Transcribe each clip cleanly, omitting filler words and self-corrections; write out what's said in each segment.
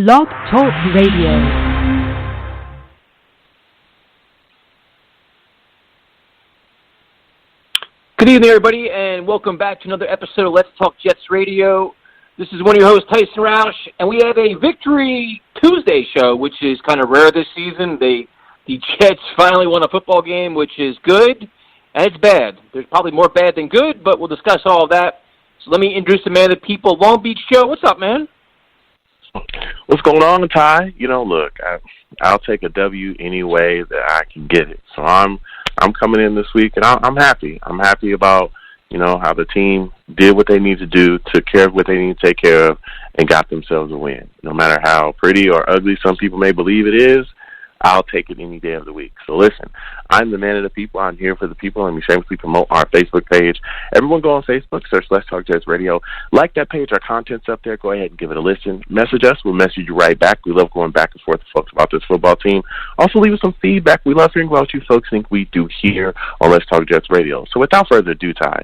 Blog Talk Radio. Good evening, everybody, and welcome back to another episode of Let's Talk Jets Radio. This is one of your hosts, Tyson Roush, and we have a Victory Tuesday show, which is kind of rare this season. The Jets finally won a football game, which is good, and it's bad. There's probably more bad than good, but we'll discuss all of that. So let me introduce the man of the people, Long Beach Joe. What's up, man? What's going on, Ty? You know, look, I'll take a W any way that I can get it. So I'm coming in this week, and I'm happy. I'm happy about, you know, how the team did what they need to do, took care of what they need to take care of, and got themselves a win. No matter how pretty or ugly some people may believe it is, I'll take it any day of the week. So listen, I'm the man of the people. I'm here for the people. Let me shamelessly promote our Facebook page. Everyone go on Facebook, search Let's Talk Jets Radio. Like that page. Our content's up there. Go ahead and give it a listen. Message us. We'll message you right back. We love going back and forth with folks about this football team. Also, leave us some feedback. We love hearing what you folks think we do here on Let's Talk Jets Radio. So without further ado, Ty,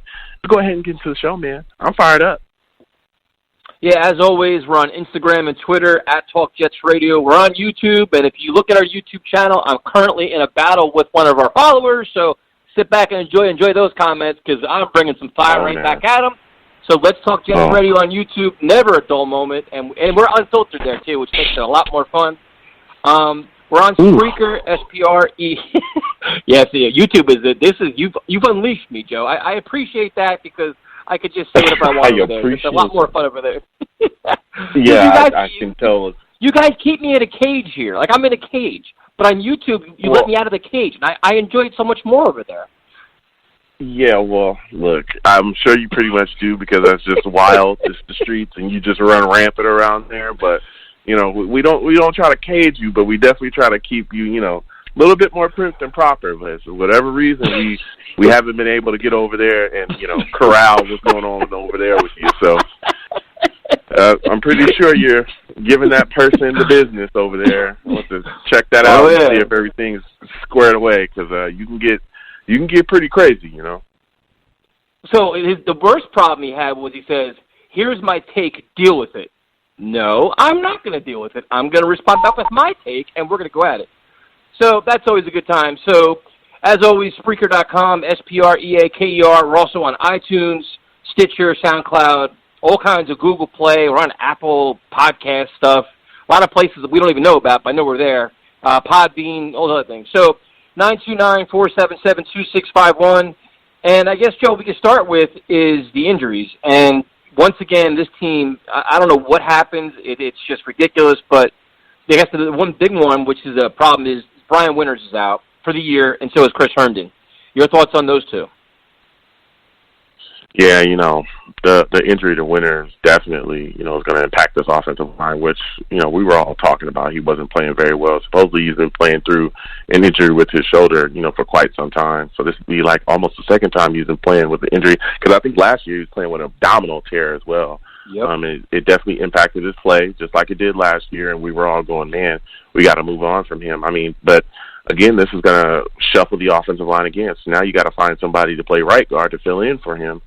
go ahead and get into the show, man. I'm fired up. Yeah, as always, we're on Instagram and Twitter at Talk Jets Radio. We're on YouTube, and if you look at our YouTube channel, I'm currently in a battle with one of our followers, so sit back and enjoy those comments because I'm bringing some fire back at them. So Let's Talk Jets Radio on YouTube, never a dull moment, and we're unfiltered there, too, which makes it a lot more fun. We're on Spreaker, S-P-R-E. Yeah, see, YouTube you've unleashed me, Joe. I appreciate that because I could just say whatever I want over there. It's a lot more fun over there. Yeah, I can tell. You guys keep me in a cage here. Like, I'm in a cage. But on YouTube, you let me out of the cage. And I enjoy it so much more over there. Yeah, well, look, I'm sure you pretty much do because that's just wild. It's the streets, and you just run rampant around there. But, you know, we don't try to cage you, but we definitely try to keep you, you know, a little bit more prim than proper, but for whatever reason, we haven't been able to get over there and, you know, corral what's going on over there with you. So I'm pretty sure you're giving that person the business over there. I want to check that out and see if everything's squared away because you can get pretty crazy, you know. So the worst problem he had was he says, "Here's my take, deal with it." No, I'm not going to deal with it. I'm going to respond back with my take, and we're going to go at it. So that's always a good time. So, as always, Spreaker.com, S-P-R-E-A-K-E-R. We're also on iTunes, Stitcher, SoundCloud, all kinds of Google Play. We're on Apple podcast stuff. A lot of places that we don't even know about, but I know we're there. Podbean, all those other things. So, 929-477-2651. And I guess, Joe, we can start with is the injuries. And once again, this team, I don't know what happened. It's just ridiculous, but I guess the one big one, which is a problem, is Brian Winters is out for the year, and so is Chris Herndon. Your thoughts on those two? Yeah, you know, the injury to Winters definitely, you know, is going to impact this offensive line, which, you know, we were all talking about. He wasn't playing very well. Supposedly he's been playing through an injury with his shoulder, you know, for quite some time. So this would be like almost the second time he's been playing with the injury because I think last year he was playing with an abdominal tear as well. Yep. It definitely impacted his play just like it did last year, and we were all going, man, we got to move on from him. I mean, but again, this is going to shuffle the offensive line again. So now you got to find somebody to play right guard to fill in for him.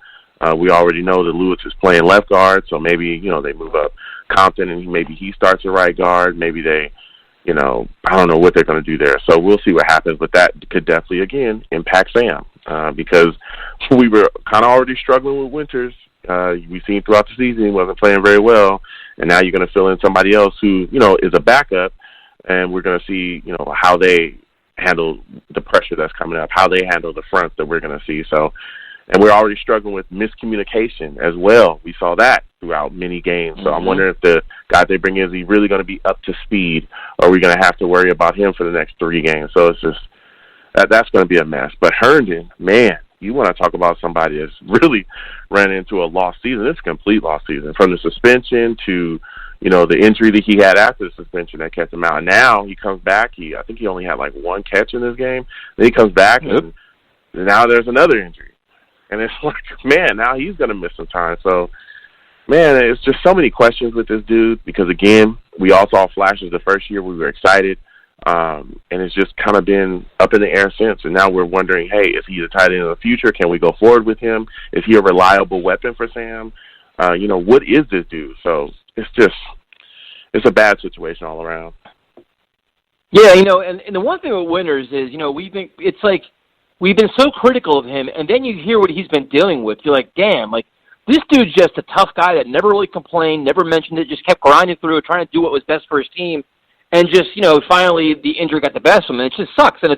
We already know that Lewis is playing left guard, so maybe, you know, they move up Compton and maybe he starts at right guard. Maybe they, you know, I don't know what they're going to do there. So we'll see what happens, but that could definitely, again, impact Sam because we were kind of already struggling with Winters. We've seen throughout the season he wasn't playing very well, and now you're going to fill in somebody else who, you know, is a backup, and we're going to see, you know, how they handle the pressure that's coming up, how they handle the fronts that we're going to see. So, and we're already struggling with miscommunication as well. We saw that throughout many games. So I'm wondering if the guy they bring in, is he really going to be up to speed, or are we going to have to worry about him for the next 3 games? So it's just that's going to be a mess. But Herndon, man, you want to talk about somebody that's really ran into a lost season. It's a complete lost season, from the suspension to, you know, the injury that he had after the suspension that kept him out. And now he comes back. I think he only had like 1 catch in this game. Then he comes back, and now there's another injury. And it's like, man, now he's going to miss some time. So, man, it's just so many questions with this dude because, again, we all saw flashes the first year. We were excited. And it's just kind of been up in the air since. And now we're wondering, hey, is he the tight end of the future? Can we go forward with him? Is he a reliable weapon for Sam? You know, what is this dude? So it's it's a bad situation all around. Yeah, and the one thing with Winters is, we've been so critical of him, and then you hear what he's been dealing with. You're like, damn, this dude's just a tough guy that never really complained, never mentioned it, just kept grinding through it, trying to do what was best for his team, and just, finally the injury got the best of him, and it just sucks. And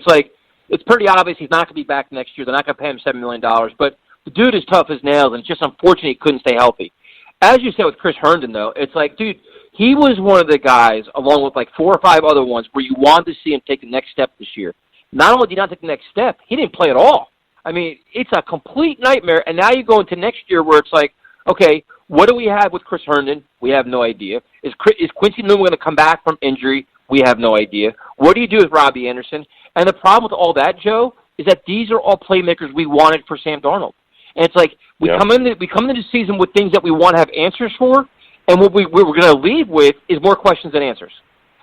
it's pretty obvious he's not going to be back next year. They're not going to pay him $7 million, but the dude is tough as nails, and it's just unfortunate he couldn't stay healthy. As you said with Chris Herndon, though, it's like, dude, he was one of the guys, along with 4 or 5 other ones, where you wanted to see him take the next step this year. Not only did he not take the next step, he didn't play at all. I mean, it's a complete nightmare, and now you go into next year where it's like, okay, what do we have with Chris Herndon? We have no idea. Is Quincy Newman going to come back from injury? We have no idea. What do you do with Robbie Anderson? And the problem with all that, Joe, is that these are all playmakers we wanted for Sam Darnold. And it's like we come into the season with things that we want to have answers for, and what we're going to leave with is more questions than answers.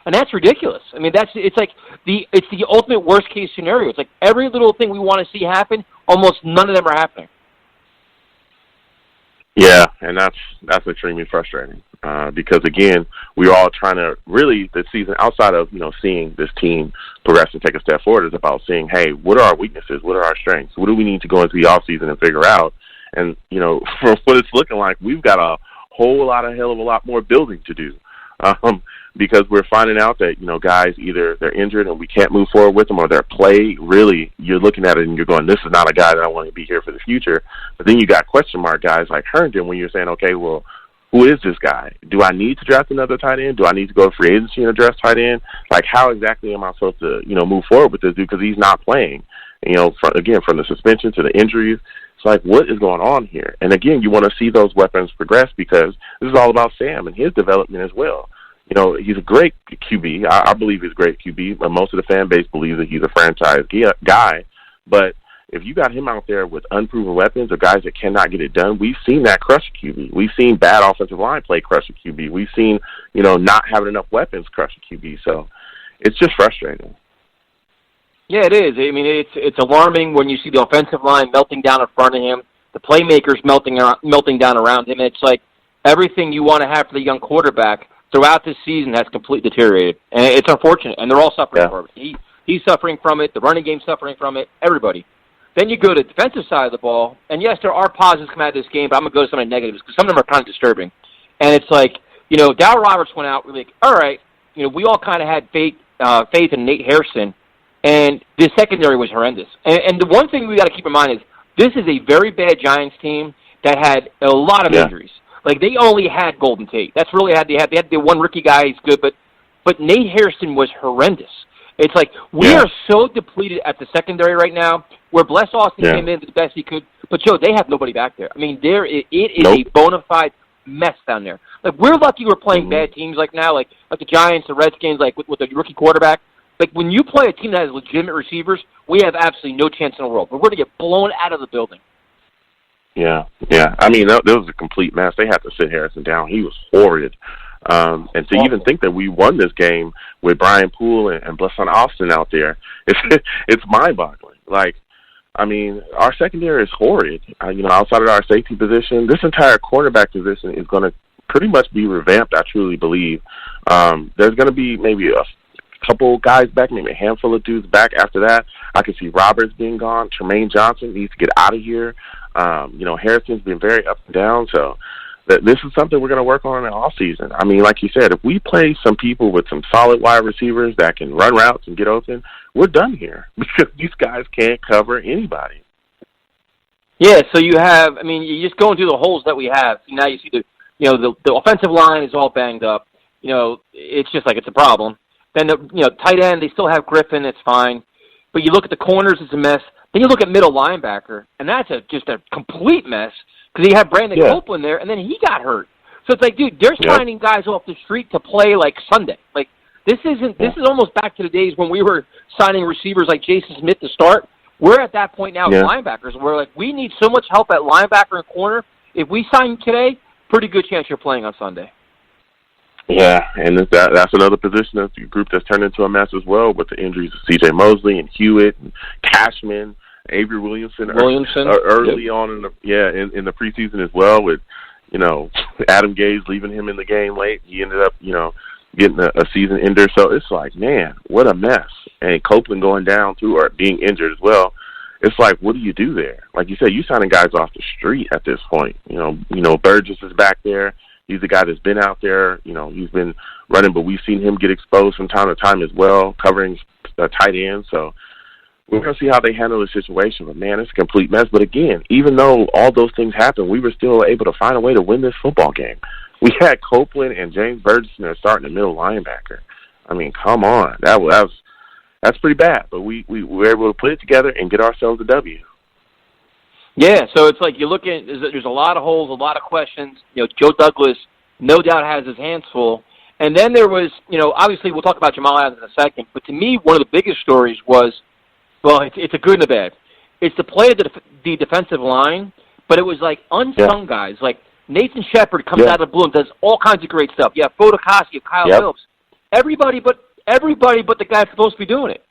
And that's ridiculous. I mean, it's the ultimate worst case scenario. It's like every little thing we want to see happen, almost none of them are happening. Yeah, and that's extremely frustrating because, again, we're all trying to really, this season, outside of, seeing this team progress and take a step forward, is about seeing, hey, what are our weaknesses? What are our strengths? What do we need to go into the offseason and figure out? And, for what it's looking like, we've got a hell of a lot more building to do because we're finding out that, guys, either they're injured and we can't move forward with them, or their play, really, you're looking at it and you're going, this is not a guy that I want to be here for the future. But then you got question mark guys like Herndon when you're saying, okay, well, who is this guy? Do I need to draft another tight end? Do I need to go to free agency and address tight end? How exactly am I supposed to, move forward with this dude because he's not playing? And, from the suspension to the injuries, it's like, what is going on here? And, again, you want to see those weapons progress because this is all about Sam and his development as well. He's a great QB. I believe he's a great QB, but most of the fan base believes that he's a franchise guy. But if you got him out there with unproven weapons or guys that cannot get it done, we've seen that crush a QB. We've seen bad offensive line play crush a QB. We've seen, not having enough weapons crush a QB. So it's just frustrating. Yeah, it is. I mean, it's alarming when you see the offensive line melting down in front of him, the playmakers melting down around him. It's like everything you want to have for the young quarterback throughout this season has completely deteriorated. And it's unfortunate, and they're all suffering from it. He's suffering from it, the running game's suffering from it, everybody. Then you go to the defensive side of the ball, and yes, there are positives come out of this game, but I'm going to go to some of the negatives because some of them are kind of disturbing. And it's like, Darryl Roberts went out, we're like, all right, we all kind of had faith in Nate Hairston, and the secondary was horrendous. And the one thing we got to keep in mind is this is a very bad Giants team that had a lot of injuries. They only had Golden Tate. That's really they had the one rookie guy. He's good, but Nate Hairston was horrendous. It's like we are so depleted at the secondary right now. Where Bless Austin came in the best he could, but Joe, they have nobody back there. I mean, it is a bona fide mess down there. We're lucky we're playing bad teams now, like the Giants, the Redskins, with the rookie quarterback. When you play a team that has legitimate receivers, we have absolutely no chance in the world. But we're going to get blown out of the building. Yeah. I mean, that was a complete mess. They had to sit Harrison down. He was horrid. And to even think that we won this game with Brian Poole and Blesson Austin out there, it's mind-boggling. I mean, our secondary is horrid. Outside of our safety position, this entire cornerback position is going to pretty much be revamped, I truly believe. There's going to be maybe a couple guys back, maybe a handful of dudes back after that. I can see Roberts being gone. Tremaine Johnson needs to get out of here. Harrison's been very up and down, so this is something we're going to work on in the offseason. I mean, like you said, if we play some people with some solid wide receivers that can run routes and get open, we're done here because these guys can't cover anybody. Yeah, so you just going through the holes that we have. Now you see the offensive line is all banged up. It's just it's a problem. Then tight end, they still have Griffin, it's fine. But you look at the corners, it's a mess. Then you look at middle linebacker, and that's just a complete mess because you have Brandon Copeland there, and then he got hurt. So it's like, dude, they're signing guys off the street to play Sunday. This is almost back to the days when we were signing receivers like Jason Smith to start. We're at that point now with linebackers. We're we need so much help at linebacker and corner. If we sign today, pretty good chance you're playing on Sunday. Yeah, and that's another position that's a group that's turned into a mess as well with the injuries of C.J. Mosley and Hewitt and Cashman, Avery Williamson early on in the preseason as well with, Adam Gase leaving him in the game late. He ended up, getting a season ender. So it's like, man, what a mess. And Copeland going down too, or being injured as well. It's like, what do you do there? Like you said, you signing guys off the street at this point. You know, Burgess is back there. He's the guy that's been out there. You know, he's been running, but we've seen him get exposed from time to time as well, covering tight end. So we're going to see how they handle the situation. But, man, it's a complete mess. But, again, even though all those things happened, we were still able to find a way to win this football game. We had Copeland and James Burgess starting the middle linebacker. I mean, come on. That's pretty bad. But we were able to put it together and get ourselves a W. Yeah, so it's like you look at, there's a lot of holes, a lot of questions. You know, Joe Douglas no doubt has his hands full. And then there was, you know, obviously we'll talk about Jamal Adams in a second, but to me, one of the biggest stories was, well, it's a good and a bad. It's the play of the defensive line, but it was like unsung guys. Like Nathan Shepard comes out of the blue and does all kinds of great stuff. Yeah, Fotokasi, Kyle Phillips. Everybody but the guy supposed to be doing it.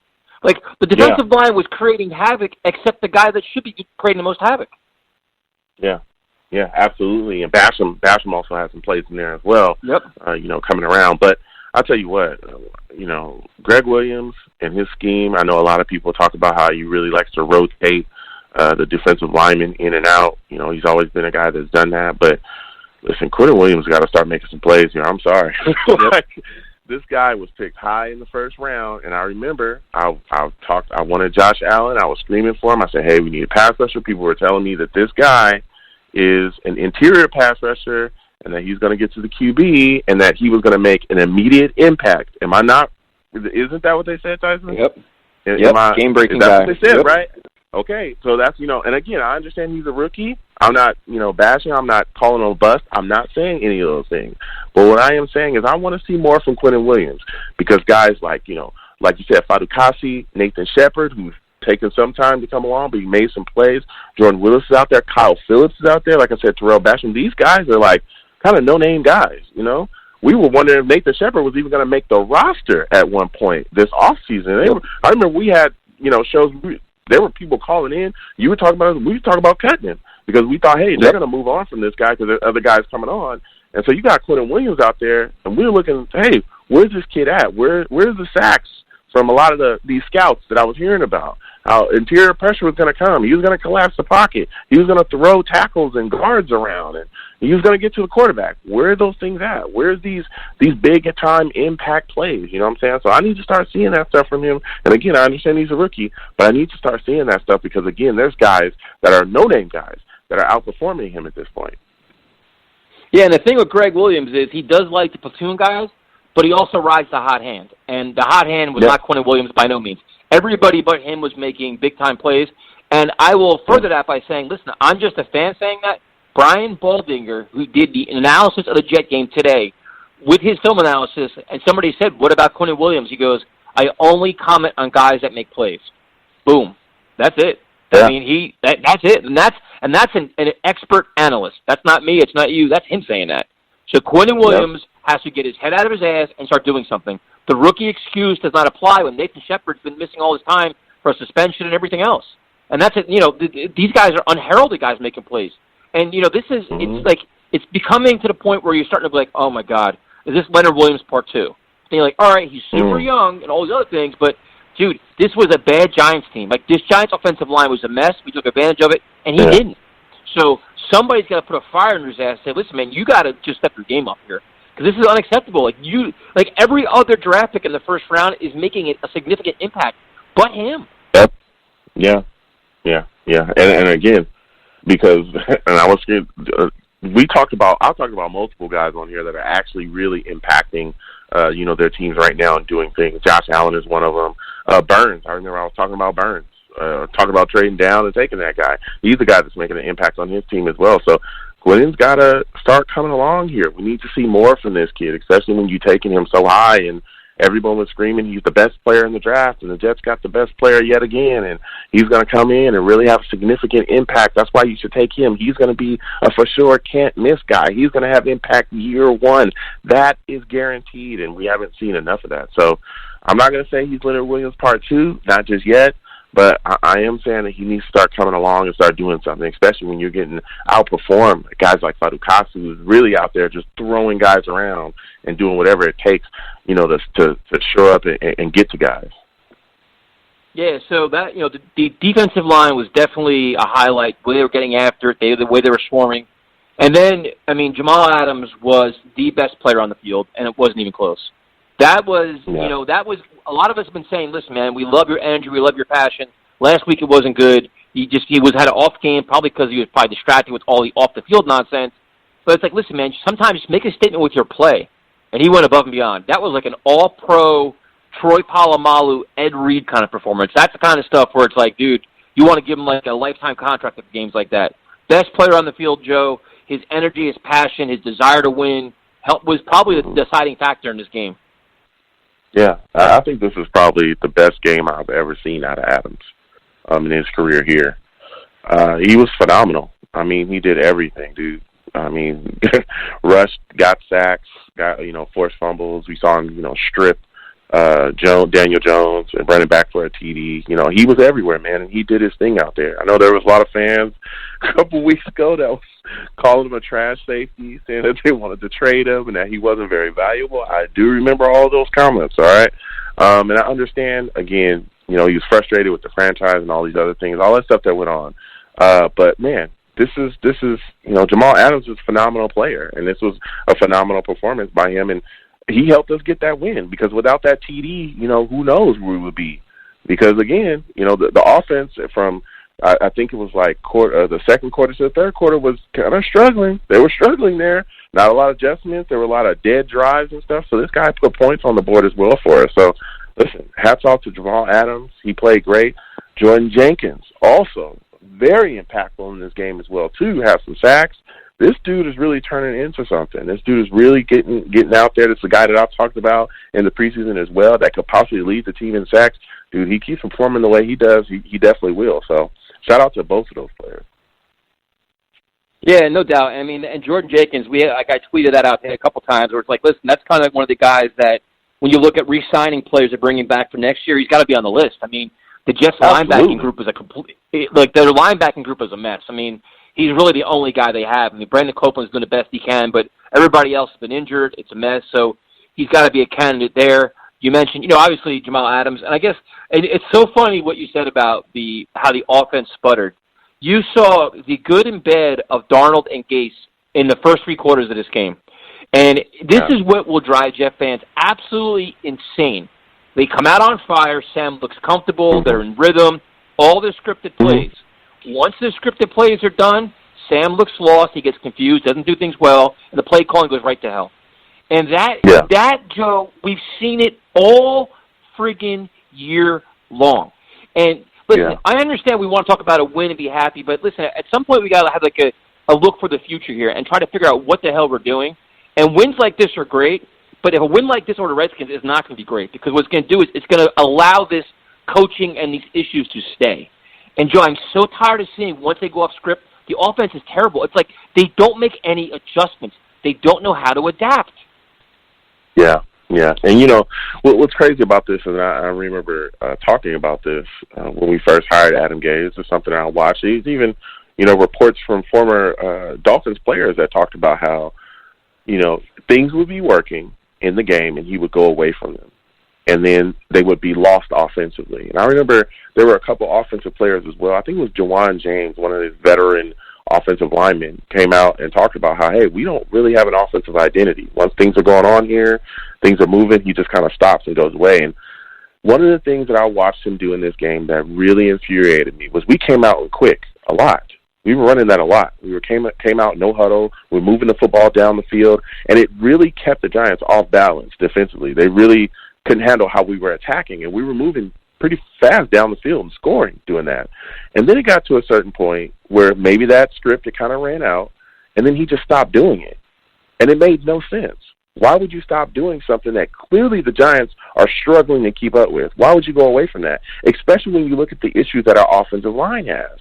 Like, the defensive line was creating havoc, except the guy that should be creating the most havoc. Yeah, absolutely. And Basham also has some plays in there as well, you know, coming around. But I'll tell you what, you know, Greg Williams and his scheme, I know a lot of people talk about how he really likes to rotate the defensive linemen in and out. You know, he's always been a guy that's done that. But, listen, Quinnen Williams got to start making some plays here. I'm sorry. This guy was picked high in the first round, and I remember I wanted Josh Allen. I was screaming for him. I said, hey, we need a pass rusher. People were telling me that this guy is an interior pass rusher and that he's going to get to the QB and that he was going to make an immediate impact. Am I not? Isn't that what they said, Tyson? Yep. Game-breaking guy. That's what they said, right? Okay, so that's, you know, and again, I understand he's a rookie. I'm not, you know, bashing. I'm not calling him a bust. I'm not saying any of those things. But what I am saying is I want to see more from Quinnen Williams because guys like, you know, like you said, Fadukasi, Nathan Shepard, who's taken some time to come along, but he made some plays. Jordan Willis is out there. Kyle Phillips is out there. Like I said, Terrell Basham. These guys are like kind of no-name guys, you know. We were wondering if Nathan Shepard was even going to make the roster at one point this offseason. I remember we had, you know, shows. There were people calling in. You were talking about. We were talking about cutting him because we thought, hey, they're going to move on from this guy because there are other guys coming on. And so you got Quinnen Williams out there, and we were looking, hey, where's this kid at? Where's the sacks from a lot of these scouts that I was hearing about? How interior pressure was going to come. He was going to collapse the pocket. He was going to throw tackles and guards around, and he was going to get to the quarterback. Where are those things at? Where's these big-time impact plays? You know what I'm saying? So I need to start seeing that stuff from him. And, again, I understand he's a rookie, but I need to start seeing that stuff because, again, there's guys that are no-name guys that are outperforming him at this point. Yeah, and the thing with Greg Williams is he does like to platoon guys, but he also rides the hot hand. And the hot hand was not Quinnen Williams by no means. Everybody but him was making big-time plays. And I will further that by saying, listen, I'm just a fan saying that. Brian Baldinger, who did the analysis of the Jet game today, with his film analysis, and somebody said, what about Quinnen Williams? He goes, I only comment on guys that make plays. Boom. That's it. I mean, that's it. And that's an expert analyst. That's not me. It's not you. That's him saying that. So Quinnen Williams has to get his head out of his ass and start doing something. The rookie excuse does not apply when Nathan Shepard's been missing all his time for a suspension and everything else. And that's it. You know, these guys are unheralded guys making plays. And, you know, this is, it's like, it's becoming to the point where you're starting to be like, oh, my God, is this Leonard Williams part 2? And you're like, all right, he's super young and all these other things, but, dude, this was a bad Giants team. Like, this Giants offensive line was a mess. We took advantage of it, and he didn't. So somebody's got to put a fire in his ass and say, listen, man, you got to just step your game up here because this is unacceptable. Like every other draft pick in the first round is making it a significant impact, but him. Yep. Yeah. And again, because and I was scared. I'll talk about multiple guys on here that are actually really impacting, you know, their teams right now and doing things. Josh Allen is one of them. Burns, I remember I was talking about Burns, talking about trading down and taking that guy. He's the guy that's making an impact on his team as well. So Quinnen's got to start coming along here. We need to see more from this kid, especially when you're taking him so high and everyone was screaming he's the best player in the draft, and the Jets got the best player yet again, and he's going to come in and really have a significant impact. That's why you should take him. He's going to be a for sure can't-miss guy. He's going to have impact year one. That is guaranteed, and we haven't seen enough of that. So I'm not going to say he's Leonard Williams part 2, not just yet, But I am saying that he needs to start coming along and start doing something, especially when you're getting outperformed. Guys like Fatukasi, who's really out there just throwing guys around and doing whatever it takes, to shore up and get to guys. Yeah, so that, the defensive line was definitely a highlight, the way they were getting after it, the way they were swarming. And then, Jamal Adams was the best player on the field, and it wasn't even close. That was, that was, a lot of us have been saying, listen, man, we love your energy, we love your passion. Last week it wasn't good. He had an off game, probably because he was probably distracted with all the off-the-field nonsense. But it's like, listen, man, sometimes just make a statement with your play. And he went above and beyond. That was like an all-pro Troy Polamalu, Ed Reed kind of performance. That's the kind of stuff where it's like, dude, you want to give him like a lifetime contract at games like that. Best player on the field, Joe. His energy, his passion, his desire to win was probably the deciding factor in this game. Yeah, I think this is probably the best game I've ever seen out of Adams in his career here. He was phenomenal. He did everything, dude. Rushed, got sacks, got forced fumbles. We saw him strip Daniel Jones and running back for a TD. He was everywhere, man, and he did his thing out there. I know there was a lot of fans a couple weeks ago that was calling him a trash safety, saying that they wanted to trade him and that he wasn't very valuable. I do remember all those comments, all right? And I understand, again, he was frustrated with the franchise and all these other things, all that stuff that went on. But, man, this is Jamal Adams is a phenomenal player, and this was a phenomenal performance by him, and he helped us get that win, because without that TD, who knows where we would be. Because, again, the offense from, I think it was like the second quarter to the third quarter was kind of struggling. They were struggling there. Not a lot of adjustments. There were a lot of dead drives and stuff. So this guy put points on the board as well for us. So, listen, hats off to Jamal Adams. He played great. Jordan Jenkins, also very impactful in this game as well, too. Have some sacks. This dude is really turning into something. This dude is really getting out there. This is the guy that I've talked about in the preseason as well that could possibly lead the team in sacks. Dude, he keeps performing the way he does. He definitely will. So shout out to both of those players. Yeah, no doubt. And Jordan Jenkins, I tweeted that out there a couple times where it's like, listen, that's kind of one of the guys that when you look at re-signing players and bringing back for next year, he's got to be on the list. The Jets linebacking group is their linebacking group is a mess. He's really the only guy they have. Brandon Copeland's doing the best he can, but everybody else has been injured. It's a mess, so he's got to be a candidate there. You mentioned, obviously Jamal Adams, and I guess it's so funny what you said about how the offense sputtered. You saw the good and bad of Darnold and Gase in the first three quarters of this game, and this is what will drive Jet fans absolutely insane. They come out on fire. Sam looks comfortable. They're in rhythm. All their scripted plays. Once the scripted plays are done, Sam looks lost. He gets confused, doesn't do things well, and the play calling goes right to hell. And that, Joe, we've seen it all friggin' year long. And listen, I understand we want to talk about a win and be happy, but listen, at some point we got to have like a look for the future here and try to figure out what the hell we're doing. And wins like this are great, but if a win like this over the Redskins is not going to be great, because what it's going to do is it's going to allow this coaching and these issues to stay. And, Joe, I'm so tired of seeing once they go off script, the offense is terrible. It's like they don't make any adjustments. They don't know how to adapt. Yeah. And, what's crazy about this, and I remember talking about this when we first hired Adam Gase. This is something I watched. There's even, reports from former Dolphins players that talked about how, things would be working in the game and he would go away from them. And then they would be lost offensively. And I remember there were a couple offensive players as well. I think it was Juwan James, one of his veteran offensive linemen, came out and talked about how, hey, we don't really have an offensive identity. Once things are going on here, things are moving, he just kind of stops and goes away. And one of the things that I watched him do in this game that really infuriated me was we came out quick a lot. We were running that a lot. We came out no huddle. We were moving the football down the field, and it really kept the Giants off balance defensively. They really couldn't handle how we were attacking, and we were moving pretty fast down the field and scoring doing that. And then it got to a certain point where maybe that script, it kind of ran out, and then he just stopped doing it. And it made no sense. Why would you stop doing something that clearly the Giants are struggling to keep up with? Why would you go away from that, especially when you look at the issues that our offensive line has?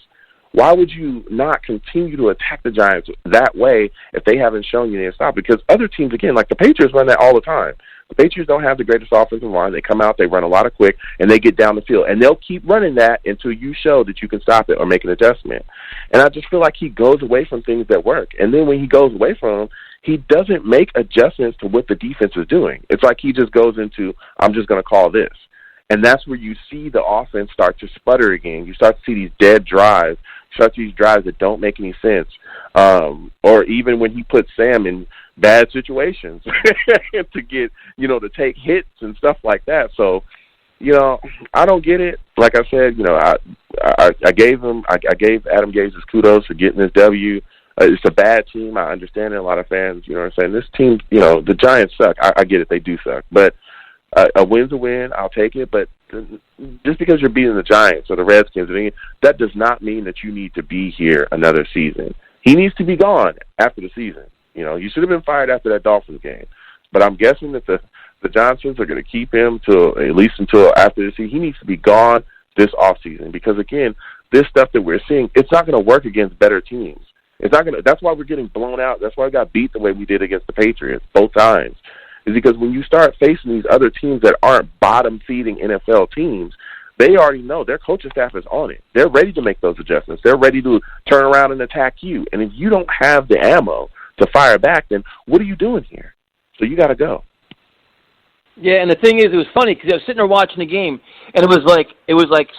Why would you not continue to attack the Giants that way if they haven't shown you they stop? Because other teams, again, like the Patriots run that all the time. The Patriots don't have the greatest offensive line. They come out, they run a lot of quick, and they get down the field. And they'll keep running that until you show that you can stop it or make an adjustment. And I just feel like he goes away from things that work. And then when he goes away from them, he doesn't make adjustments to what the defense is doing. It's like he just goes into, I'm just going to call this. And that's where you see the offense start to sputter again. You start to see these dead drives. You start to see these drives that don't make any sense. Or even when he puts Sam in bad situations to get, to take hits and stuff like that. So, I don't get it. Like I said, I gave Adam Gase his kudos for getting this W. It's a bad team. I understand it. A lot of fans, what I'm saying. This team, the Giants suck. I get it. They do suck. But a win's a win. I'll take it. But just because you're beating the Giants or the Redskins, that does not mean that you need to be here another season. He needs to be gone after the season. You should have been fired after that Dolphins game. But I'm guessing that the Johnsons are going to keep him at least until after the season. He needs to be gone this offseason because, again, this stuff that we're seeing, it's not going to work against better teams. It's not going to. That's why we're getting blown out. That's why we got beat the way we did against the Patriots both times. Is because when you start facing these other teams that aren't bottom-feeding NFL teams, they already know their coaching staff is on it. They're ready to make those adjustments. They're ready to turn around and attack you. And if you don't have the ammo to fire back, then what are you doing here? So you got to go. Yeah, and the thing is, it was funny because I was sitting there watching the game, and it was like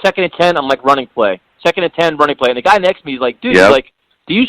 2nd and 10. I'm like, running play, 2nd and 10, running play, and the guy next to me is like, dude, yep. do you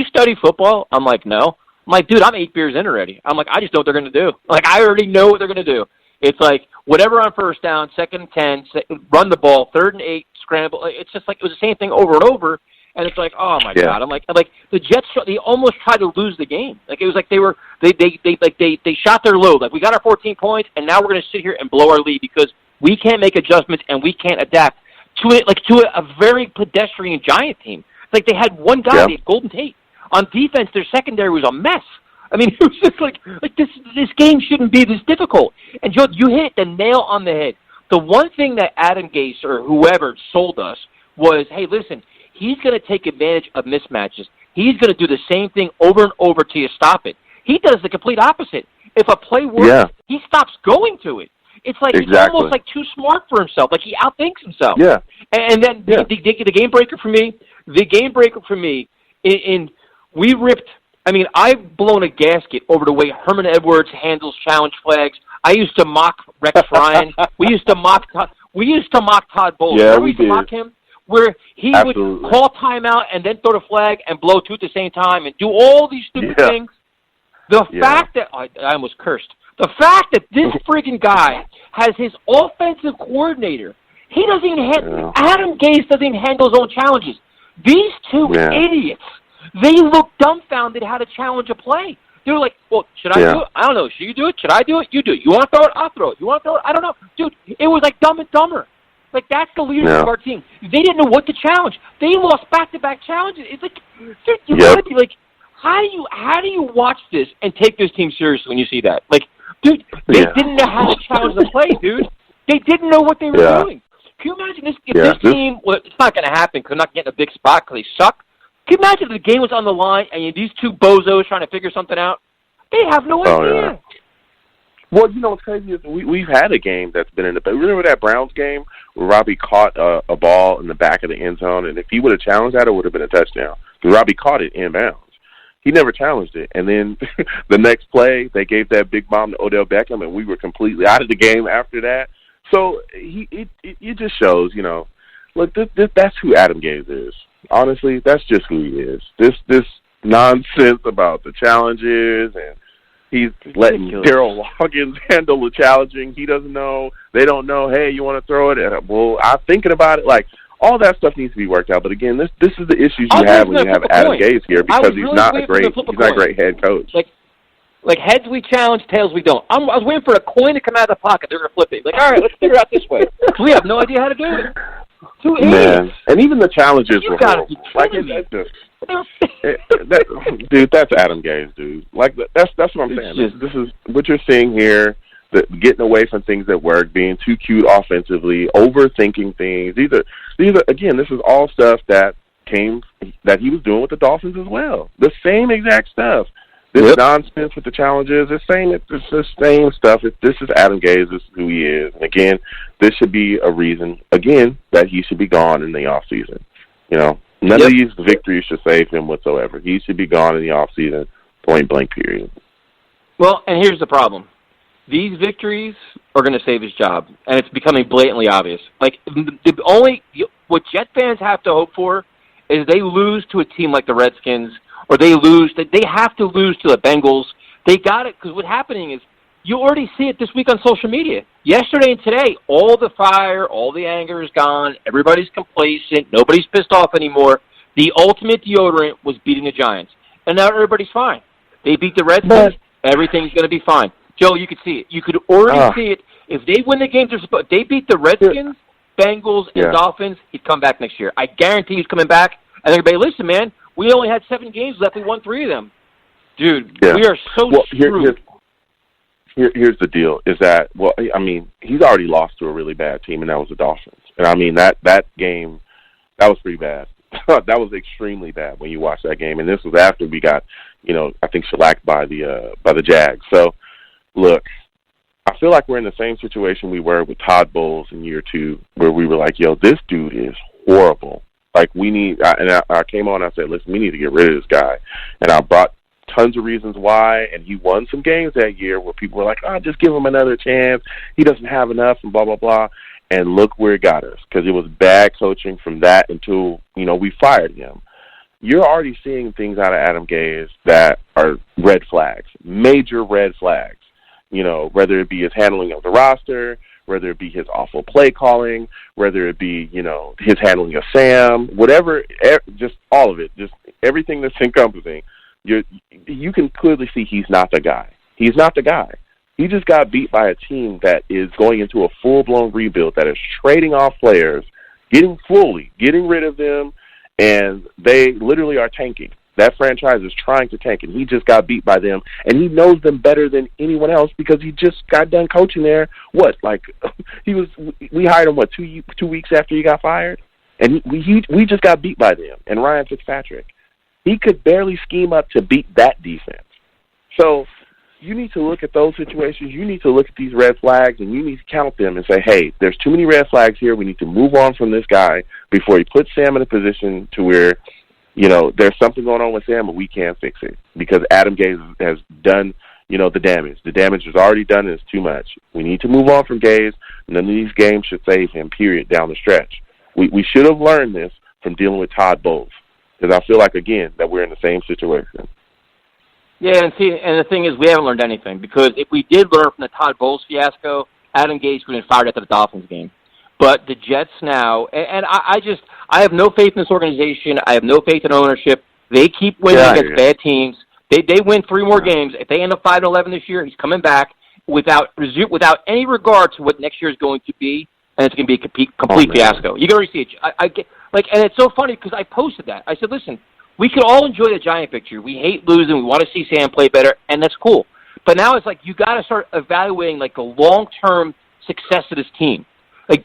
study football? I'm like, no. I'm like, dude, I'm 8 beers in already. I'm like, I just know what they're going to do. Like, I already know what they're going to do. It's like whatever on first down, 2nd and 10, run the ball, 3rd and 8, scramble. It's just like it was the same thing over and over. And it's like, oh my God! I'm like the Jets. They almost tried to lose the game. Like it was like they shot their load. Like we got our 14 points, and now we're going to sit here and blow our lead because we can't make adjustments and we can't adapt to it. Like to a very pedestrian Giant team. It's like they had one guy, they had Golden Tate. On defense, their secondary was a mess. I mean, it was just like this game shouldn't be this difficult. And Joe, you hit the nail on the head. The one thing that Adam Gase or whoever sold us was, hey, listen. He's going to take advantage of mismatches. He's going to do the same thing over and over till you stop it. He does the complete opposite. If a play works, he stops going to it. It's like he's almost like too smart for himself. Like he outthinks himself. Yeah. And then the game breaker for me, we ripped. I mean, I've blown a gasket over the way Herman Edwards handles challenge flags. I used to mock Rex Ryan. We used to mock Todd Bowles. Yeah, we used to mock him. Where he would call timeout and then throw the flag and blow two at the same time and do all these stupid things. The fact that I almost cursed. The fact that this friggin' guy has his offensive coordinator, he doesn't even Adam Gase doesn't even handle his own challenges. These two idiots, they look dumbfounded how to challenge a play. They're like, well, should I do it? I don't know. Should you do it? Should I do it? You do it. You want to throw it? I'll throw it. You want to throw it? I don't know. Dude, it was like Dumb and Dumber. Like, that's the leadership of our team. They didn't know what to challenge. They lost back-to-back challenges. It's like, dude, you gotta be like, how do you watch this and take this team seriously when you see that? Like, dude, they didn't know how to challenge the play, dude. They didn't know what they were doing. Can you imagine this team, well, it's not going to happen because they're not getting a big spot because they suck. Can you imagine if the game was on the line and these two bozos trying to figure something out? They have no idea. Well, what's crazy is we've had a game that's been in the – remember that Browns game where Robbie caught a ball in the back of the end zone, and if he would have challenged that, it would have been a touchdown because Robbie caught it inbounds. He never challenged it. And then the next play, they gave that big bomb to Odell Beckham, and we were completely out of the game after that. So it just shows, look, that's who Adam Gase is. Honestly, that's just who he is. This nonsense about the challenges and he's letting Darrell Loggins handle the challenging. He doesn't know. They don't know, hey, you want to throw it? Well, I'm thinking about it. Like, all that stuff needs to be worked out. But, again, this is the issues you have when you have Adam Gase here because he's not a great head coach. Like heads we challenge, tails we don't. I was waiting for a coin to come out of the pocket. They're going to flip it. Like, all right, let's figure it out this way. We have no idea how to do it. Two idiots. And even the challenges were horrible. Like, dude, that's Adam Gase, dude. Like, that's what I'm saying. This is what you're seeing here. Getting away from things that work, being too cute offensively, overthinking things. These are again, this is all stuff that he was doing with the Dolphins as well. The same exact stuff This nonsense with the challenges, it's the same stuff. This is Adam Gase. This is who he is. And again, this should be a reason, again, that he should be gone in the off season. None of these victories should save him whatsoever. He should be gone in the off season, point blank, period. Well, and here's the problem. These victories are going to save his job, and it's becoming blatantly obvious. Like, what Jet fans have to hope for is they lose to a team like the Redskins, or they have to lose to the Bengals. They got it, because what's happening is you already see it this week on social media. Yesterday and today, all the fire, all the anger is gone. Everybody's complacent. Nobody's pissed off anymore. The ultimate deodorant was beating the Giants, and now everybody's fine. They beat the Redskins. Everything's going to be fine. Joe, you could see it. You could already see it. If they win the games, they beat the Redskins, Bengals, and Dolphins, he'd come back next year. I guarantee he's coming back. And everybody, listen, man, we only had 7 games left. We won 3 of them. Dude, we are so screwed. Here's the deal, is that, he's already lost to a really bad team, and that was the Dolphins. And, that game, that was pretty bad. That was extremely bad when you watch that game. And this was after we got, I think shellacked by the Jags. So, look, I feel like we're in the same situation we were with Todd Bowles in year 2, where we were like, this dude is horrible. Like, I came on and I said, listen, we need to get rid of this guy. And I brought tons of reasons why, and he won some games that year where people were like, just give him another chance. He doesn't have enough and blah, blah, blah. And look where it got us, because it was bad coaching from that until, we fired him. You're already seeing things out of Adam Gase that are red flags, major red flags, whether it be his handling of the roster, whether it be his awful play calling, whether it be, his handling of Sam, whatever, just all of it, just everything that's encompassing. You can clearly see he's not the guy. He's not the guy. He just got beat by a team that is going into a full-blown rebuild, that is trading off players, getting rid of them, and they literally are tanking. That franchise is trying to tank, and he just got beat by them, and he knows them better than anyone else because he just got done coaching there. We hired him, 2 weeks after he got fired? And we just got beat by them, and Ryan Fitzpatrick. He could barely scheme up to beat that defense. So you need to look at those situations. You need to look at these red flags, and you need to count them and say, hey, there's too many red flags here. We need to move on from this guy before he puts Sam in a position to where, there's something going on with Sam, but we can't fix it because Adam Gase has done, the damage. The damage is already done, and it's too much. We need to move on from Gase. None of these games should save him, period, down the stretch. We should have learned this from dealing with Todd Bowles, because I feel like, again, that we're in the same situation. Yeah, and the thing is, we haven't learned anything, because if we did learn from the Todd Bowles fiasco, Adam Gase would have been fired after the Dolphins game. But the Jets now, and I have no faith in this organization. I have no faith in ownership. They keep winning against bad teams. They win 3 more games. If they end up 5-11 this year, he's coming back without any regard to what next year is going to be, and it's going to be a complete fiasco. You can already see it. And it's so funny because I posted that. I said, listen, we could all enjoy the Giant victory. We hate losing. We want to see Sam play better, and that's cool. But now it's like you got to start evaluating the long-term success of this team.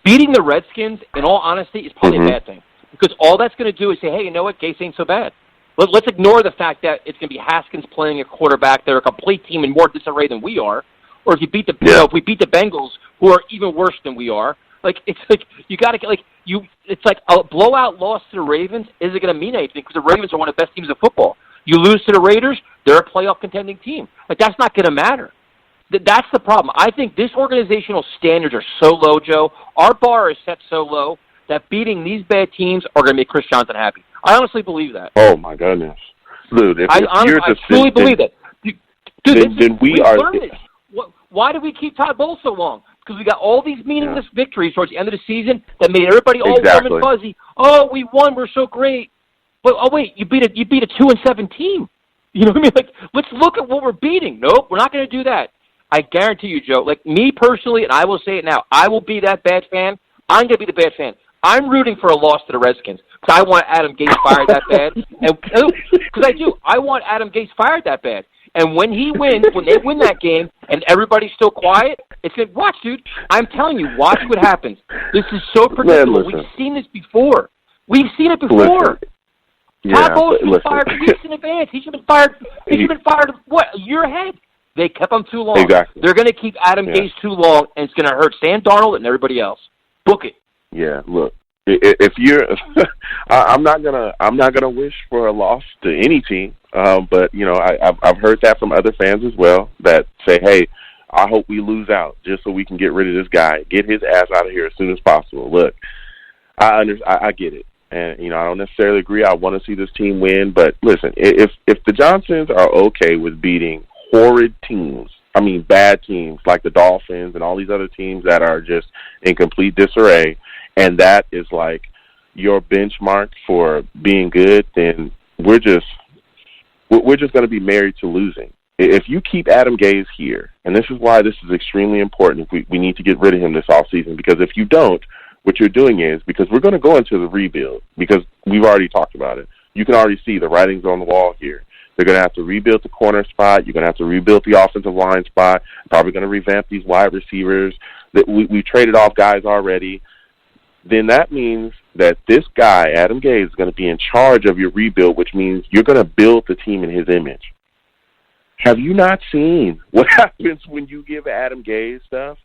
Beating the Redskins, in all honesty, is probably a bad thing, because all that's going to do is say, hey, you know what, Gase ain't so bad. Let's ignore the fact that it's going to be Haskins playing a quarterback. They're a complete team in more disarray than we are. Or if you beat if we beat the Bengals, who are even worse than we are, you got to get it's like a blowout loss to the Ravens isn't going to mean anything, because the Ravens are one of the best teams in football. You lose to the Raiders, they're a playoff contending team. That's not going to matter. That's the problem. I think this organizational standards are so low, Joe. Our bar is set so low that beating these bad teams are going to make Chris Johnson happy. I honestly believe that. Oh my goodness, dude! I truly believe that. Dude, we are. Why did we keep Todd Bowles so long? Because we got all these meaningless victories towards the end of the season that made everybody all warm and fuzzy. Oh, we won. We're so great. But wait, you beat a 2-7 team. You know what I mean? Let's look at what we're beating. Nope, we're not going to do that. I guarantee you, Joe. Me personally, and I will say it now, I will be that bad fan. I'm going to be the bad fan. I'm rooting for a loss to the Redskins because I want Adam Gase fired that bad. Because I do. I want Adam Gase fired that bad. And when they win that game, and everybody's still quiet, it's going to, watch, dude. I'm telling you, watch what happens. This is so predictable. We've seen this before. We've seen it before. Todd Bowles should have been fired weeks in advance. He should have been fired. He should have been fired, a year ahead? They kept him too long. Exactly. They're going to keep Adam Gase too long, and it's going to hurt Sam Darnold and everybody else. Book it. Yeah, look, if you're, I'm not gonna wish for a loss to any team. But I've heard that from other fans as well that say, hey, I hope we lose out just so we can get rid of this guy, get his ass out of here as soon as possible. Look, I get it. And, I don't necessarily agree. I want to see this team win. But, listen, if the Johnsons are okay with beating horrid teams, I mean bad teams like the Dolphins and all these other teams that are just in complete disarray, and that is like your benchmark for being good, then we're just going to be married to losing. If you keep Adam Gase here, and this is why this is extremely important, we need to get rid of him this offseason, because if you don't, what you're doing is, because we're going to go into the rebuild, because we've already talked about it. You can already see the writings on the wall here. They're going to have to rebuild the corner spot. You're going to have to rebuild the offensive line spot. Probably going to revamp these wide receivers. That we traded off guys already. Then that means that this guy, Adam Gase, is going to be in charge of your rebuild, which means you're going to build the team in his image. Have you not seen what happens when you give Adam Gase stuff?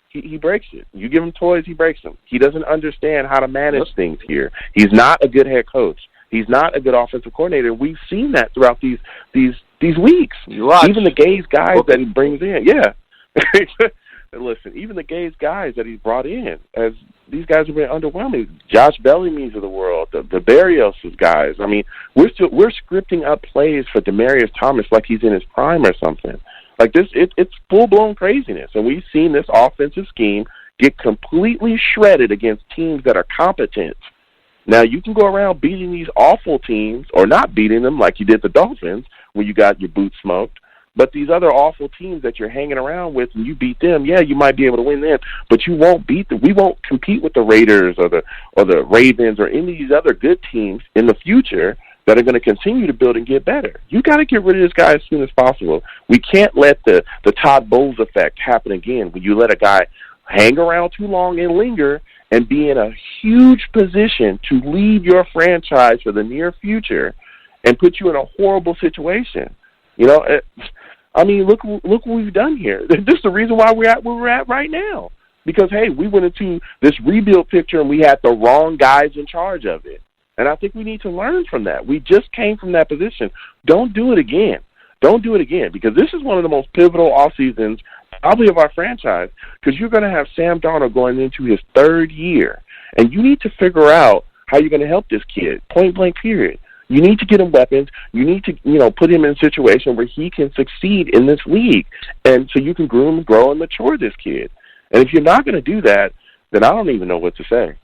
He breaks it. You give him toys, he breaks them. He doesn't understand how to manage things here. He's not a good head coach. He's not a good offensive coordinator. We've seen that throughout these weeks. Even the Gase guys that he brings in, listen, even the Gase guys that he's brought in, as these guys have been underwhelming. Josh Bellamy's of the world, the Berrios' guys. I mean, we're scripting up plays for Demaryius Thomas like he's in his prime or something. Like this, it's full-blown craziness. And we've seen this offensive scheme get completely shredded against teams that are competent. Now, you can go around beating these awful teams, or not beating them like you did the Dolphins when you got your boots smoked. But these other awful teams that you're hanging around with, and you beat them, yeah, you might be able to win them, but you won't beat them. We won't compete with the Raiders or the Ravens or any of these other good teams in the future that are going to continue to build and get better. You got to get rid of this guy as soon as possible. We can't let the Todd Bowles effect happen again, when you let a guy hang around too long and linger and be in a huge position to lead your franchise for the near future and put you in a horrible situation. Look what we've done here. This is the reason why we're at where we're at right now. Because, hey, we went into this rebuild picture and we had the wrong guys in charge of it. And I think we need to learn from that. We just came from that position. Don't do it again. Don't do it again, because this is one of the most pivotal off seasons probably of our franchise, because you're going to have Sam Darnold going into his third year. And you need to figure out how you're going to help this kid, point blank period. You need to get him weapons. You need to, put him in a situation where he can succeed in this league. And so you can groom, grow, and mature this kid. And if you're not going to do that, then I don't even know what to say.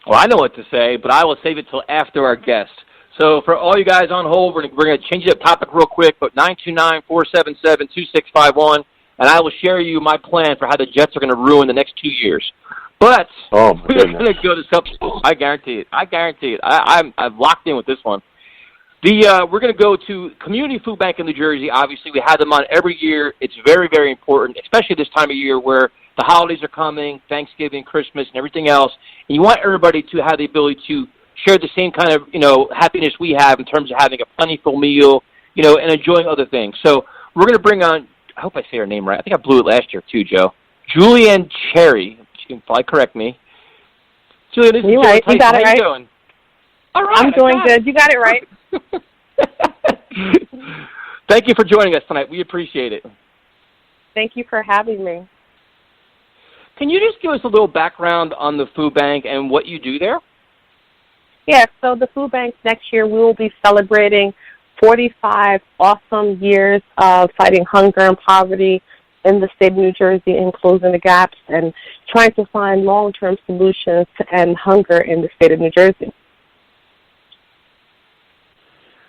Well, I know what to say, but I will save it till after our guest. So for all you guys on hold, we're going to change the topic real quick, but 929-477-2651, and I will share you my plan for how the Jets are going to ruin the next 2 years. But we're going to go to something. I guarantee it. I've locked in with this one. We're going to go to Community Food Bank in New Jersey. Obviously, we have them on every year. It's very, very important, especially this time of year where the holidays are coming, Thanksgiving, Christmas, and everything else. And you want everybody to have the ability to share the same kind of, happiness we have in terms of having a plentiful meal, and enjoying other things. So we're going to bring on, I hope I say her name right. I think I blew it last year too, Joe. Julienne Cherry. She can probably correct me. Julienne, this is Joe. Right. You got it right. How you doing? All right. I'm doing good. You got it right. Thank you for joining us tonight. We appreciate it. Thank you for having me. Can you just give us a little background on the food bank and what you do there? Yeah, so the food bank next year, we will be celebrating 45 awesome years of fighting hunger and poverty in the state of New Jersey and closing the gaps and trying to find long-term solutions to end hunger in the state of New Jersey.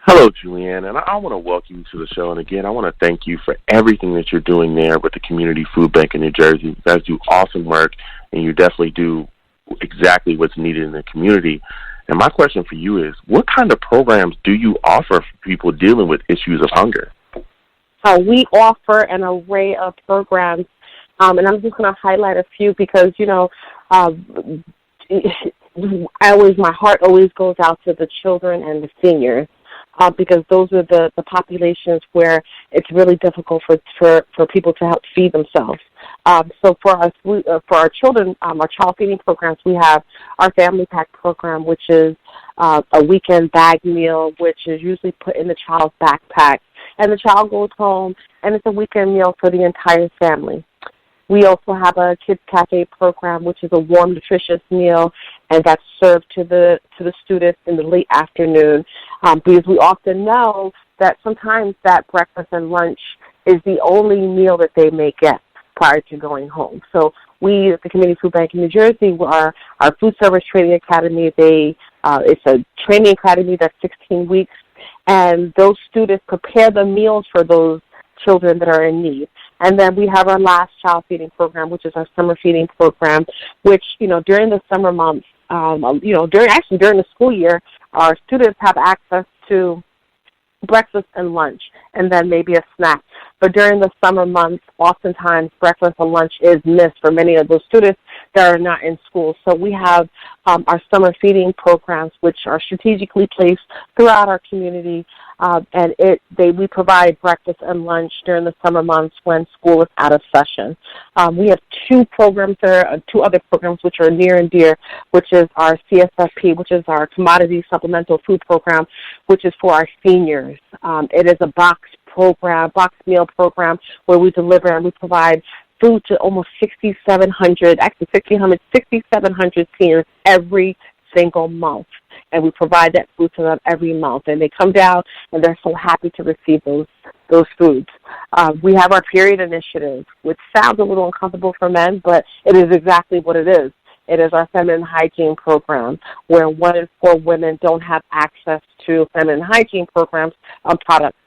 Hello, Julienne, and I want to welcome you to the show. And again, I want to thank you for everything that you're doing there with the Community Food Bank in New Jersey. You guys do awesome work, and you definitely do exactly what's needed in the community. And my question for you is, what kind of programs do you offer for people dealing with issues of hunger? We offer an array of programs, and I'm just going to highlight a few because, my heart always goes out to the children and the seniors. Because those are the populations where it's really difficult for people to help feed themselves. So for our children, our child feeding programs, we have our family pack program, which is a weekend bag meal, which is usually put in the child's backpack, and the child goes home, and it's a weekend meal for the entire family. We also have a Kids Cafe program, which is a warm, nutritious meal, and that's served to the students in the late afternoon, because we often know that sometimes that breakfast and lunch is the only meal that they may get prior to going home. So we at the Community Food Bank in New Jersey, our Food Service Training Academy, it's a training academy that's 16 weeks, and those students prepare the meals for those children that are in need. And then we have our last child feeding program, which is our summer feeding program, which, during the summer months, during the school year, our students have access to breakfast and lunch, and then maybe a snack. But during the summer months, oftentimes breakfast and lunch is missed for many of those students that are not in school. So we have our summer feeding programs, which are strategically placed throughout our community, and we provide breakfast and lunch during the summer months when school is out of session. We have two other programs which are near and dear, which is our CSFP, which is our Commodity Supplemental Food Program, which is for our seniors. It is a box meal program where we deliver and we provide food to almost 6,700 seniors every single month. And we provide that food to them every month. And they come down and they're so happy to receive those foods. We have our period initiative, which sounds a little uncomfortable for men, but it is exactly what it is. It is our feminine hygiene program, where 1 in 4 women don't have access to feminine hygiene programs products.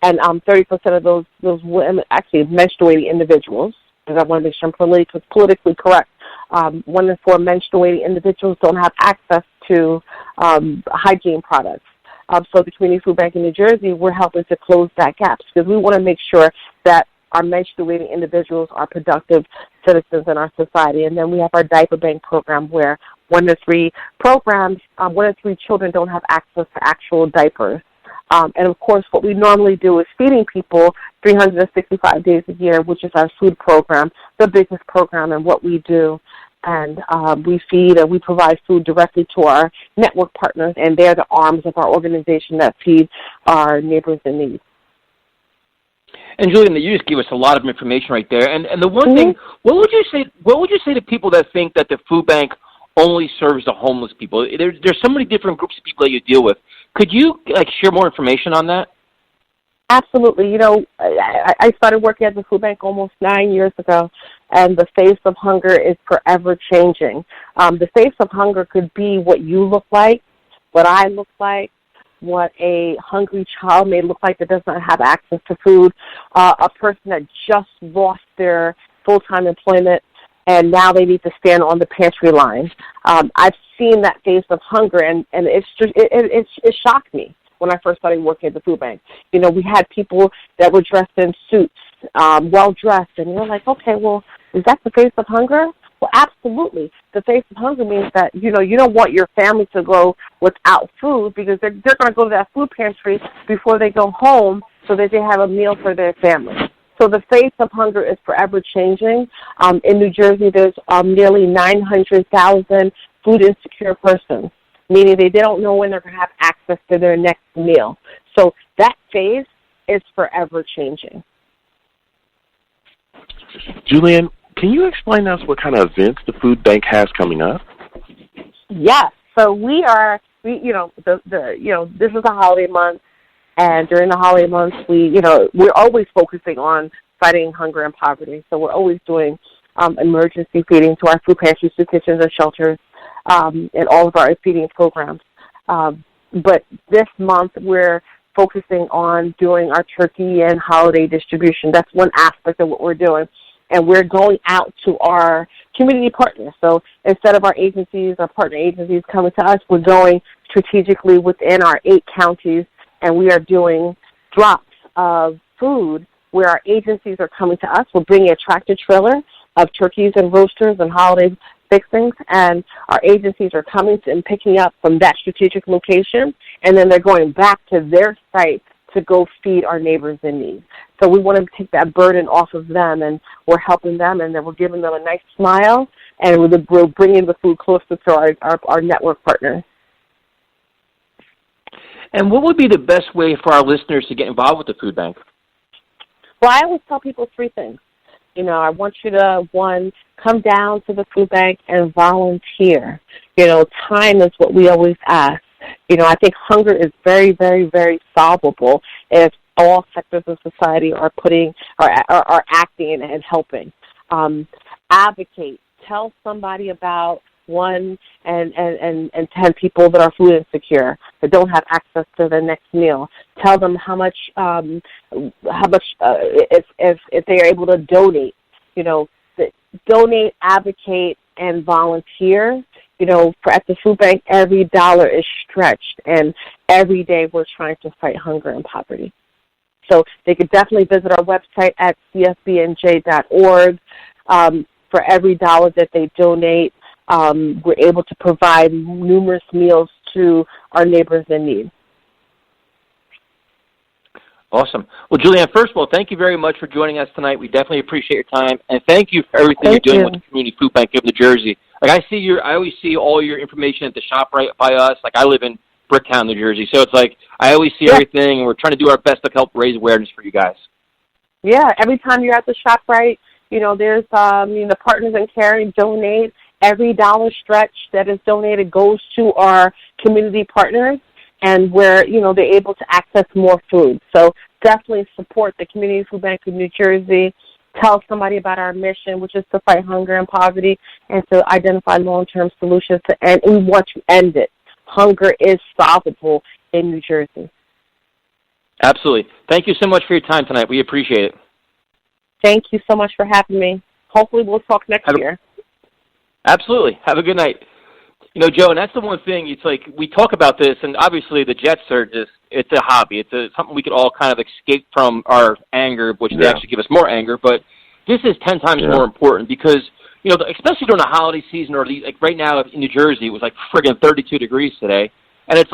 And 30% of those women, actually menstruating individuals, because I want to make sure I'm politically correct, 1 in 4 menstruating individuals don't have access to hygiene products. So the Community Food Bank in New Jersey, we're helping to close that gap, because we want to make sure that our menstruating individuals are productive citizens in our society. And then we have our diaper bank program, where 1 in 3 children don't have access to actual diapers. And, of course, what we normally do is feeding people 365 days a year, which is our food program, the biggest program in what we do. And we feed and we provide food directly to our network partners, and they're the arms of our organization that feed our neighbors in need. And Julienne, you just gave us a lot of information right there. And the one thing, what would you say to people that think that the food bank only serves the homeless people? There's so many different groups of people that you deal with. Could you share more information on that? Absolutely. I started working at the food bank almost 9 years ago, and the face of hunger is forever changing. The face of hunger could be what you look like, what I look like, what a hungry child may look like that does not have access to food, a person that just lost their full-time employment and now they need to stand on the pantry line. I've seen that face of hunger, and it shocked me when I first started working at the food bank. We had people that were dressed in suits, well-dressed, and you're like, okay, well, is that the face of hunger? Well, absolutely. The face of hunger means that, you don't want your family to go without food, because they're going to go to that food pantry before they go home so that they have a meal for their family. So the face of hunger is forever changing. In New Jersey, there's nearly 900,000 food insecure persons, meaning they don't know when they're going to have access to their next meal. So that phase is forever changing. Julienne, can you explain to us what kind of events the food bank has coming up? Yes. So this is a holiday month. And during the holiday months, we're always focusing on fighting hunger and poverty. So we're always doing emergency feeding to our food pantries, food kitchens, and shelters, and all of our feeding programs. But this month, we're focusing on doing our turkey and holiday distribution. That's one aspect of what we're doing. And we're going out to our community partners. So instead of our partner agencies coming to us, we're going strategically within our 8 counties, and we are doing drops of food where our agencies are coming to us. We're bringing a tractor trailer of turkeys and roasters and holiday fixings, and our agencies are coming to and picking up from that strategic location, and then they're going back to their site to go feed our neighbors in need. So we want to take that burden off of them, and we're helping them, and then we're giving them a nice smile, and we're bringing the food closer to our network partners. And what would be the best way for our listeners to get involved with the food bank? Well, I always tell people 3 things. I want you to, 1, come down to the food bank and volunteer. Time is what we always ask. I think hunger is very, very, very solvable if all sectors of society are acting and helping. Advocate. Tell somebody about 1 and 10 people that are food insecure, that don't have access to their next meal. Tell them how much if they are able to donate. Donate, advocate, and volunteer. At the food bank, every dollar is stretched, and every day we're trying to fight hunger and poverty. So they could definitely visit our website at cfbnj.org. For every dollar that they donate, we're able to provide numerous meals to our neighbors in need. Awesome. Well, Julienne, first of all, thank you very much for joining us tonight. We definitely appreciate your time, and thank you for everything you're doing with the Community Food Bank of New Jersey. I always see all your information at the shop right by us. I live in Bricktown, New Jersey, so it's I always see everything, and we're trying to do our best to help raise awareness for you guys. Yeah, every time you're at the shop there's the Partners in Caring donate. Every dollar stretch that is donated goes to our community partners, and where they're able to access more food. So definitely support the Community Food Bank of New Jersey. Tell somebody about our mission, which is to fight hunger and poverty and to identify long-term solutions to end. And we want to end it. Hunger is solvable in New Jersey. Absolutely. Thank you so much for your time tonight. We appreciate it. Thank you so much for having me. Hopefully we'll talk next year. Absolutely. Have a good night. Joe, and that's the one thing, it's we talk about this, and obviously the Jets are it's a hobby. It's something we could all kind of escape from our anger, which they actually give us more anger, but this is 10 times more important because, especially during the holiday season or right now in New Jersey, it was friggin' 32 degrees today, and it's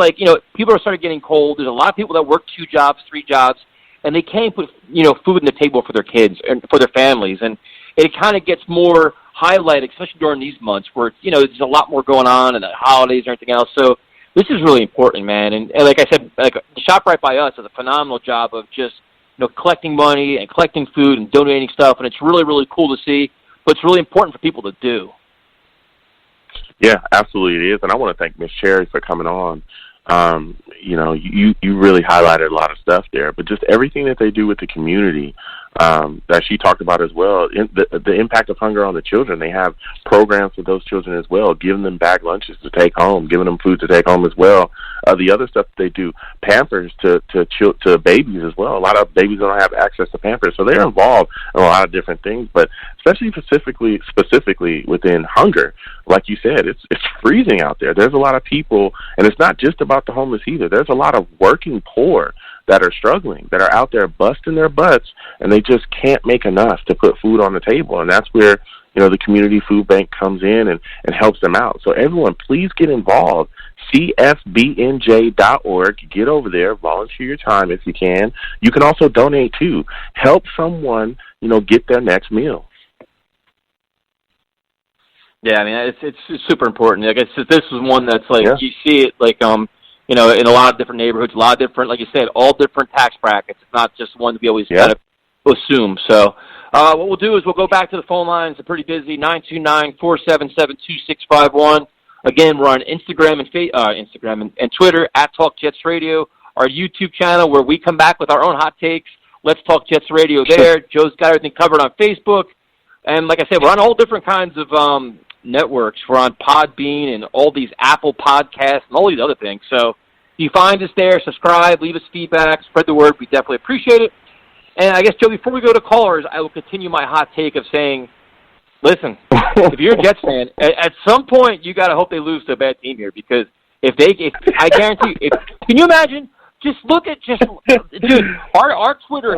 people are starting getting cold. There's a lot of people that work 2 jobs, 3 jobs, and they can't put, food on the table for their kids and for their families, and it kind of gets more highlighted, especially during these months where, there's a lot more going on and the holidays and everything else. So this is really important, man. And like I said, the shop right by us does a phenomenal job of just, collecting money and collecting food and donating stuff. And it's really, really cool to see, but it's really important for people to do. Yeah, absolutely it is. And I want to thank Ms. Cherry for coming on. You really highlighted a lot of stuff there, but just everything that they do with the community that she talked about as well, the impact of hunger on the children. They have programs for those children as well, giving them bag lunches to take home, giving them food to take home as well. The other stuff that they do, Pampers to babies as well. A lot of babies don't have access to Pampers, so they're involved in a lot of different things, but especially specifically within hunger. Like you said, it's freezing out there. There's a lot of people, and it's not just about the homeless either. There's a lot of working poor that are struggling, that are out there busting their butts, and they just can't make enough to put food on the table. And that's where, the Community Food Bank comes in and helps them out. So everyone, please get involved. CFBNJ.org. Get over there. Volunteer your time if you can. You can also donate too. Help someone, get their next meal. Yeah, I mean, it's super important. This is one that's you see it in a lot of different neighborhoods, a lot of different, like you said, all different tax brackets. It's not just one that we always kind of assume. So what we'll do is we'll go back to the phone lines. They're pretty busy, 929-477-2651. Again, we're on Instagram and Twitter, @TalkJetsRadio, our YouTube channel where we come back with our own hot takes. Let's Talk Jets Radio there. Joe's got everything covered on Facebook. And like I said, we're on all different kinds of networks. We're on Podbean and all these Apple Podcasts and all these other things. So if you find us there, subscribe, leave us feedback, spread the word. We definitely appreciate it. And I guess, Joe, before we go to callers, I will continue my hot take of saying, listen, if you're a Jets fan, at some point you got to hope they lose to a bad team here, because if I guarantee you, can you imagine? Dude, our Twitter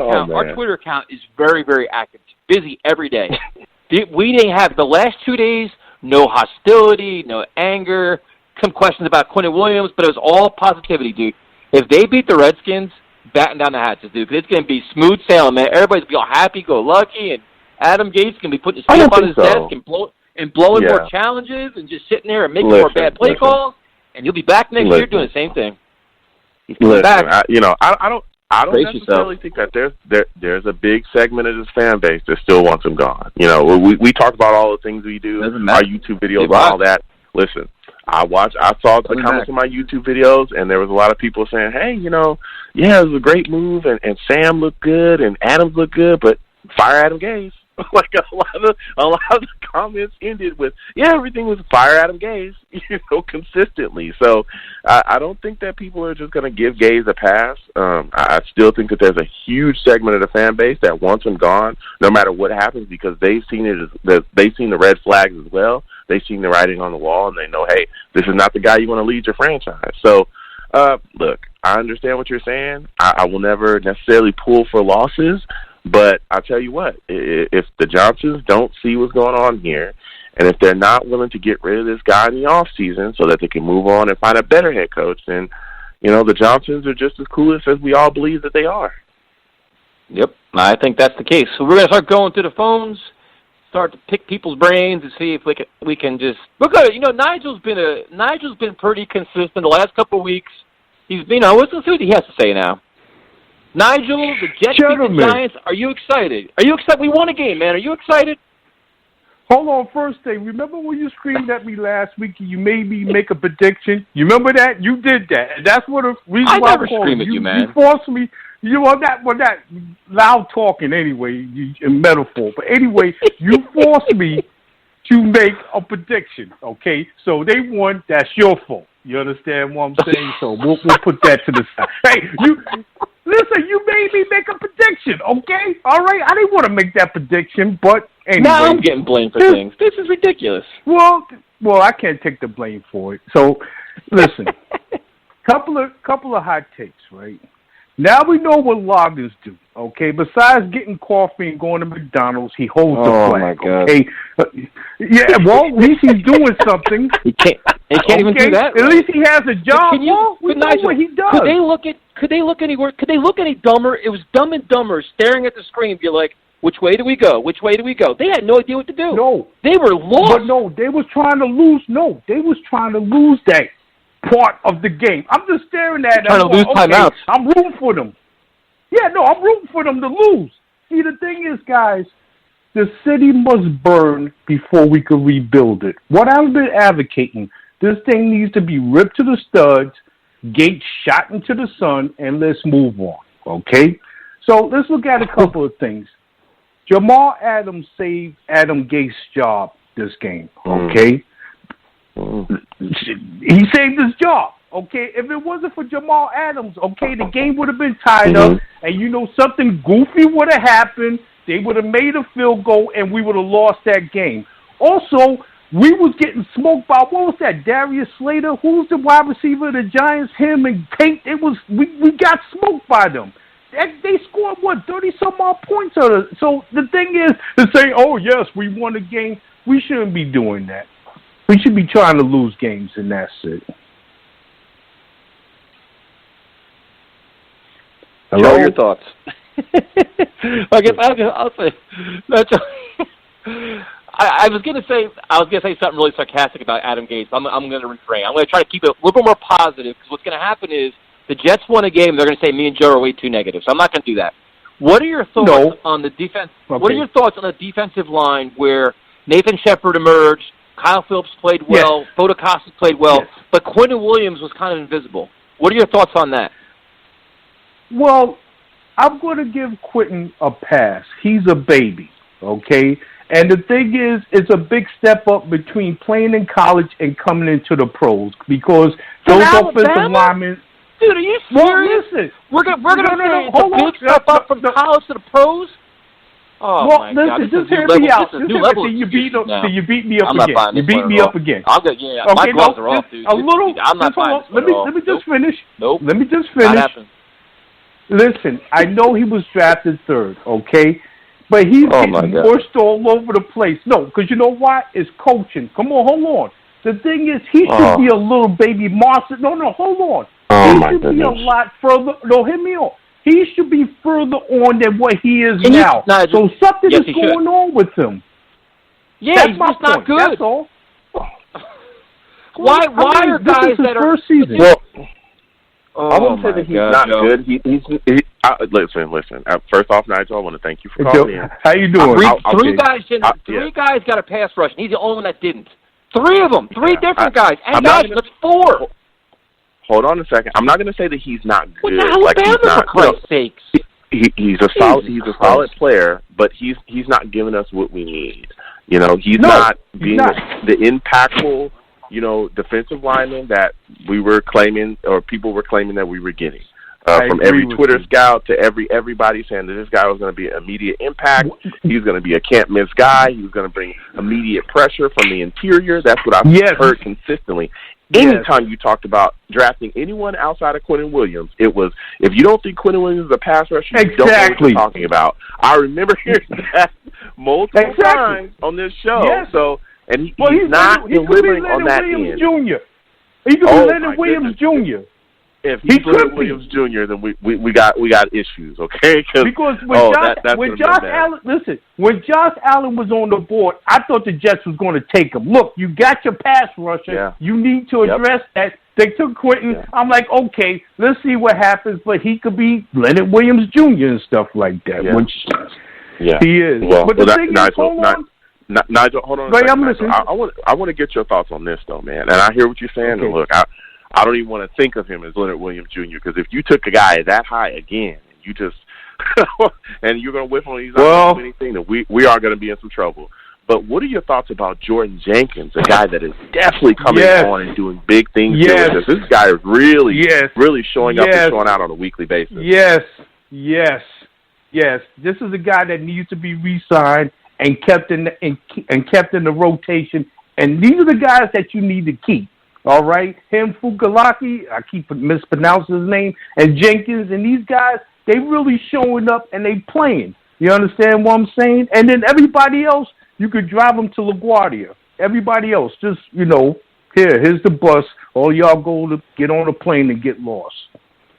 account is very, very active. It's busy every day. We didn't have the last 2 days, no hostility, no anger, some questions about Quinnen Williams, but it was all positivity, dude. If they beat the Redskins, batten down the hatches, dude, because it's going to be smooth sailing, man. Everybody's going to be all happy-go-lucky, and Adam Gase can be putting his feet on his desk and blowing more challenges and just sitting there and making more bad play calls, and you'll be back next year doing the same thing. I don't necessarily think that there's a big segment of this fan base that still wants him gone. You know, we talk about all the things we do, our YouTube videos, and all that. Listen, I saw the comments in my YouTube videos, and there was a lot of people saying, "Hey, it was a great move, and Sam looked good, and Adams looked good, but fire Adam Gase." Like a lot of the comments ended with, everything was fire Adam Gase, consistently. So I don't think that people are just going to give Gase a pass. I still think that there's a huge segment of the fan base that wants him gone, no matter what happens, because they've seen they've seen the red flags as well. They've seen the writing on the wall, and they know, hey, this is not the guy you want to lead your franchise. So, look, I understand what you're saying. I will never necessarily pull for losses. But I'll tell you what, if the Johnsons don't see what's going on here, and if they're not willing to get rid of this guy in the offseason so that they can move on and find a better head coach, then, the Johnsons are just as clueless as we all believe that they are. Yep, I think that's the case. So we're going to start going through the phones, start to pick people's brains and see if we can just look at it. Nigel's been pretty consistent the last couple of weeks. Let's see what he has to say now. Nigel, the Jets beat the Giants. Are you excited? We won a game, man. Are you excited? Hold on, first thing. Remember when you screamed at me last week and you made me make a prediction? You remember that? You did that. And that's what the reason why I never scream at you, man. You forced me. That loud talking anyway, in metaphor. But anyway, you forced me to make a prediction, okay? So they won. That's your fault. You understand what I'm saying? So we'll put that to the side. Hey, listen, you made me make a prediction, okay? All right? I didn't want to make that prediction, but anyway. Now I'm getting blamed for things. This is ridiculous. Well, I can't take the blame for it. So, listen, couple of hot takes, right? Now we know what loggers do, okay? Besides getting coffee and going to McDonald's, he holds the flag, okay? Well, at least he's doing something. He can't even do that. Right? At least he has a job. We know what he does. Could they look any dumber? It was Dumb and Dumber staring at the screen, be like, which way do we go? Which way do we go? They had no idea what to do. No. They were lost. But no, they was trying to lose. No, they was trying to lose that part of the game. I'm just staring at them. Trying to lose timeouts. I'm rooting for them. Yeah, no, I'm rooting for them to lose. See, the thing is, guys, the city must burn before we can rebuild it. What I've been advocating, this thing needs to be ripped to the studs, gates shot into the sun, and let's move on, okay? So let's look at a couple of things. Jamal Adams saved Adam Gase's job this game, okay? He saved his job, okay? If it wasn't for Jamal Adams, okay, the game would have been tied up, and something goofy would have happened. They would have made a field goal, and we would have lost that game. Also, we was getting smoked by, what was that, Darius Slater? Who's the wide receiver of the Giants? Him and Tate. We got smoked by them. They scored, 30-some-odd points on us. So the thing is to say, oh, yes, we won a game. We shouldn't be doing that. We should be trying to lose games, and that's it. Hello? Show your thoughts. I'll say. I was gonna say something really sarcastic about Adam Gase. I'm gonna refrain. I'm gonna try to keep it a little bit more positive, because what's gonna happen is the Jets won a game. They're gonna say me and Joe are way too negative. So I'm not gonna do that. What are your thoughts on the defense? Okay. What are your thoughts on the defensive line where Nathan Shepard emerged, Kyle Phillips played well, Fodakostas played well, but Quinnen Williams was kind of invisible? What are your thoughts on that? Well, I'm going to give Quinnen a pass. He's a baby, okay? And the thing is, it's a big step up between playing in college and coming into the pros, because those offensive linemen. Dude, are you serious? Well, listen. We're gonna say a big step up from college to the pros. Oh well, my listen, God! Just hear me out. You beat me up again. You beat me up again. I'm good. Yeah, my gloves are off, dude. I'm not buying this. Let me just finish. Nope. Let me just finish. Listen, I know he was drafted third, okay? But he's getting pushed all over the place. No, because you know why? It's coaching. Come on, hold on. The thing is, he should be a little baby monster. No, hold on. He should be a lot further. No, hit me on. He should be further on than what he is now. So something is going on with him. Yeah, he's just not good. That's all. Why are guys that are first season? Well, I wouldn't say that he's not good. Listen. First off, Nigel, I want to thank you for calling in. How you doing? Three guys got a pass rush, and he's the only one that didn't. Three of them. Three different guys. And guys, that's four. Hold on a second. I'm not going to say that he's not good. For Christ's sakes. He's a solid player, but he's not giving us what we need. You know, he's not being the impactful, defensive lineman that we were claiming, or people were claiming that we were getting. From every Twitter scout to everybody saying that this guy was going to be an immediate impact. He's going to be a can't-miss guy. He was going to bring immediate pressure from the interior. That's what I've heard consistently. Anytime you talked about drafting anyone outside of Quinnen Williams, it was, if you don't think Quinnen Williams is a pass rusher, you don't know what you're talking about. I remember hearing that multiple times on this show. Yes. So, and he's not delivering on that end. Jr. He could be Leonard Williams Jr. If he's Leonard Williams Jr., then we got issues, okay? Because when Josh Allen was on the board, I thought the Jets was going to take him. Look, you got your pass rusher. Yeah. You need to address that. They took Quentin. Yeah. I'm like, okay, let's see what happens. But he could be Leonard Williams Jr. and stuff like that, which he is. Well, but the thing is, Nigel, hold on a second. I want to get your thoughts on this, though, man. And I hear what you're saying. Okay. And look, I don't even want to think of him as Leonard Williams Jr. because if you took a guy that high again, you just and you're going to whiff on he's not going to do anything, then we are going to be in some trouble. But what are your thoughts about Jordan Jenkins, a guy that is definitely coming on and doing big things? This guy is really showing up and showing out on a weekly basis. Yes. This is a guy that needs to be re-signed and kept in the rotation. And these are the guys that you need to keep. All right, him, Fukalaki, I keep mispronouncing his name, and Jenkins, and these guys, they really showing up and they playing. You understand what I'm saying? And then everybody else, you could drive them to LaGuardia. Everybody else, just, here's the bus. All y'all go to get on a plane and get lost.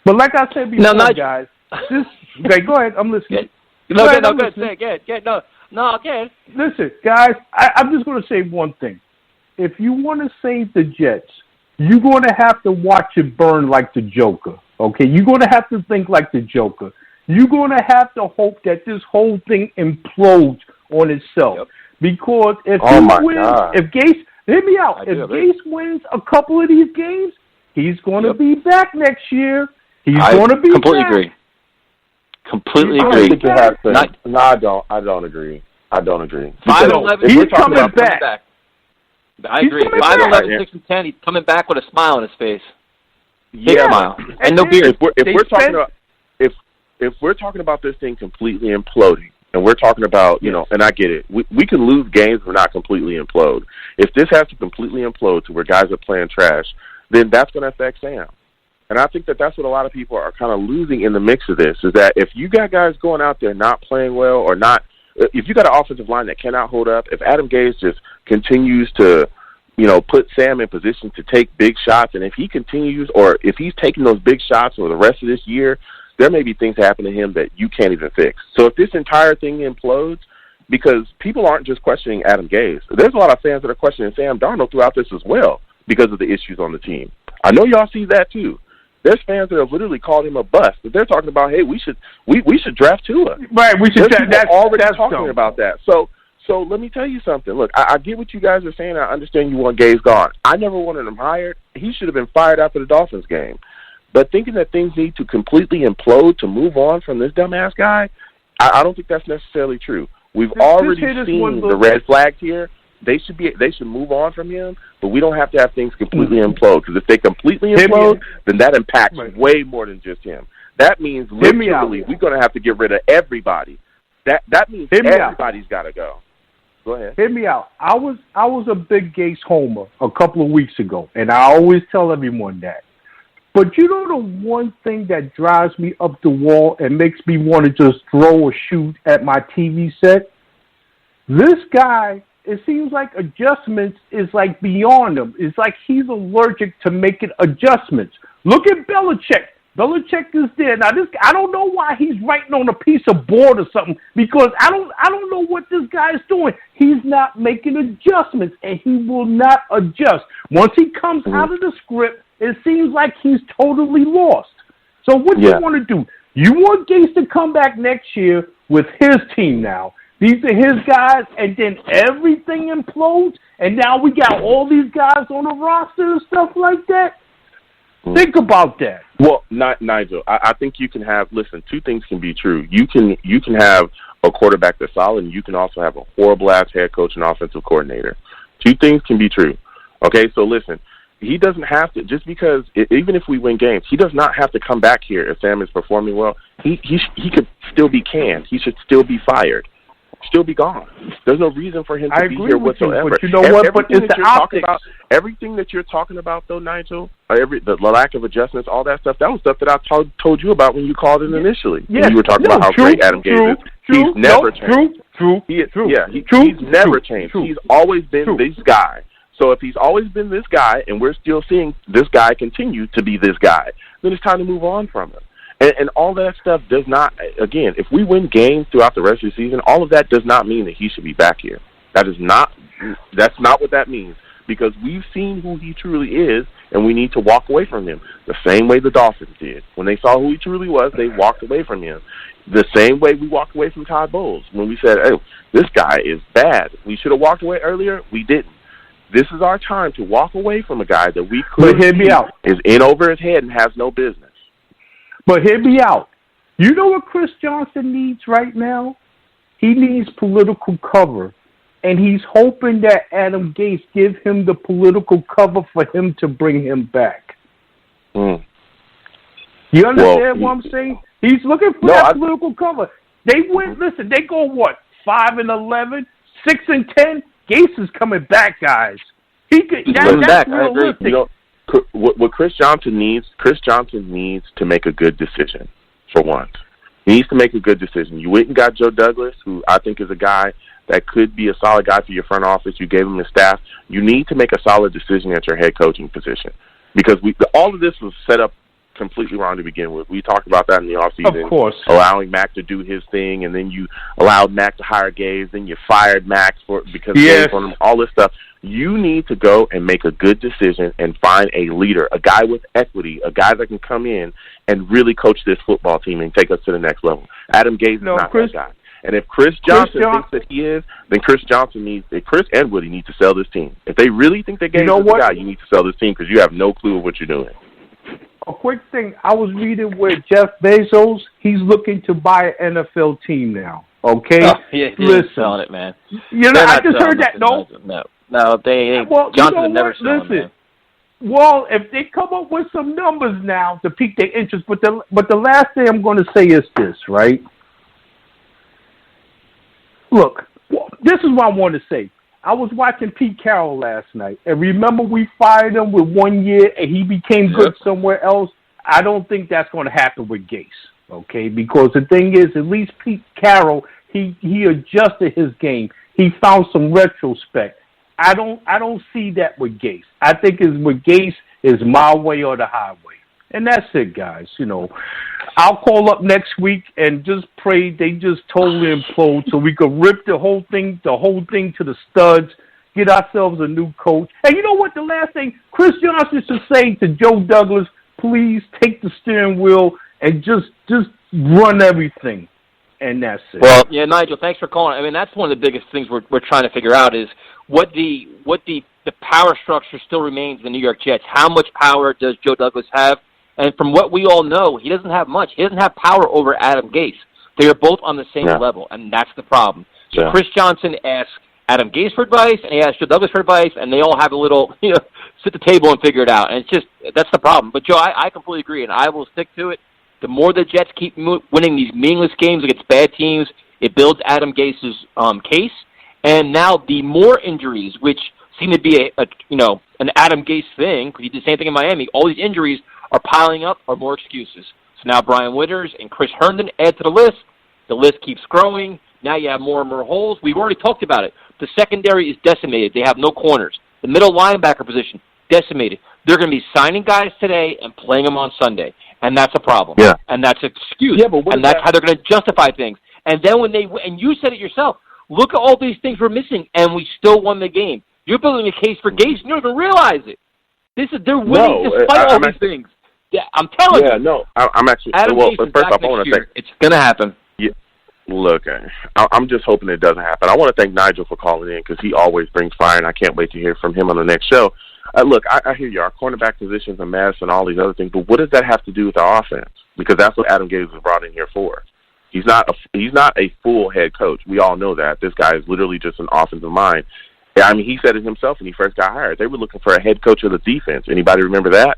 But like I said before, guys, go ahead, I'm listening. Go ahead. Listen, guys, I'm just going to say one thing. If you want to save the Jets, you're going to have to watch it burn like the Joker, okay? You're going to have to think like the Joker. You're going to have to hope that this whole thing implodes on itself. Yep. Because if Gase, hear me out, if Gase wins a couple of these games, he's going to be back next year. He's going to be back. Completely agree. No, I don't agree. 5-11, he's coming back. I agree. 5'11", 6'10", he's coming back with a smile on his face. Big smile. And no beard. If we're talking about this thing completely imploding, and we're talking about, and I get it, we can lose games but not completely implode. If this has to completely implode to where guys are playing trash, then that's going to affect Sam. And I think that that's what a lot of people are kind of losing in the mix of this, is that if you got guys going out there not playing well or not, if you got an offensive line that cannot hold up, if Adam Gase just continues to, put Sam in position to take big shots, and if he continues, or if he's taking those big shots for the rest of this year, there may be things happen to him that you can't even fix. So if this entire thing implodes, because people aren't just questioning Adam Gase, there's a lot of fans that are questioning Sam Darnold throughout this as well because of the issues on the team. I know y'all see that too. There's fans that have literally called him a bust. But they're talking about, hey, we should draft Tua. Right, we should. That's already talking about that. So let me tell you something. Look, I get what you guys are saying. I understand you want Gase gone. I never wanted him hired. He should have been fired after the Dolphins game. But thinking that things need to completely implode to move on from this dumbass guy, I don't think that's necessarily true. We've already seen the red flags here. They should move on from him, but we don't have to have things completely implode, because if they completely implode, then that impacts way more than just him. That means literally we're going to have to get rid of everybody. That means everybody's got to go. Go ahead. Hear me out. I was a big Gase homer a couple of weeks ago, and I always tell everyone that. But you know the one thing that drives me up the wall and makes me want to just throw a shoot at my TV set? This guy, it seems like adjustments is like beyond him. It's like he's allergic to making adjustments. Look at Belichick. Belichick is there. Now I don't know why he's writing on a piece of board or something, because I don't know what this guy is doing. He's not making adjustments, and he will not adjust. Once he comes out of the script, it seems like he's totally lost. So what do you want to do? You want Gase to come back next year with his team now. These are his guys, and then everything implodes, and now we got all these guys on the roster and stuff like that? Think about that. Well, Nigel, I think you can have, listen, two things can be true. You can have a quarterback that's solid, and you can also have a horrible-ass head coach and offensive coordinator. Two things can be true. Okay, so listen, he doesn't have to, just because, even if we win games, he does not have to come back here if Sam is performing well. He could still be canned. He should still be fired. Still be gone. There's no reason for him to be here whatsoever. But you know what? But it's the optics. Everything that you're talking about, though, Nigel, the lack of adjustments, all that stuff, that was stuff that I told you about when you called in initially. Yes. You were talking about how great Adam Gase is. He's never changed. He's never changed. He's always been this guy. So if he's always been this guy, and we're still seeing this guy continue to be this guy, then it's time to move on from him. And all that stuff does not, again, if we win games throughout the rest of the season, all of that does not mean that he should be back here. That's not what that means, because we've seen who he truly is, and we need to walk away from him. The same way the Dolphins did. When they saw who he truly was, they walked away from him. The same way we walked away from Todd Bowles. When we said, hey, this guy is bad. We should have walked away earlier. We didn't. This is our time to walk away from a guy that we could is in over his head and has no business. But hear me out. You know what Chris Johnson needs right now? He needs political cover. And he's hoping that Adam Gase give him the political cover for him to bring him back. You understand what I'm saying? He's looking for that political cover. They went, listen, they go what? 5-11, 6-10? Gase is coming back, guys. That's realistic. You know, what Chris Johnson needs to make a good decision, for once. He needs to make a good decision. You went and got Joe Douglas, who I think is a guy that could be a solid guy for your front office. You gave him his staff. You need to make a solid decision at your head coaching position, because all of this was set up completely wrong to begin with. We talked about that in the offseason. Of course. Allowing Mac to do his thing, and then you allowed Mac to hire Gase, then you fired Mac because Gase on him, all this stuff. You need to go and make a good decision and find a leader, a guy with equity, a guy that can come in and really coach this football team and take us to the next level. Adam Gase is not that guy. And if Chris Johnson thinks that he is, then Chris and Woody need to sell this team. If they really think that Gase is the guy, you need to sell this team, because you have no clue of what you're doing. A quick thing, I was reading where Jeff Bezos, he's looking to buy an NFL team now. Okay? Listen, selling it, man. You know, I just heard that. No, they ain't. Well, Johnson would never sell him, man. Well, if they come up with some numbers now to pique their interest, but the last thing I'm going to say is this, right? Look, this is what I want to say. I was watching Pete Carroll last night, and remember we fired him with 1 year, and he became good somewhere else? I don't think that's going to happen with Gase, okay? Because the thing is, at least Pete Carroll, he adjusted his game. He found some retrospect. I don't see that with Gase. I think with Gase is my way or the highway. And that's it, guys. You know, I'll call up next week and just pray they just totally implode so we can rip the whole thing to the studs, get ourselves a new coach. And you know what? The last thing, Chris Johnson should say to Joe Douglas, please take the steering wheel and just run everything. And that's it. Well, yeah, Nigel, thanks for calling. I mean, that's one of the biggest things we're trying to figure out is what the power structure still remains in the New York Jets. How much power does Joe Douglas have? And from what we all know, he doesn't have much. He doesn't have power over Adam Gase. They are both on the same level, and that's the problem. So Chris Johnson asked Adam Gase for advice, and he asked Joe Douglas for advice, and they all have a little, sit at the table and figure it out. And it's just, that's the problem. But, Joe, I completely agree, and I will stick to it. The more the Jets keep winning these meaningless games against bad teams, it builds Adam Gase's case. And now the more injuries, which seem to be an Adam Gase thing, because he did the same thing in Miami, all these injuries are piling up are more excuses. So now Brian Winters and Chris Herndon add to the list. The list keeps growing. Now you have more and more holes. We've already talked about it. The secondary is decimated. They have no corners. The middle linebacker position, decimated. They're going to be signing guys today and playing them on Sunday, and that's a problem. Yeah. And that's an excuse. Yeah, but and that's how they're going to justify things. And then and you said it yourself, look at all these things we're missing, and we still won the game. You're building a case for Gase, and you don't even realize it. They're winning despite all these things. Yeah, I'm telling you. Yeah, no, I'm actually. Adam well, Gase first is back off, I next want to year. thank. It's going to happen. Yeah, look, I'm just hoping it doesn't happen. I want to thank Nigel for calling in because he always brings fire, and I can't wait to hear from him on the next show. Look, I hear you. Our cornerback position's a mess and all these other things, but what does that have to do with our offense? Because that's what Adam Gase was brought in here for. He's not a full head coach. We all know that. This guy is literally just an offensive mind. I mean, he said it himself when he first got hired. They were looking for a head coach of the defense. Anybody remember that?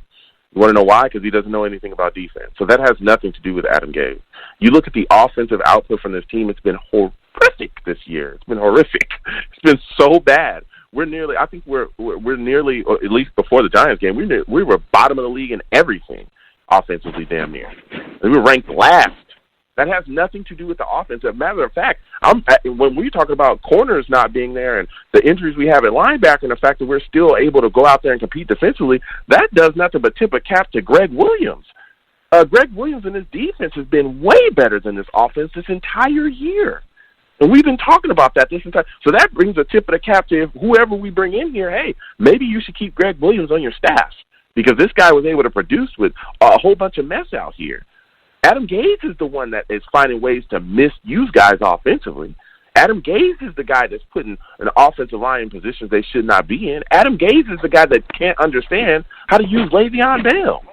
You want to know why? Because he doesn't know anything about defense. So that has nothing to do with Adam Gase. You look at the offensive output from this team, it's been horrific this year. It's been horrific. It's been so bad. We're nearly, or at least before the Giants game, we were bottom of the league in everything offensively, damn near. And we were ranked last. That has nothing to do with the offense. As a matter of fact, when we talk about corners not being there and the injuries we have at linebacker and the fact that we're still able to go out there and compete defensively, that does nothing but tip a cap to Greg Williams. Greg Williams and his defense has been way better than this offense this entire year. And we've been talking about that this entire – so that brings a tip of the cap to whoever we bring in here, hey, maybe you should keep Greg Williams on your staff because this guy was able to produce with a whole bunch of mess out here. Adam Gase is the one that is finding ways to misuse guys offensively. Adam Gase is the guy that's putting an offensive line in positions they should not be in. Adam Gase is the guy that can't understand how to use Le'Veon Bell.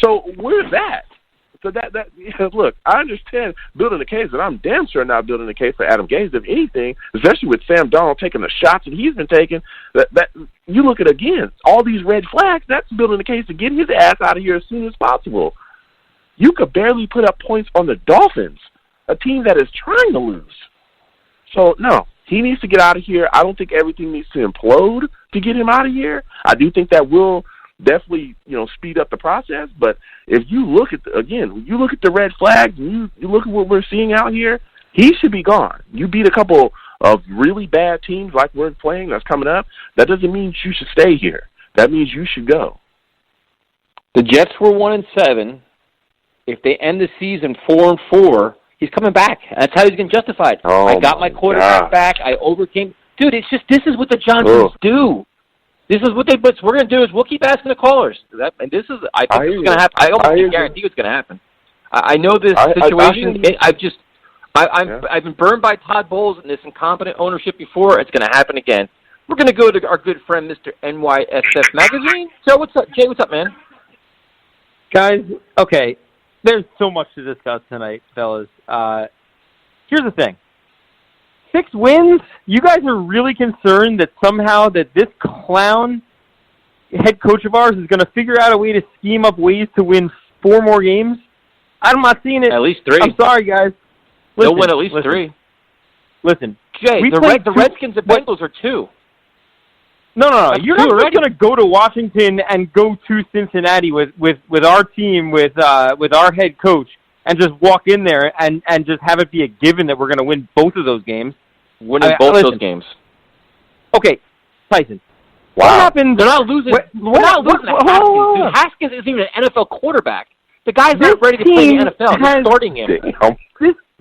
So where's that? So that look, I understand building a case, but I'm damn sure not building a case for Adam Gase. If anything, especially with Sam Darnold taking the shots that he's been taking, that you look at again all these red flags. That's building a case to get his ass out of here as soon as possible. You could barely put up points on the Dolphins, a team that is trying to lose. So, no, he needs to get out of here. I don't think everything needs to implode to get him out of here. I do think that will definitely, speed up the process. But if you look at, you look at the red flags and you look at what we're seeing out here, he should be gone. You beat a couple of really bad teams like we're playing that's coming up. That doesn't mean you should stay here. That means you should go. The Jets were 1-7. If they end the season 4-4, he's coming back. That's how he's going to justify it. I got my quarterback back. I overcame. Dude, it's just this is what the Johnsons do. This is what what we're going to do is we'll keep asking the callers. I think this is going to happen. I almost guarantee it's going to happen. I know this situation. I've been burned by Todd Bowles and this incompetent ownership before. It's going to happen again. We're going to go to our good friend, Mr. NYSF Magazine. So what's up, Jay? What's up, man? Guys, okay. There's so much to discuss tonight, fellas. Here's the thing. 6 wins? You guys are really concerned that somehow that this clown head coach of ours is going to figure out a way to scheme up ways to win 4 more games? I'm not seeing it. At least 3. I'm sorry, guys. They'll win at least 3. Listen. Jay, the Redskins and Bengals are 2. No. You're not just going to go to Washington and go to Cincinnati with our team, with our head coach, and just walk in there and just have it be a given that we're going to win both of those games. Winning those games. Okay, Tyson. Wow. What happened? They're not losing. We're not losing to Haskins. Dude, Haskins isn't even an NFL quarterback. The guy's not ready to play in the NFL. They're starting him.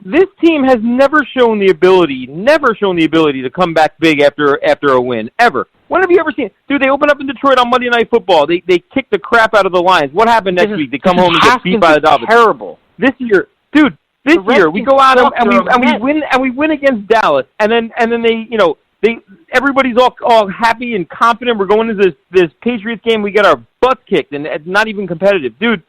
This team has never shown the ability to come back big after a win, ever. When have you ever seen it? Dude, they open up in Detroit on Monday Night Football. They kick the crap out of the Lions. What happened next week? They come home and get beat by the Dolphins. Terrible. This year, dude, we go out and we win against Dallas. And then they everybody's all happy and confident. We're going into this Patriots game. We get our butts kicked and it's not even competitive. Dude,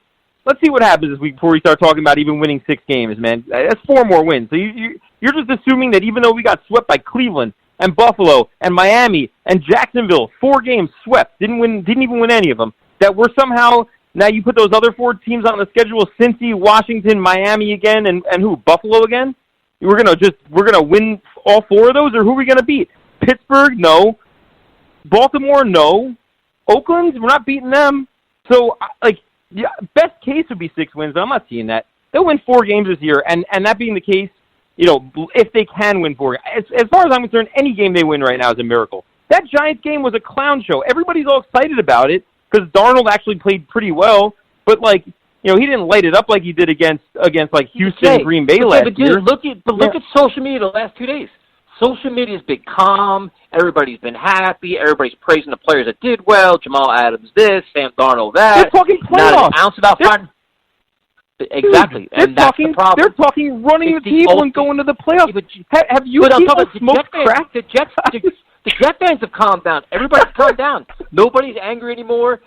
let's see what happens this week before we start talking about even winning 6 games, man. That's 4 more wins. So you're just assuming that even though we got swept by Cleveland and Buffalo and Miami and Jacksonville, 4 games swept, didn't even win any of them, that we're somehow, now you put those other 4 teams on the schedule, Cincy, Washington, Miami again, and who, Buffalo again? We're gonna win all 4 of those, or who are we gonna beat? Pittsburgh? No. Baltimore? No. Oakland? We're not beating them. So, Yeah, best case would be 6 wins, but I'm not seeing that. They'll win 4 games this year, and that being the case, if they can win 4, as far as I'm concerned, any game they win right now is a miracle. That Giants game was a clown show. Everybody's all excited about it because Darnold actually played pretty well, but he didn't light it up like he did against like Houston, Green Bay last year. Look at social media the last 2 days. Social media's been calm. Everybody's been happy. Everybody's praising the players that did well. Jamal Adams this, Sam Darnold that. They're talking playoffs. Not an ounce about fun. Exactly, and that's the problem. They're talking running the table and going to the playoffs. Have you smoked crack? The Jet fans have calmed down. Everybody's calmed down. Nobody's angry anymore.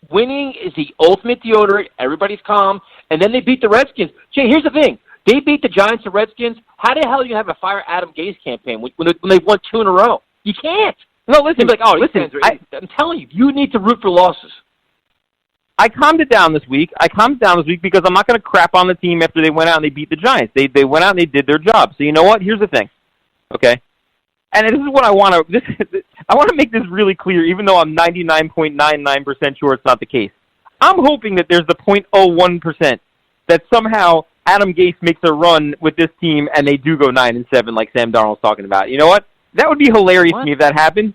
Winning is the ultimate deodorant. Everybody's calm. And then they beat the Redskins. Jay, here's the thing. They beat the Giants and Redskins. How the hell are you going to have a fire Adam Gase campaign when they've won 2 in a row? You can't. No, listen. I'm telling you, you need to root for losses. I calmed it down this week. Because I'm not going to crap on the team after they went out and they beat the Giants. They went out and they did their job. So you know what? Here's the thing. Okay? And this is what I want to I want to make this really clear, even though I'm 99.99% sure it's not the case. I'm hoping that there's the 0.01% that somehow Adam Gase makes a run with this team and they do go 9-7 like Sam Darnold's talking about. You know what? That would be hilarious to me if that happened.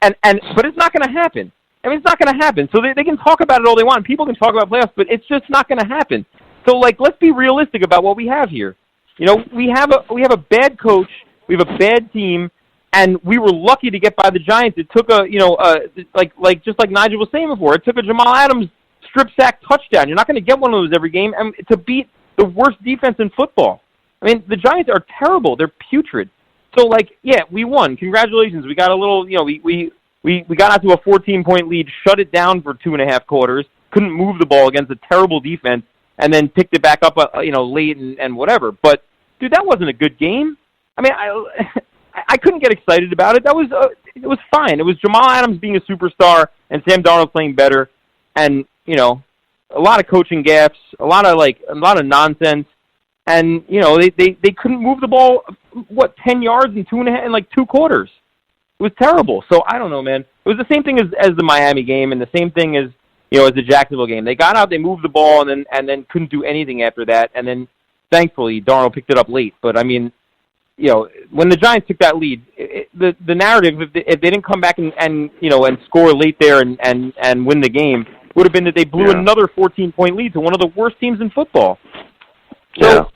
But it's not going to happen. I mean, it's not going to happen. So they can talk about it all they want. People can talk about playoffs, but it's just not going to happen. So let's be realistic about what we have here. We have a bad coach, we have a bad team, and we were lucky to get by the Giants. It took just like Nigel was saying before, it took a Jamal Adams strip sack touchdown. You're not going to get one of those every game, and to beat the worst defense in football. I mean, the Giants are terrible. They're putrid. So, we won. Congratulations. We got a little, we got out to a 14-point lead, shut it down for 2.5 quarters, couldn't move the ball against a terrible defense, and then picked it back up, late and whatever. But, dude, that wasn't a good game. I mean, I couldn't get excited about it. It was fine. It was Jamal Adams being a superstar and Sam Darnold playing better, and a lot of coaching gaffes, a lot of nonsense, and they couldn't move the ball 10 yards in 2 quarters. It was terrible. So I don't know, man. It was the same thing as the Miami game, and the same thing as the Jacksonville game. They got out, they moved the ball, and then couldn't do anything after that. And then thankfully Darnold picked it up late. But I mean, when the Giants took that lead, the narrative, if they didn't come back and score late there and win the game, would have been that they blew another 14-point lead to one of the worst teams in football. So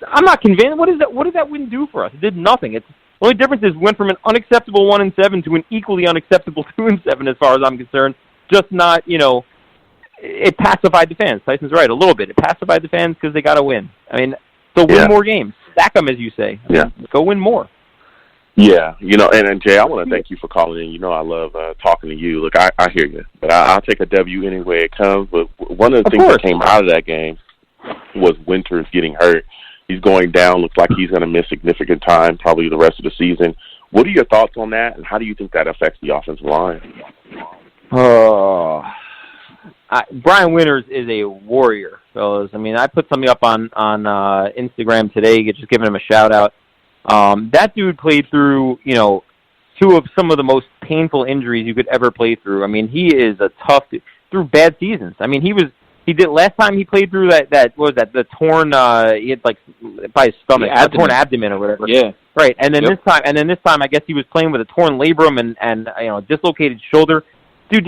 I'm not convinced. What did that win do for us? It did nothing. The only difference is we went from an unacceptable 1-7 to an equally unacceptable 2-7 as far as I'm concerned. Just not, it pacified the fans. Tyson's right, a little bit. It pacified the fans because they got to win. I mean, so win more games. Stack them, as you say. Go win more. Yeah, and Jay, I want to thank you for calling in. I love talking to you. Look, I hear you, but I'll take a W any way it comes. But one of the things that came out of that game was Winters getting hurt. He's going down. Looks like he's going to miss significant time, probably the rest of the season. What are your thoughts on that, and how do you think that affects the offensive line? Brian Winters is a warrior, fellas. I mean, I put something up on Instagram today, just giving him a shout-out. That dude played through, 2 of some of the most painful injuries you could ever play through. I mean, he is a tough dude, through bad seasons. I mean, he did last time he played through that what was that, the torn he had by his stomach, torn abdomen or whatever. Yeah. Right. And then this time I guess he was playing with a torn labrum and a dislocated shoulder. Dude,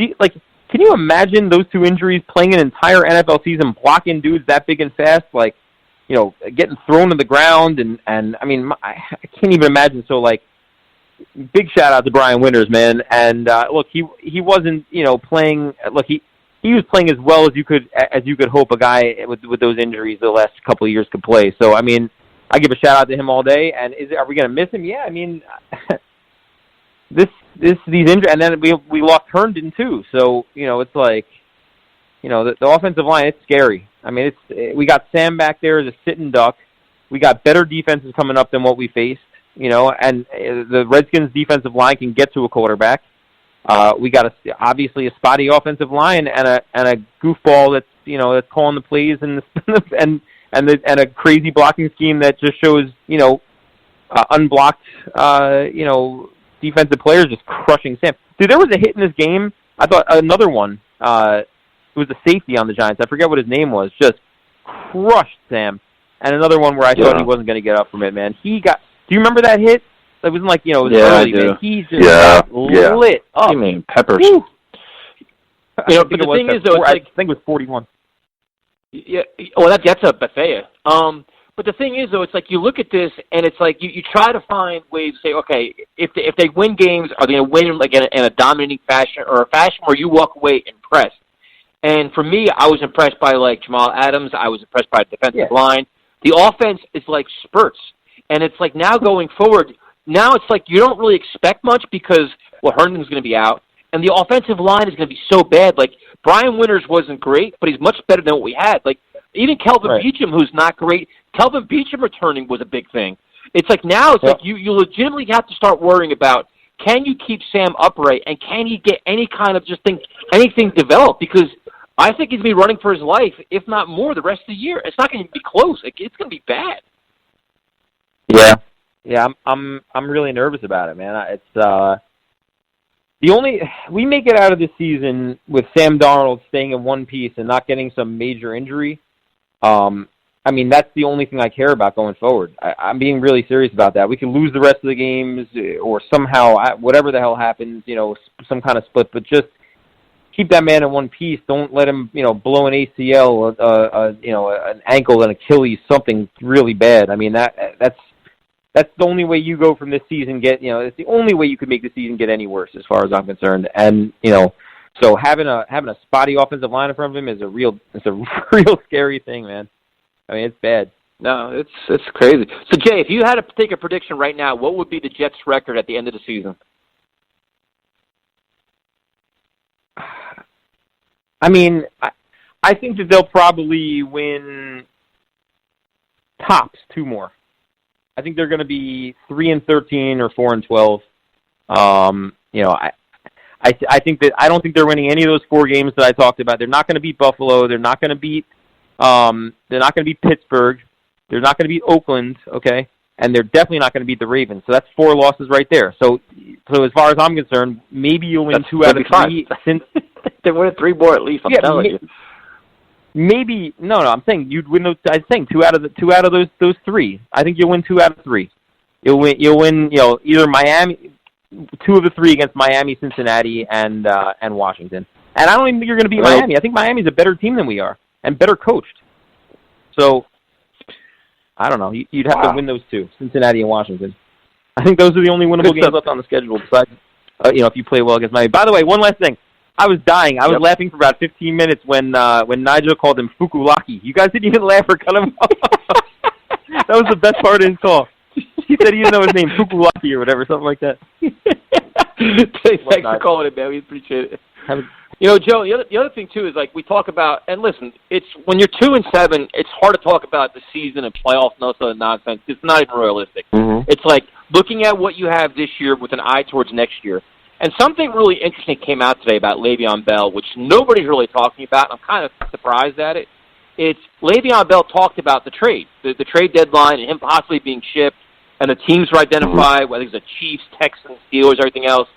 can you imagine those 2 injuries, playing an entire NFL season, blocking dudes that big and fast, getting thrown to the ground, and I mean, I can't even imagine. So, big shout out to Brian Winters, man. And look, he wasn't, playing. Look, he was playing as well as you could hope a guy with those injuries the last couple of years could play. So, I mean, I give a shout out to him all day. And are we going to miss him? Yeah, I mean, these injuries, and then we lost Herndon too. So it's the offensive line, it's scary. I mean, we got Sam back there as a sitting duck. We got better defenses coming up than what we faced. And the Redskins' defensive line can get to a quarterback. We got obviously a spotty offensive line and a goofball that's calling the plays and a crazy blocking scheme that just shows unblocked defensive players just crushing Sam. Dude, there was a hit in this game. I thought another one was a safety on the Giants. I forget what his name was. Just crushed Sam. And another one where I thought he wasn't going to get up from it, man. Do you remember that hit? It wasn't like, it was early, man. He just got lit up. You mean Peppers. Woo. But the thing is, though, I think it was 41. Yeah, well, that's a Bethea. But the thing is, though, it's like you look at this, and it's like you try to find ways to say, okay, if they win games, are they going to win like in a dominating fashion or a fashion where you walk away impressed? And for me, I was impressed by, like, Jamal Adams. I was impressed by the defensive line. The offense is like spurts. And it's like now going forward, now it's like you don't really expect much because, well, Herndon's going to be out. And the offensive line is going to be so bad. Like, Brian Winters wasn't great, but he's much better than what we had. Like, even Kelvin Beachum, who's not great, Kelvin Beachum returning was a big thing. It's like now it's like you legitimately have to start worrying about, can you keep Sam upright and can he get any kind of anything developed? Because I think he's going to be running for his life, if not more, the rest of the year. It's not going to be close. It's going to be bad. Yeah, I'm really nervous about it, man. It's we may get out of this season with Sam Darnold staying in one piece and not getting some major injury. I mean, that's the only thing I care about going forward. I'm being really serious about that. We can lose the rest of the games or somehow, whatever the hell happens, some kind of split, but just keep that man in one piece. Don't let him, blow an ACL, an ankle, an Achilles, something really bad. I mean, that's the only way you go from this season it's the only way you could make the season get any worse as far as I'm concerned. And, so having a spotty offensive line in front of him is a real scary thing, man. I mean, it's bad. No, it's crazy. So, Jay, if you had to take a prediction right now, what would be the Jets' record at the end of the season? I mean, I think that they'll probably win tops 2 more. I think they're going to be 3-13 or 4-12. I think that I don't think they're winning any of those 4 games that I talked about. They're not going to beat Buffalo. They're not going to beat. They're not going to beat Pittsburgh. They're not going to beat Oakland. Okay, and they're definitely not going to beat the Ravens. So that's 4 losses right there. So as far as I'm concerned, maybe you'll win 2 out of 3. Since they're winning 3 more at least. I'm telling you. Maybe no. I'm saying you'd win those. I think 2 out of those 3. I think you'll win 2 out of 3. You'll win. Either Miami, 2 of the 3 against Miami, Cincinnati, and Washington. And I don't even think you're going to beat Miami. I think Miami's a better team than we are and better coached. So I don't know. You'd have to win those 2, Cincinnati and Washington. I think those are the only winnable games left on the schedule. Besides, if you play well against Miami. By the way, one last thing. I was dying. I was laughing for about 15 minutes when Nigel called him Fukulaki. You guys didn't even laugh or cut him off. That was the best part of his call. He said he didn't know his name, Fukulaki or whatever, something like that. Thanks for calling it, man. We appreciate it. Joe, the other thing, too, is like we talk about, and listen, it's when you're 2-7, it's hard to talk about the season and playoffs and all that nonsense. It's not even realistic. Mm-hmm. It's like looking at what you have this year with an eye towards next year. And something really interesting came out today about Le'Veon Bell, which nobody's really talking about. I'm kind of surprised at it. It's Le'Veon Bell talked about the trade, the trade deadline, and him possibly being shipped, and the teams were identified, whether it's the Chiefs, Texans, Steelers, everything else.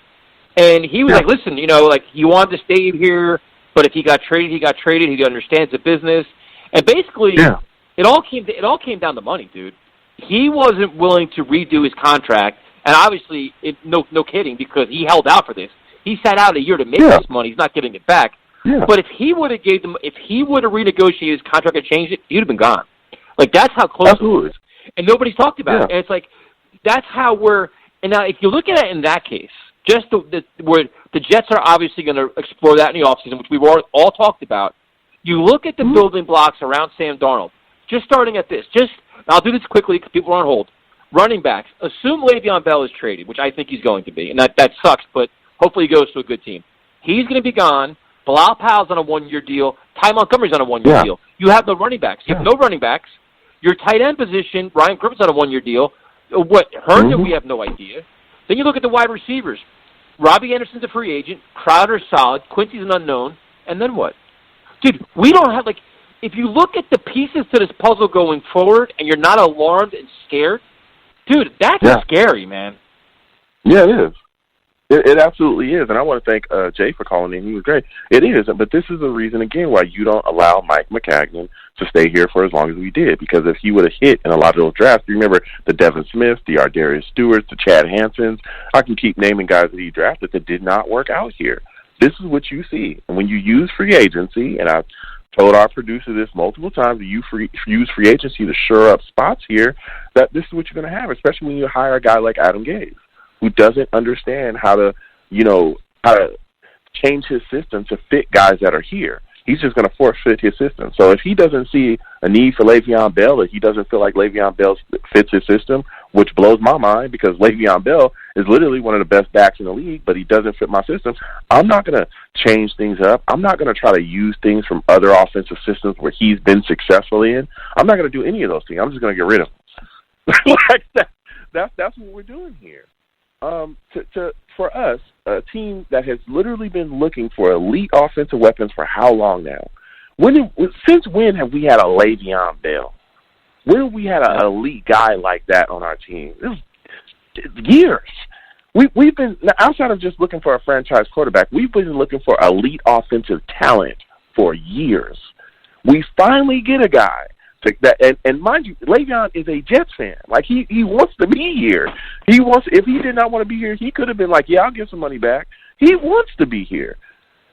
And he was like, listen, he wanted to stay here, but if he got traded, he got traded. He understands the business. And basically, it all came down to money, dude. He wasn't willing to redo his contract. And obviously, no kidding, because he held out for this. He sat out a year to make this money. He's not giving it back. Yeah. But if he would have renegotiated his contract and changed it, he'd have been gone. Like, that's how close it was. And nobody's talked about it. And it's like, that's how we're – and now if you look at it in that case, just where the Jets are obviously going to explore that in the offseason, which we've all talked about. You look at the building blocks around Sam Darnold, just starting at this. I'll do this quickly because people are on hold. Running backs, assume Le'Veon Bell is traded, which I think he's going to be, and that sucks, but hopefully he goes to a good team. He's going to be gone. Bilal Powell's on a 1-year deal. Ty Montgomery's on a 1-year deal. You have no running backs. You have no running backs. Your tight end position, Ryan Griffin's on a 1-year deal. Herndon, we have no idea. Then you look at the wide receivers. Robbie Anderson's a free agent. Crowder's solid. Quincy's an unknown. And then what? Dude, we don't have, if you look at the pieces to this puzzle going forward and you're not alarmed and scared, dude, that's scary, man. Yeah, it is. It absolutely is, and I want to thank Jay for calling in. He was great. It is, but this is the reason, again, why you don't allow Mike McCagnon to stay here for as long as we did, because if he would have hit in a lot of those drafts, you remember the Devin Smiths, the Ardarius Stewarts, the Chad Hansons, I can keep naming guys that he drafted that did not work out here. This is what you see. And when you use free agency, and I've told our producer this multiple times, you use free agency to shore up spots here, that this is what you're going to have, especially when you hire a guy like Adam Gase, who doesn't understand how to change his system to fit guys that are here. He's just going to force fit his system. So if he doesn't see a need for Le'Veon Bell, if he doesn't feel like Le'Veon Bell fits his system, which blows my mind because Le'Veon Bell is literally one of the best backs in the league, but he doesn't fit my system, I'm not going to change things up. I'm not going to try to use things from other offensive systems where he's been successful in. I'm not going to do any of those things. I'm just going to get rid of him. That's what we're doing here. For us, a team that has literally been looking for elite offensive weapons for how long now? Since when have we had a Le'Veon Bell? When have we had an elite guy like that on our team? Years. We've been, outside of just looking for a franchise quarterback, we've been looking for elite offensive talent for years. We finally get a guy. And mind you, Le'Veon is a Jets fan. Like, he wants to be here. If he did not want to be here, he could have been like, yeah, I'll give some money back. He wants to be here.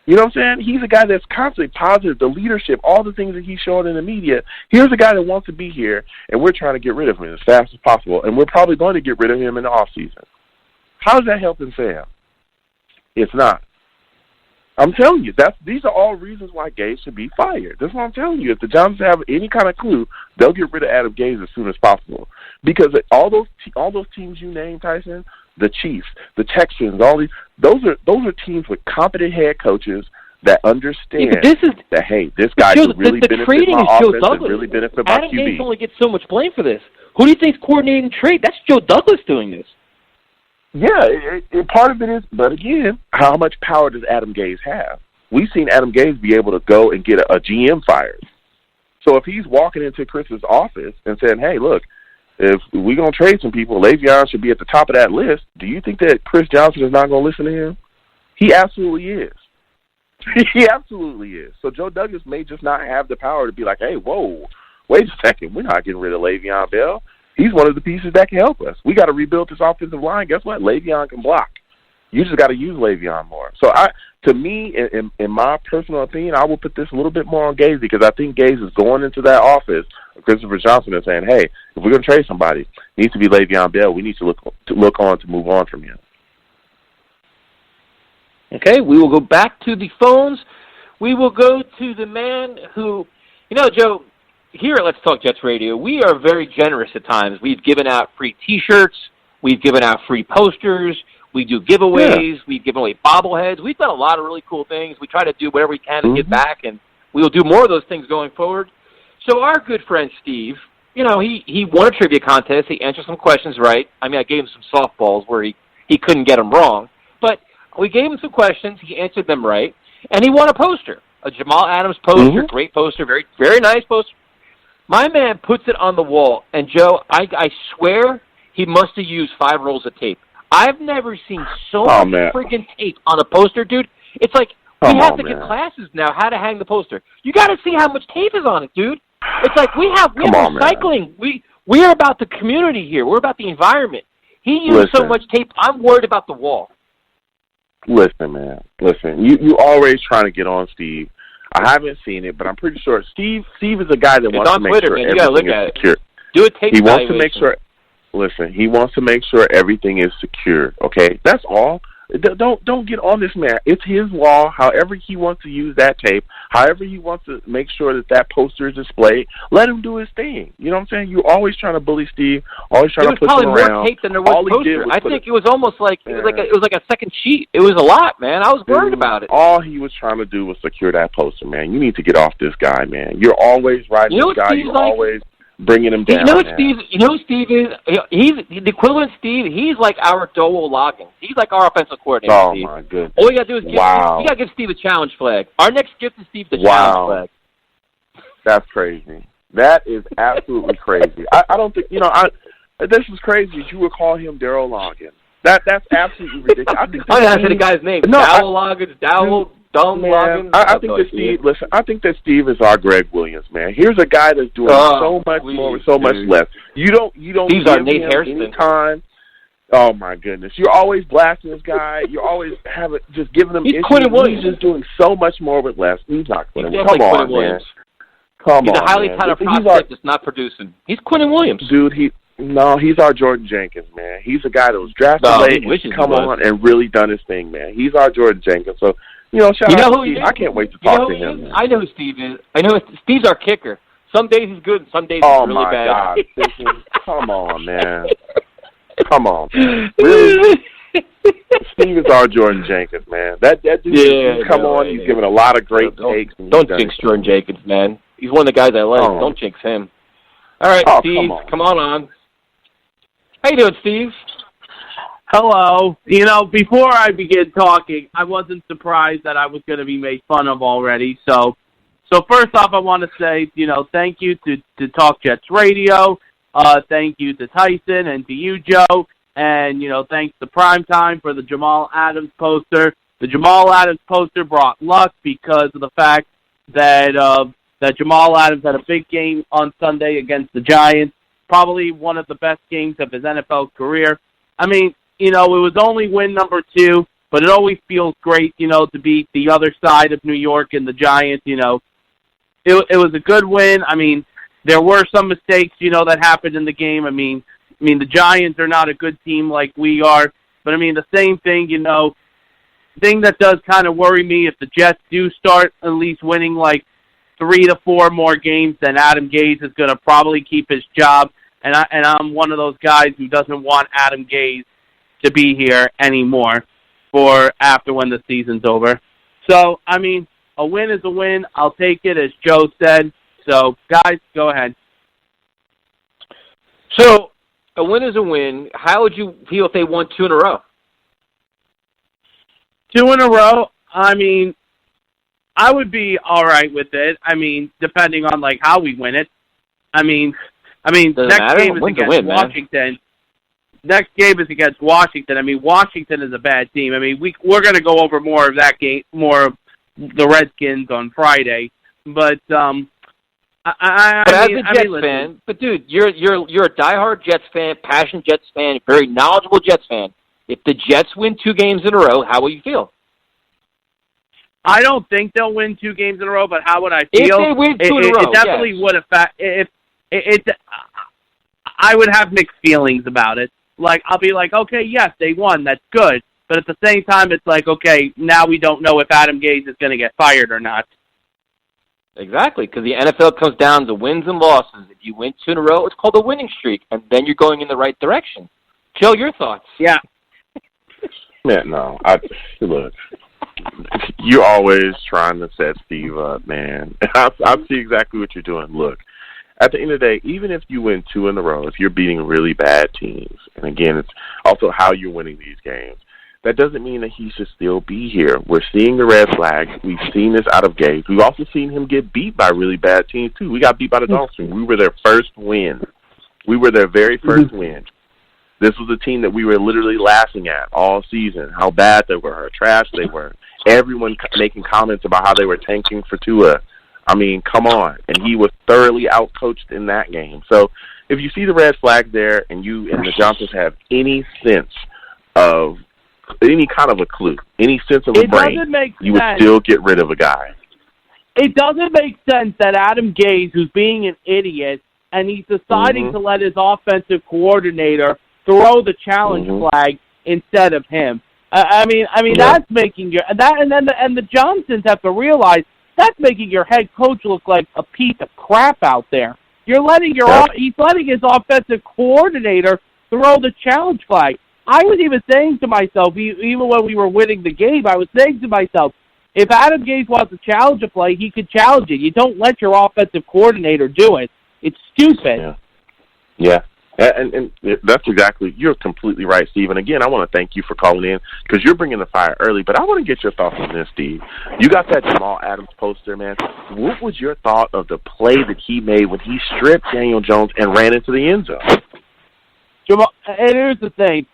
You know what I'm saying? He's a guy that's constantly positive, the leadership, all the things that he's showing in the media. Here's a guy that wants to be here, and we're trying to get rid of him as fast as possible, and we're probably going to get rid of him in the offseason. How is that helping Sam? It's not. I'm telling you, these are all reasons why Gase should be fired. That's what I'm telling you. If the Giants have any kind of clue, they'll get rid of Adam Gase as soon as possible. Because all those teams you named, Tyson, the Chiefs, the Texans, those are teams with competent head coaches that understand that, hey, this guy could really benefit my offense and really benefit my QB. Adam Gase only gets so much blame for this. Who do you think's coordinating trade? That's Joe Douglas doing this. Yeah, part of it is, but again, how much power does Adam Gase have? We've seen Adam Gase be able to go and get a GM fired. So if he's walking into Chris's office and saying, hey, look, if we're going to trade some people, Le'Veon should be at the top of that list, do you think that Chris Johnson is not going to listen to him? He absolutely is. He absolutely is. So Joe Douglas may just not have the power to be like, hey, whoa, wait a second, we're not getting rid of Le'Veon Bell. He's one of the pieces that can help us. We got to rebuild this offensive line. Guess what? Le'Veon can block. You just got to use Le'Veon more. So, to me, in my personal opinion, I will put this a little bit more on Gase because I think Gase is going into that office of Christopher Johnson and saying, hey, if we're going to trade somebody, it needs to be Le'Veon Bell. We need to look on to move on from him. Okay, we will go back to the phones. We will go to the man who, Joe, here at Let's Talk Jets Radio, we are very generous at times. We've given out free T-shirts. We've given out free posters. We do giveaways. Yeah. We've given away bobbleheads. We've done a lot of really cool things. We try to do whatever we can to give back, and we will do more of those things going forward. So our good friend Steve, he won a trivia contest. He answered some questions right. I mean, I gave him some softballs where he couldn't get them wrong. But we gave him some questions. He answered them right. And he won a poster, a Jamal Adams poster, great poster, very, very nice poster. My man puts it on the wall, and Joe, I swear he must have used 5 rolls of tape. I've never seen so much freaking tape on a poster, dude. It's like we have to get classes now how to hang the poster. You got to see how much tape is on it, dude. It's like we have recycling. We are about the community here. We're about the environment. He used so much tape. I'm worried about the wall. Listen, man. Listen, you always trying to get on Steve. I haven't seen it, but I'm pretty sure Steve is a guy that wants to make sure everything is secure. Do a tape He wants to make sure. Listen, he wants to make sure everything is secure. Okay, that's all. Don't get on this man. It's his wall. However he wants to use that tape, however he wants to make sure that poster is displayed, let him do his thing. You know what I'm saying? You're always trying to bully Steve, always trying to push him around. It was probably more tape than there was poster. I think it was almost like it was like a second sheet. It was a lot, man. I was worried about it. All he was trying to do was secure that poster, man. You need to get off this guy, man. You're always riding this guy. You're always bringing him down. You know what Steve is? He's the equivalent Steve. He's like our Dowell Loggins. He's like our offensive coordinator. Oh, Steve. My goodness. All you got to do is you got to give Steve a challenge flag. Our next gift is Steve the challenge flag. That's crazy. That is absolutely crazy. I don't think, this is crazy. You would call him Darryl Loggins. That's absolutely ridiculous. I think I said the guy's name. No, Loggins. I think that Steve. Listen, I think that Steve is our Greg Williams, man. Here's a guy that's doing so much more with so much less. You don't He's give our Nate him Hairston. any time. Oh my goodness! You're always blasting this guy. You're always just giving him issues. Quinnen Williams. He's just doing so much more with less. He's not Quinnen Williams. Come on, man. Williams. Come He's on, a highly man. talented prospect that's not producing. He's Quinnen Williams. Dude, he's our Jordan Jenkins, man. He's a guy that was drafted late and come on and really done his thing, man. He's our Jordan Jenkins. So, shout out to Steve. I can't wait to talk to him. I know who Steve is. Steve's our kicker. Some days he's good, and some days he's really bad. Oh, my God. Come on, man. Come on, man. Really? Steve is our Jordan Jenkins, man. That dude, he's giving a lot of great takes. Don't jinx Jordan Jenkins, man. He's one of the guys I like. Don't jinx him. All right, Steve, come on. How you doing, Steve? Hello. Before I begin talking, I wasn't surprised that I was going to be made fun of already. So first off, I want to say, thank you to Talk Jets Radio. Thank you to Tyson and to you, Joe. And, thanks to Primetime for the Jamal Adams poster. The Jamal Adams poster brought luck because of the fact that Jamal Adams had a big game on Sunday against the Giants. Probably one of the best games of his NFL career. I mean, it was only win number 2, but it always feels great, to beat the other side of New York and the Giants. It was a good win. I mean, there were some mistakes, that happened in the game. I mean, the Giants are not a good team like we are. But, I mean, the same thing, thing that does kind of worry me, if the Jets do start at least winning like 3 to 4 more games, then Adam Gase is going to probably keep his job. And I'm one of those guys who doesn't want Adam Gase to be here anymore for after when the season's over. So, I mean, a win is a win. I'll take it, as Joe said. So, guys, go ahead. So, a win is a win. How would you feel if they won 2 in a row? 2 in a row? I mean, I would be all right with it. I mean, depending on, how we win it. I mean, next game is against Washington. Next game is against Washington. I mean, Washington is a bad team. I mean, we're going to go over more of that game, more of the Redskins on Friday. But as a Jets fan, but dude, you're a diehard Jets fan, passionate Jets fan, very knowledgeable Jets fan. If the Jets win 2 games in a row, how will you feel? I don't think they'll win 2 games in a row, but how would I feel? If they win 2 in a row, it definitely would affect. I would have mixed feelings about it. I'll be like, okay, yes, they won. That's good. But at the same time, it's like, okay, now we don't know if Adam Gase is going to get fired or not. Exactly, because the NFL comes down to wins and losses. If you win 2 in a row, it's called a winning streak, and then you're going in the right direction. Joe, your thoughts? Yeah. Man, no. Look, you're always trying to set Steve up, man. I see exactly what you're doing. Look, at the end of the day, even if you win 2 in a row, if you're beating really bad teams, and again, it's also how you're winning these games, that doesn't mean that he should still be here. We're seeing the red flags. We've seen this out of Gase. We've also seen him get beat by really bad teams, too. We got beat by the Dolphins. We were their first win. We were their very first win. This was a team that we were literally laughing at all season, how bad they were, how trash they were. Everyone making comments about how they were tanking for Tua. I mean, come on. And he was thoroughly outcoached in that game. So if you see the red flag there and you and the Johnsons have any sense of any kind of a clue, any sense of a brain, you would still get rid of a guy. It doesn't make sense that Adam Gase, who's being an idiot, and he's deciding to let his offensive coordinator throw the challenge flag instead of him. I mean, that's making and the Johnsons have to realize that's making your head coach look like a piece of crap out there. You're letting he's letting his offensive coordinator throw the challenge flag. I was even saying to myself, even when we were winning the game, I was saying to myself, if Adam Gase wants to challenge a play, he could challenge it. You don't let your offensive coordinator do it. It's stupid. Yeah. And that's exactly, you're completely right, Steve. And again, I want to thank you for calling in because you're bringing the fire early. But I want to get your thoughts on this, Steve. You got that Jamal Adams poster, man. What was your thought of the play that he made when he stripped Daniel Jones and ran into the end zone? Jamal, and here's the thing.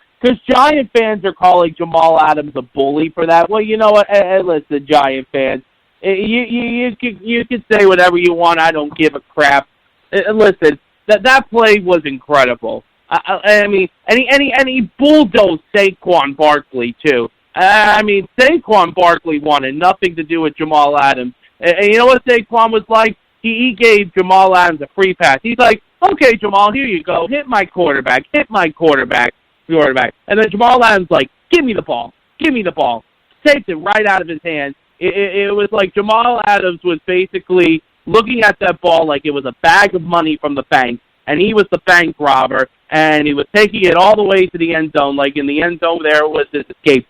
Giant fans are calling Jamal Adams a bully for that. Well, you know what? Listen, Giant fans, you can say whatever you want. I don't give a crap. Listen, that play was incredible. I mean, and he bulldozed Saquon Barkley too. I mean, Saquon Barkley wanted nothing to do with Jamal Adams. And you know what Saquon was like? He gave Jamal Adams a free pass. He's like, okay, Jamal, here you go. Hit my quarterback. And then Jamal Adams like, give me the ball. Takes it right out of his hand. It was like Jamal Adams was basically looking at that ball like it was a bag of money from the bank, and he was the bank robber, and he was taking it all the way to the end zone. Like in the end zone there was his escape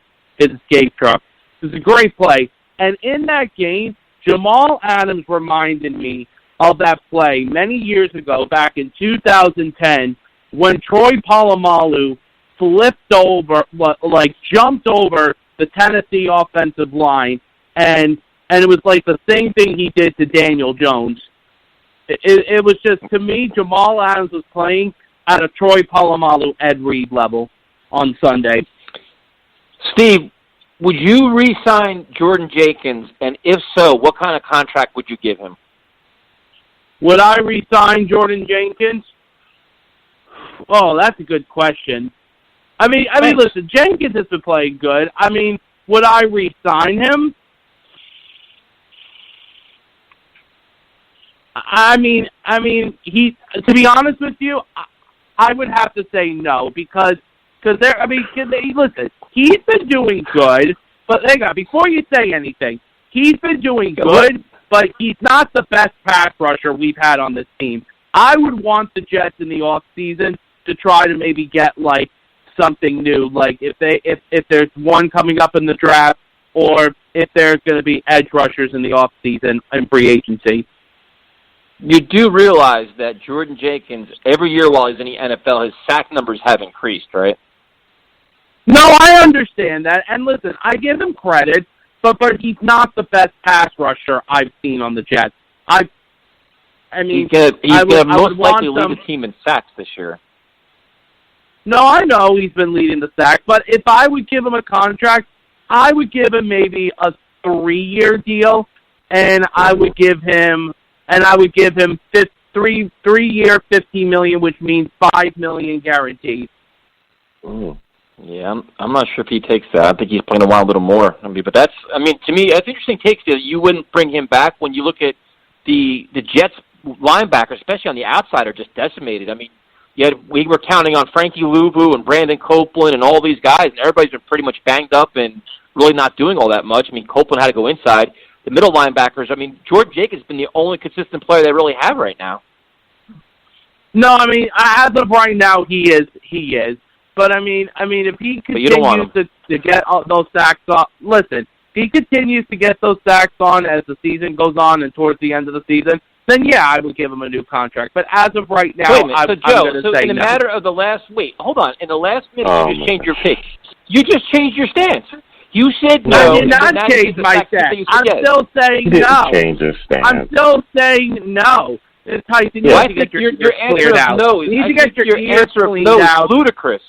truck. It was a great play. And in that game, Jamal Adams reminded me of that play many years ago, back in 2010, when Troy Polamalu jumped over the Tennessee offensive line, and it was like the same thing he did to Daniel Jones. It was just, to me, Jamal Adams was playing at a Troy Polamalu, Ed Reed level on Sunday. Steve, would you re-sign Jordan Jenkins, and if so, what kind of contract would you give him? Would I re-sign Jordan Jenkins? Oh, that's a good question. I mean, listen, Jenkins has been playing good. I mean, would I re-sign him? I mean, he. To be honest with you, I would have to say no because listen, he's been doing good. But hang on, before you say anything, he's been doing good, but he's not the best pass rusher we've had on this team. I would want the Jets in the off season to try to maybe get like something new, like if there's one coming up in the draft, or if there's going to be edge rushers in the off season and free agency. You do realize that Jordan Jenkins, every year while he's in the NFL, his sack numbers have increased, right? No, I understand that. And listen, I give him credit, but he's not the best pass rusher I've seen on the Jets. I mean, he's most likely lead the team in sacks this year. No, I know he's been leading the sack, but if I would give him a contract, I would give him maybe a 3-year deal, and I would give him 3-year, $15 million, which means $5 million guaranteed. Ooh. Yeah, I'm not sure if he takes that. I think he's playing a little more. To me, that's interesting take that you wouldn't bring him back when you look at the Jets linebackers, especially on the outside, are just decimated. I mean, we were counting on Frankie Louvu and Brandon Copeland and all these guys, and everybody's been pretty much banged up and really not doing all that much. I mean, Copeland had to go inside. The middle linebackers, I mean, Jordan Jenkins has been the only consistent player they really have right now. No, I mean, as of right now, he is. But, I mean, if he continues to get those sacks on, listen, if he continues to get those sacks on as the season goes on and towards the end of the season, then, yeah, I would give him a new contract. But as of right now, I'm going to say no. in the matter of the last – wait, hold on. In the last minute, you just changed your pick. You just changed your stance. You said no. I did not change my stance. I'm still saying no. Change your stance. I'm still saying no. Tyson, you need to get your answer of no is, you need to get your answer of no is ludicrous.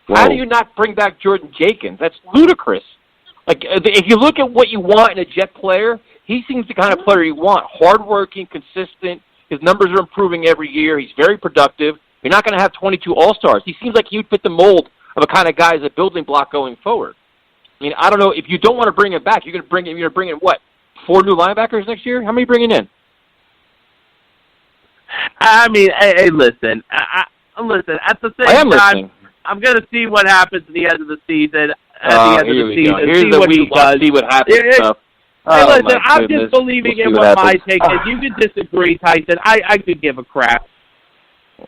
Whoa. How do you not bring back Jordan Jenkins? That's ludicrous. Like, if you look at what you want in a Jet player, he seems the kind of player you want. Hardworking, consistent. His numbers are improving every year. He's very productive. You're not going to have 22 All-Stars. He seems like he would fit the mold of a kind of guy as a building block going forward. I mean, I don't know. If you don't want to bring him back, you're going to bring in what? 4 new linebackers next year? How many are you bringing in? I mean, hey, listen. Listen, at the same time, I'm going to see what happens at the end of the season. Here's the week. See what happens. Hey, listen, I'm just believing in what my take is. You can disagree, Tyson. I could give a crap.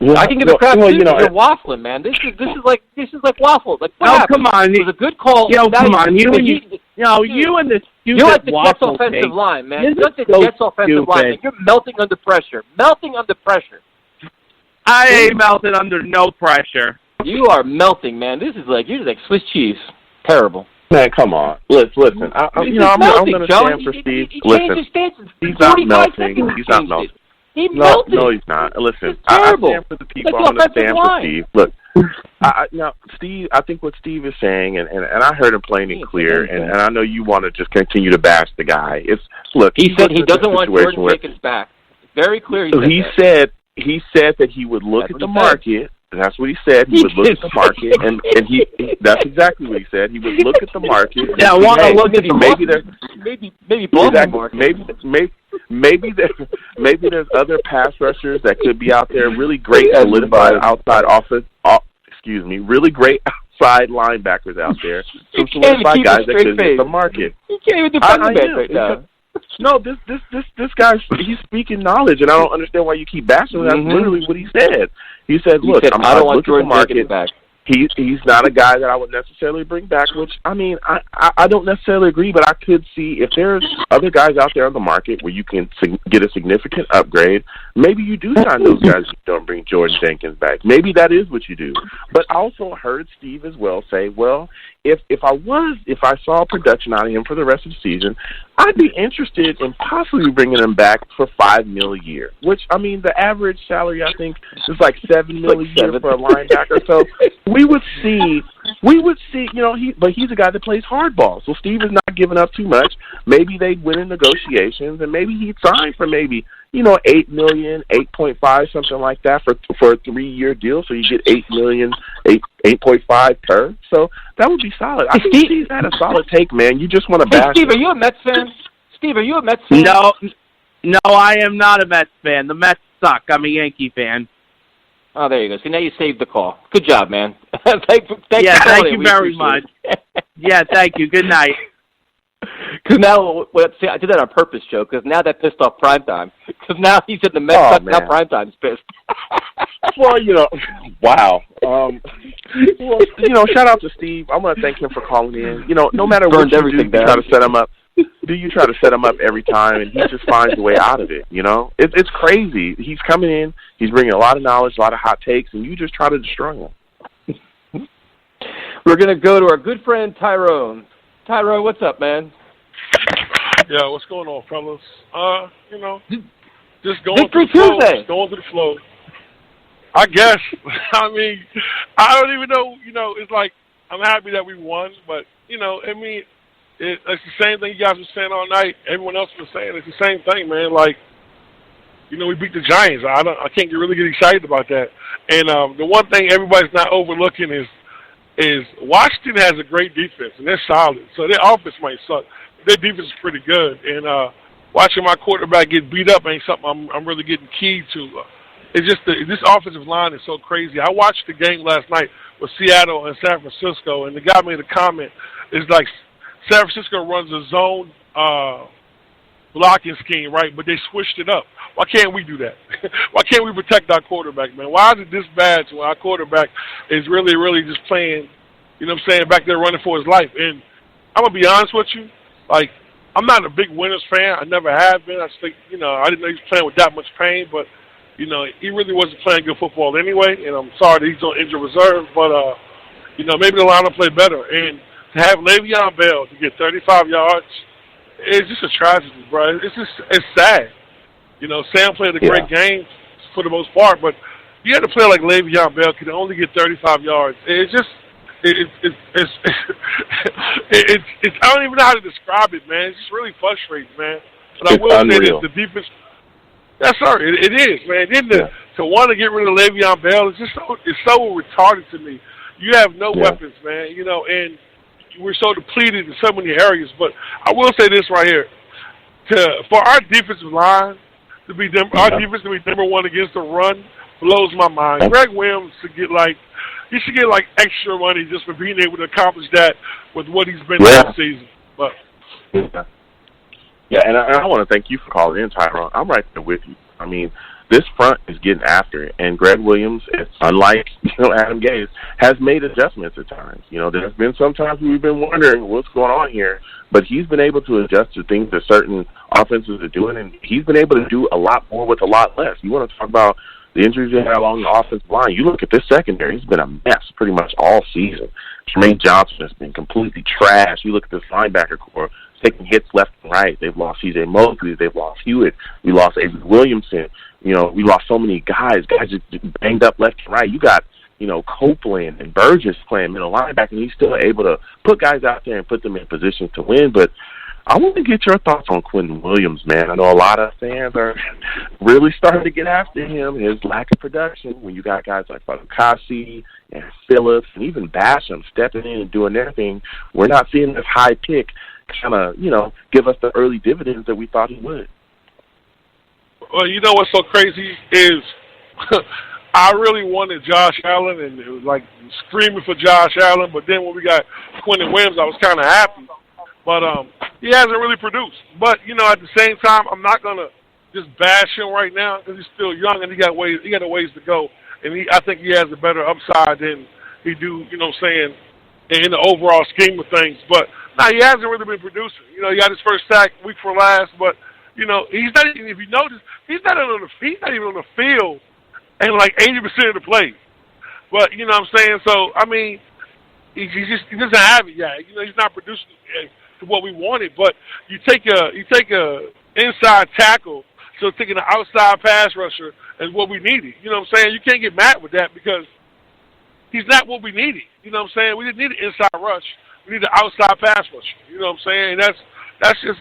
Yeah, I can give a crap too. You're waffling, man. This is like waffle. Like, what happened? Come on. It was a good call. Come on. You and this stupid you're like the Jets waffle offensive take. line, man. You're like the Jets offensive line. Man. You're melting under pressure. I ain't melting under no pressure. You are melting, man. You're just like Swiss cheese. Terrible. Man, come on. Listen. I'm going to stand for Steve. Listen, he's not melting. He's not melting. He melted. No, he's not. Listen, I stand for the people. I'm going to stand for Steve. Look, Now, Steve, I think what Steve is saying, and I heard him plain and clear, and I know you want to just continue to bash the guy. He said he doesn't want Jordan Jenkins back. Very clear. He said that he would look at the market. That's what he said. He would look at the market, and he that's exactly what he said. He would look at the market. Yeah, I want to look at maybe there's other pass rushers that could be out there. Really great solidified outside offense. Really great outside linebackers out there. Some solidified guys that could hit the market. You can't even defend the man right now. No, this guy, he's speaking knowledge, and I don't understand why you keep bashing him. That's literally what he said. He said, "Look, I don't want Jordan Jenkins back. He's not a guy that I would necessarily bring back." Which, I mean, I don't necessarily agree, but I could see if there's other guys out there on the market where you can get a significant upgrade. Maybe you do sign those guys. You don't bring Jordan Jenkins back. Maybe that is what you do. But I also heard Steve as well say, "Well, if I saw production out of him for the rest of the season, I'd be interested in possibly bringing him back for $5 million a year." Which, I mean, the average salary I think is like $7 million a year for a linebacker. So we would see. But he's a guy that plays hardball. So Steve is not giving up too much. Maybe they'd win in negotiations, and maybe he'd sign for maybe $8 million, 8.5, something like that for a 3-year deal. So you get $8 million, 8.5 per. So that would be solid. I think Steve's had a solid take, man. You just want to bash. Steve, are you a Mets fan? Steve, are you a Mets fan? No, I am not a Mets fan. The Mets suck. I'm a Yankee fan. Oh, there you go. See, now you saved the call. Good job, man. thank you very much. Yeah, thank you. Good night. Because now, see, I did that on purpose, Joe, because now that pissed off Primetime. Because now he said the Mets suck, now Primetime's pissed. Well, wow. Shout out to Steve. I want to thank him for calling in. No matter what you do, you try to set him up. You try to set him up every time, and he just finds a way out of it, It's crazy. He's coming in, he's bringing a lot of knowledge, a lot of hot takes, and you just try to destroy him. We're going to go to our good friend Tyrone. Tyrone, what's up, man? Yeah, what's going on, fellas? Just going through the flow. Just going through the flow. I guess. I mean, I don't even know. It's like I'm happy that we won, but it's the same thing you guys were saying all night. Everyone else was saying it's the same thing, man. Like, we beat the Giants. I can't really get excited about that. And the one thing everybody's not overlooking is Washington has a great defense, and they're solid. So their offense might suck. Their defense is pretty good. And watching my quarterback get beat up ain't something I'm really getting keyed to. It's just this offensive line is so crazy. I watched the game last night with Seattle and San Francisco, and the guy made a comment. It's like San Francisco runs a zone blocking scheme, right? But they switched it up. Why can't we do that? Why can't we protect our quarterback, man? Why is it this bad to our quarterback is really, really just playing, back there running for his life? And I'm going to be honest with you, like, I'm not a big Winners fan. I never have been. I just think, I didn't know he was playing with that much pain, but, he really wasn't playing good football anyway, and I'm sorry that he's on injured reserve, but, maybe the line will play better. And to have Le'Veon Bell to get 35 yards, it's just a tragedy, bro. It's sad. Sam played a great game for the most part, but you had to play like Le'Veon Bell could only get 35 yards. It's just, it's I don't even know how to describe it, man. It's just really frustrating, man. But I will say this, the defense. Yes, sir. It is, man. Then to want to get rid of Le'Veon Bell is just it's so retarded to me. You have no weapons, man. And we're so depleted in so many areas. But I will say this right here: for our defensive line to be our defense to be number one against the run blows my mind. Greg Williams should get extra money just for being able to accomplish that with what he's been this season. But and I want to thank you for calling in, Tyrone. I'm right there with you. I mean, this front is getting after it, and Greg Williams, unlike Adam Gase, has made adjustments at times. There's been some times we've been wondering what's going on here, but he's been able to adjust to things that certain offenses are doing, and he's been able to do a lot more with a lot less. You want to talk about the injuries they had along the offensive line. You look at this secondary; it's been a mess pretty much all season. Jermaine Johnson has been completely trashed. You look at this linebacker core, taking hits left and right. They've lost C.J. Mosley. They've lost Hewitt. We lost Avery Williamson. We lost so many guys. Guys just banged up left and right. You got Copeland and Burgess playing middle linebacker, and he's still able to put guys out there and put them in positions to win. But I want to get your thoughts on Quinnen Williams, man. I know a lot of fans are really starting to get after him, his lack of production. When you got guys like Fakasi and Phillips and even Basham stepping in and doing their thing, we're not seeing this high pick kind of, give us the early dividends that we thought he would. Well, you know what's so crazy is I really wanted Josh Allen, and it was like screaming for Josh Allen, but then when we got Quinnen Williams, I was kind of happy. But he hasn't really produced. But, at the same time, I'm not going to just bash him right now because he's still young and he got a ways to go. And I think he has a better upside than he do, in the overall scheme of things. But, he hasn't really been producing. He got his first sack week for last, but, he's not even, if you notice, he's not even on the field and like 80% of the plays. But, you know what I'm saying? So, he doesn't have it yet. He's not producing to what we wanted. But you take a inside tackle, so taking an outside pass rusher is what we needed. You know what I'm saying? You can't get mad with that because he's not what we needed. You know what I'm saying? We didn't need an inside rush. We need an outside pass rusher. You know what I'm saying? And that's just,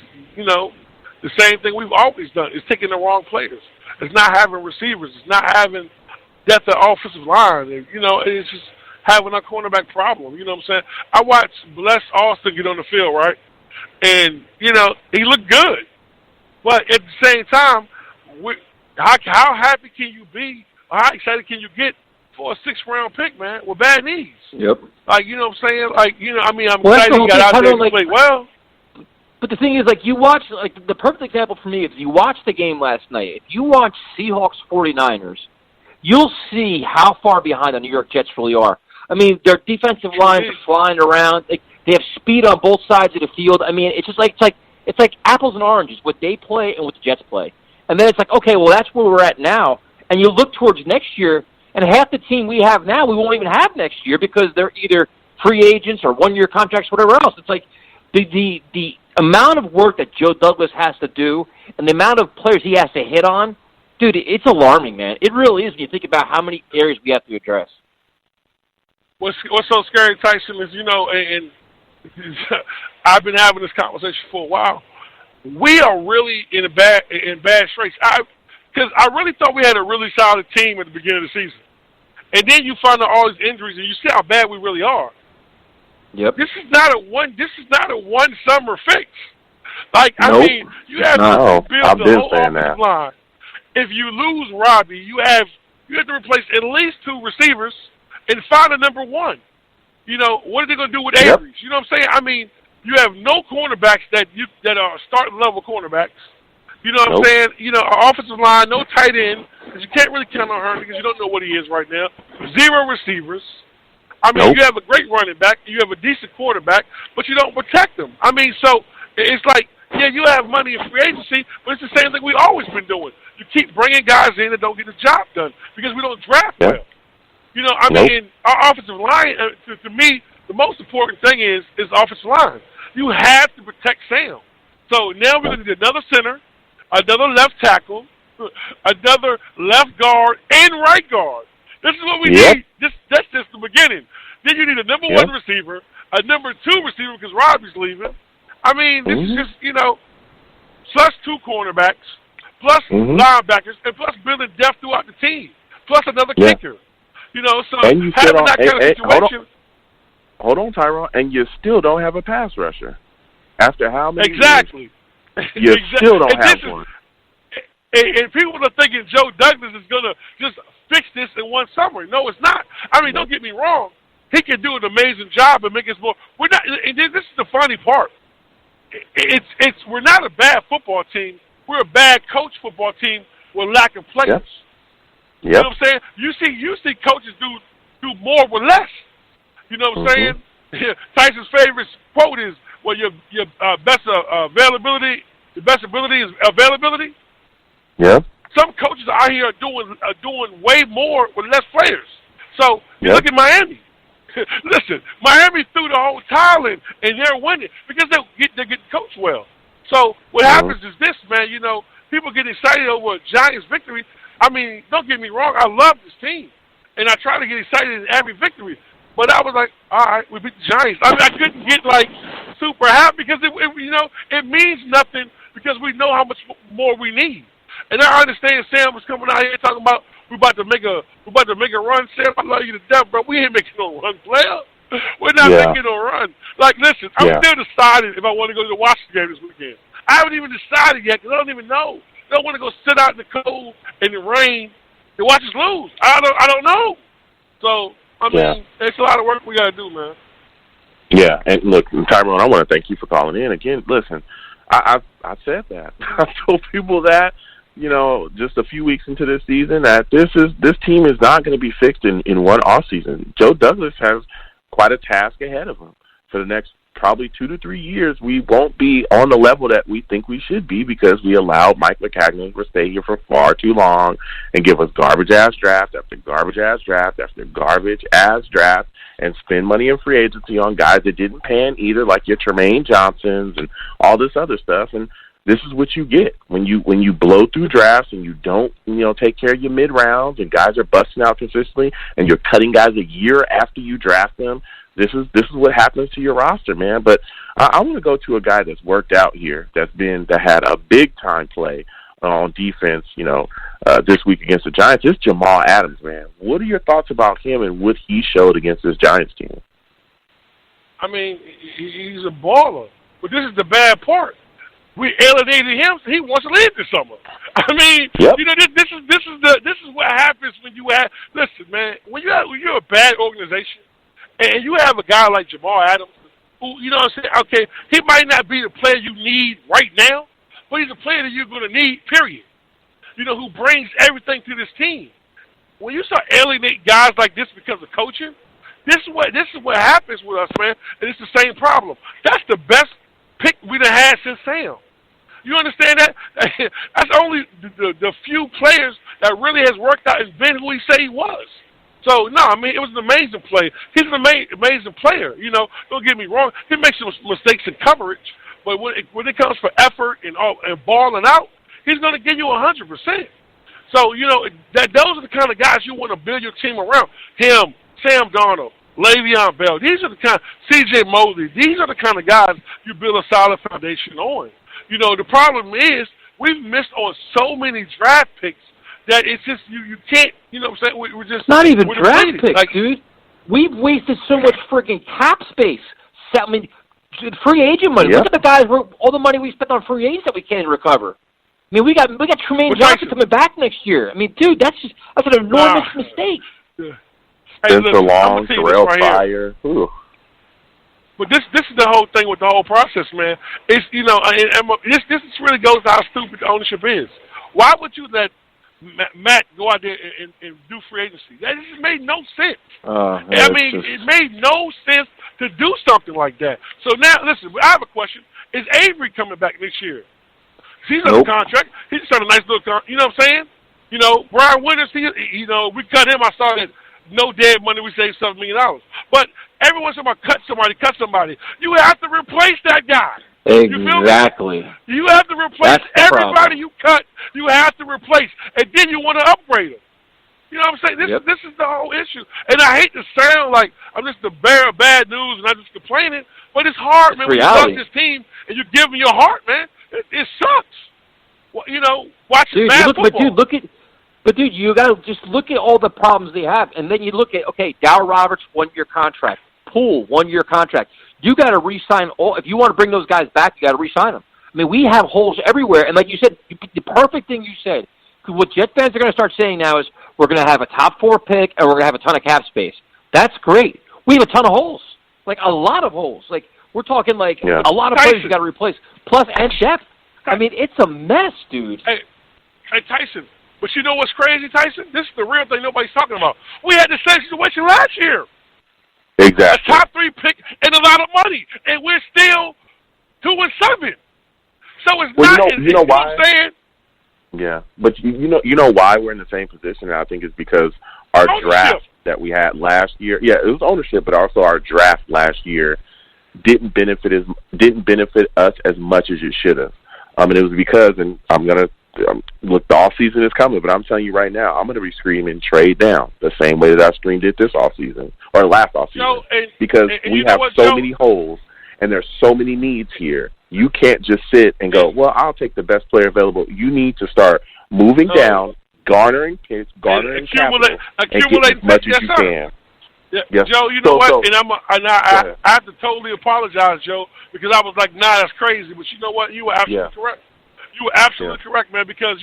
the same thing we've always done. It's taking the wrong players. It's not having receivers. It's not having depth at offensive line. And, it's just having a cornerback problem. You know what I'm saying? I watched Bless Austin get on the field, right? And, he looked good. But at the same time, how happy can you be, or how excited can you get for a 6th-round pick, man, with bad knees? Yep. Like, you know what I'm saying? Like, I'm excited he got out there and played well. But the thing is, you watch, the perfect example for me is you watch the game last night. If you watch Seahawks 49ers, you'll see how far behind the New York Jets really are. Their defensive lines are flying around. They have speed on both sides of the field. It's just it's like apples and oranges, what they play and what the Jets play. And then it's like, okay, well, that's where we're at now. And you look towards next year, and half the team we have now we won't even have next year because they're either free agents or one-year contracts, whatever else. It's like the amount of work that Joe Douglas has to do and the amount of players he has to hit on, dude, it's alarming, man. It really is when you think about how many areas we have to address. What's so scary, Tyson, is, and I've been having this conversation for a while. We are really in bad straits. Because I really thought we had a really solid team at the beginning of the season. And then you find out all these injuries, and you see how bad we really are. Yep. This is not a one summer fix. Nope. You have to build the whole offensive line. If you lose Robbie, you have to replace at least 2 receivers and find a number 1. What are they going to do with Avery? You know what I'm saying? You have no cornerbacks that are starting level cornerbacks. You know what I'm saying? Our offensive line, no tight end, because you can't really count on her because you don't know what he is right now. 0 receivers. You have a great running back, you have a decent quarterback, but you don't protect them. So it's like, you have money in free agency, but it's the same thing we've always been doing. You keep bringing guys in that don't get the job done because we don't draft well. Our offensive line, to me, the most important thing is offensive line. You have to protect Sam. So now we're going to need another center, another left tackle, another left guard, and right guard. This is what we need. That's just the beginning. Then you need a number 1 receiver, a number 2 receiver because Robbie's leaving. This is just, plus 2 cornerbacks, plus linebackers, and plus building depth throughout the team, plus another kicker. So and you having that kind of situation. Hold on, Tyrone, and you still don't have a pass rusher. After how many Exactly. years, you still don't have one. And people are thinking Joe Douglas is going to just fix this in one summer. No, it's not. Don't get me wrong. He can do an amazing job and make us more. We're not. And this is the funny part. We're not a bad football team. We're a bad coach football team with lack of players. You know what I'm saying? You see coaches do more with less. You know what I'm saying? Tyson's favorite quote is, "Well, your best availability, the best ability is availability." Yeah. Some coaches out here are doing way more with less players. So you look at Miami. Listen, Miami threw the whole tile in, and they're winning because they get coached well. So what happens is this, man. People get excited over a Giants victory. Don't get me wrong. I love this team, and I try to get excited in every victory. But I was like, all right, we beat the Giants. I mean, I couldn't get super happy because it means nothing because we know how much more we need. And I understand Sam was coming out here talking about we about to make a run. Sam, I love you to death, but we ain't making no run, player. We're not making no run. Listen, I'm still deciding if I want to go to the Washington game this weekend. I haven't even decided yet because I don't even know. I don't want to go sit out in the cold and the rain and watch us lose. I don't know. So, I mean, it's a lot of work we got to do, man. Yeah, and look, Tyrone, I want to thank you for calling in. Again, listen, I said that. I told people that, just a few weeks into this season that this team is not going to be fixed in one offseason. Joe Douglas has quite a task ahead of him. For the next probably 2 to 3 years, we won't be on the level that we think we should be because we allowed Mike McCagnon to stay here for far too long and give us garbage-ass draft after garbage-ass draft after garbage-ass draft and spend money in free agency on guys that didn't pan either, like your Tremaine Johnsons and all this other stuff. And this is what you get when you blow through drafts and you don't, take care of your mid-rounds and guys are busting out consistently and you're cutting guys a year after you draft them. This is what happens to your roster, man. But I want to go to a guy that's worked out here, that had a big-time play on defense, this week against the Giants. It's Jamal Adams, man. What are your thoughts about him and what he showed against this Giants team? I mean, he's a baller, but this is the bad part. We alienated him, so he wants to leave this summer. I mean, this is what happens when you have. Listen, man, when you're a bad organization, and you have a guy like Jamal Adams, who what I'm saying. Okay, he might not be the player you need right now, but he's a player that you're going to need. Period. Who brings everything to this team. When you start alienating guys like this because of coaching, this is what happens with us, man. And it's the same problem. That's the best pick we've had since Sam. You understand that? That's only the few players that really has worked out and been who he said he was. So, no, I mean, it was an amazing play. He's an amazing player. Don't get me wrong. He makes some mistakes in coverage, but when it comes for effort and balling out, he's going to give you 100%. So, those are the kind of guys you want to build your team around. Him, Sam Darnold, Le'Veon Bell. These are the kind, C.J. Mosley. These are the kind of guys you build a solid foundation on. The problem is we've missed on so many draft picks that it's just you can't. What I'm saying? We're just not even draft picks, dude. We've wasted so much freaking cap space. I mean, free agent money. Look at the guys. All the money we spent on free agents that we can't recover. I mean, we got Tremaine Johnson coming back next year. I mean, dude, that's an enormous mistake. Spencer Long, Terrell Pryor. But this is the whole thing with the whole process, man. It's this really goes to how stupid the ownership is. Why would you let Matt go out there and do free agency? That just made no sense. It made no sense to do something like that. So now, listen, I have a question. Is Avery coming back next year? He's on a contract. He just had a nice little contract. You know what I'm saying? Brian Winters, we cut him. I saw that no dead money, we saved $7 million. But every once in a while, cut somebody. You have to replace that guy. Exactly. You have to replace everybody you cut. You have to replace, and then you want to upgrade them. You know what I'm saying? This is the whole issue. And I hate to sound like I'm just the bearer of bad news and I'm just complaining, but it's hard, man. When you love this team and you give them your heart, man, it sucks. Well, watching bad football. But dude, you got to just look at all the problems they have, and then you look at, Darryl Roberts, 1-year contract. Poole, 1-year contract. You got to re-sign all. If you want to bring those guys back, you got to re-sign them. I mean, we have holes everywhere, and like you said, the perfect thing you said, because what Jet fans are going to start saying now is we're going to have a top 4 pick, and we're going to have a ton of cap space. That's great. We have a ton of holes, like a lot of holes. Like we're talking like a lot of players you got to replace, plus and depth. I mean, it's a mess, dude. Hey, Tyson. But you know what's crazy, Tyson? This is the real thing nobody's talking about. We had the same situation last year. Exactly. A top 3 pick and a lot of money, and we're still 2-7. So it's not. You know why? What I'm saying? Yeah, but you know why we're in the same position. And I think it's because our draft that we had last year. Yeah, it was ownership, but also our draft last year didn't benefit us as much as it should have. And it was because, and I'm gonna look, the off season is coming, but I'm telling you right now, I'm going to be screaming trade down the same way that I screamed it this off season or last off season, because we have so many holes and there's so many needs here. You can't just sit and go, well, I'll take the best player available. You need to start moving down, garnering picks, garnering capital, and get as much as you can. Yeah, yes. Joe, you know what? I have to totally apologize, Joe, because I was like, nah, that's crazy. But you know what? You were absolutely correct. You were absolutely correct, man, because,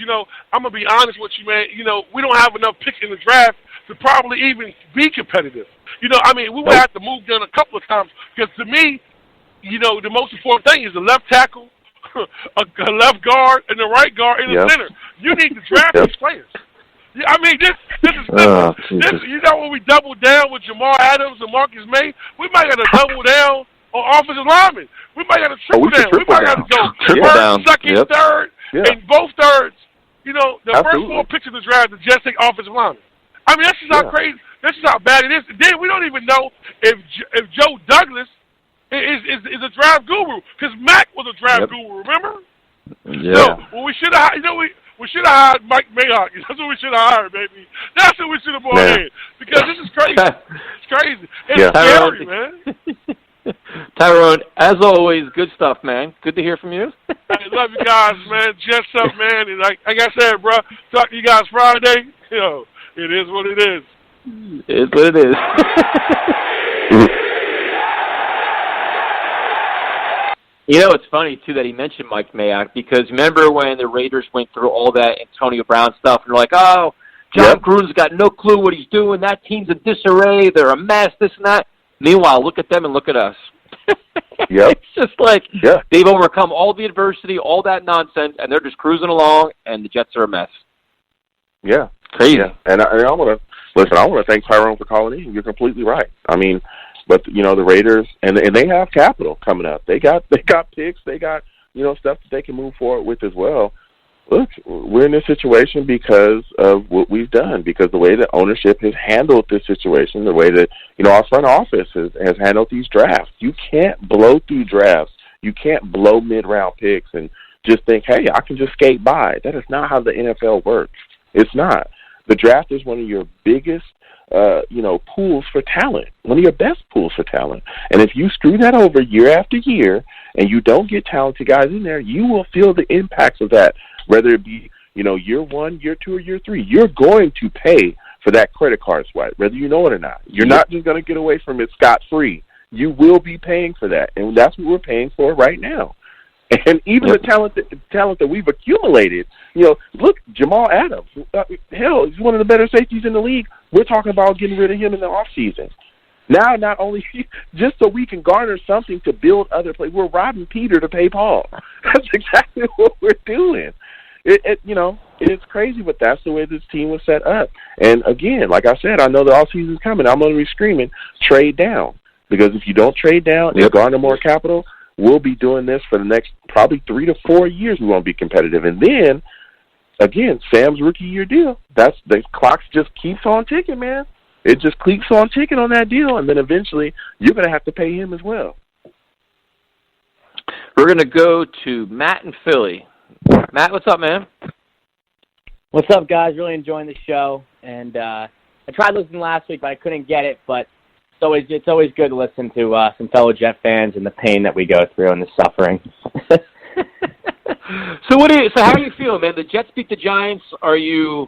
I'm going to be honest with you, man. We don't have enough picks in the draft to probably even be competitive. We would have to move down a couple of times because, to me, the most important thing is the left tackle, a left guard, and the right guard in the center. You need to draft these players. Yeah, this is when we double down with Jamal Adams and Marcus May, we might have to double down on offensive linemen. We might have to triple down. We might have to go first, second, third, and both thirds. The first 4 picks in the draft to just take offensive linemen. That's just how crazy. That's just how bad it is. Then we don't even know if Joe Douglas is a draft guru, because Mac was a draft guru. Remember? Yeah. So, we should have. We should have hired Mike Mayock. That's what we should have hired, baby. That's what we should have brought in. Because this is crazy. It's crazy. It's scary, man. Tyrone, as always, good stuff, man. Good to hear from you. I love you guys, man. Just up, man. And like I said, bro, talk to you guys Friday. It is what it is. It's what it is. It's funny, too, that he mentioned Mike Mayock, because remember when the Raiders went through all that Antonio Brown stuff, and they're like, oh, John Gruden's got no clue what he's doing, that team's in disarray, they're a mess, this and that. Meanwhile, look at them and look at us. It's just like they've overcome all the adversity, all that nonsense, and they're just cruising along, and the Jets are a mess. Yeah. Crazy. Yeah. And I want to thank Tyrone for calling in. You're completely right. But the Raiders and they have capital coming up. They got picks. They got stuff that they can move forward with as well. Look, we're in this situation because of what we've done. Because the way that ownership has handled this situation, the way that our front office has handled these drafts. You can't blow through drafts. You can't blow mid-round picks and just think, hey, I can just skate by. That is not how the NFL works. It's not. The draft is one of your biggest pools for talent, one of your best pools for talent. And if you screw that over year after year and you don't get talented guys in there, you will feel the impacts of that, whether it be, year 1, year 2, or year 3. You're going to pay for that credit card swipe, whether you know it or not. You're not just going to get away from it scot-free. You will be paying for that, and that's what we're paying for right now. And even the talent that we've accumulated, look, Jamal Adams, hell, he's one of the better safeties in the league. We're talking about getting rid of him in the offseason. Now, not only just so we can garner something to build other players, we're robbing Peter to pay Paul. That's exactly what we're doing. It's crazy, but that's the way this team was set up. And again, like I said, I know the offseason's coming. I'm going to be screaming, trade down. Because if you don't trade down and garner more capital, we'll be doing this for the next probably 3 to 4 years. We won't be competitive. And then, again, Sam's rookie year deal. The clock just keeps on ticking, man. It just keeps on ticking on that deal. And then eventually you're going to have to pay him as well. We're going to go to Matt in Philly. Matt, what's up, man? What's up, guys? Really enjoying the show. And I tried listening last week, but I couldn't get it. But it's always good to listen to some fellow Jet fans and the pain that we go through and the suffering. So how are you feeling, man? The Jets beat the Giants. Are you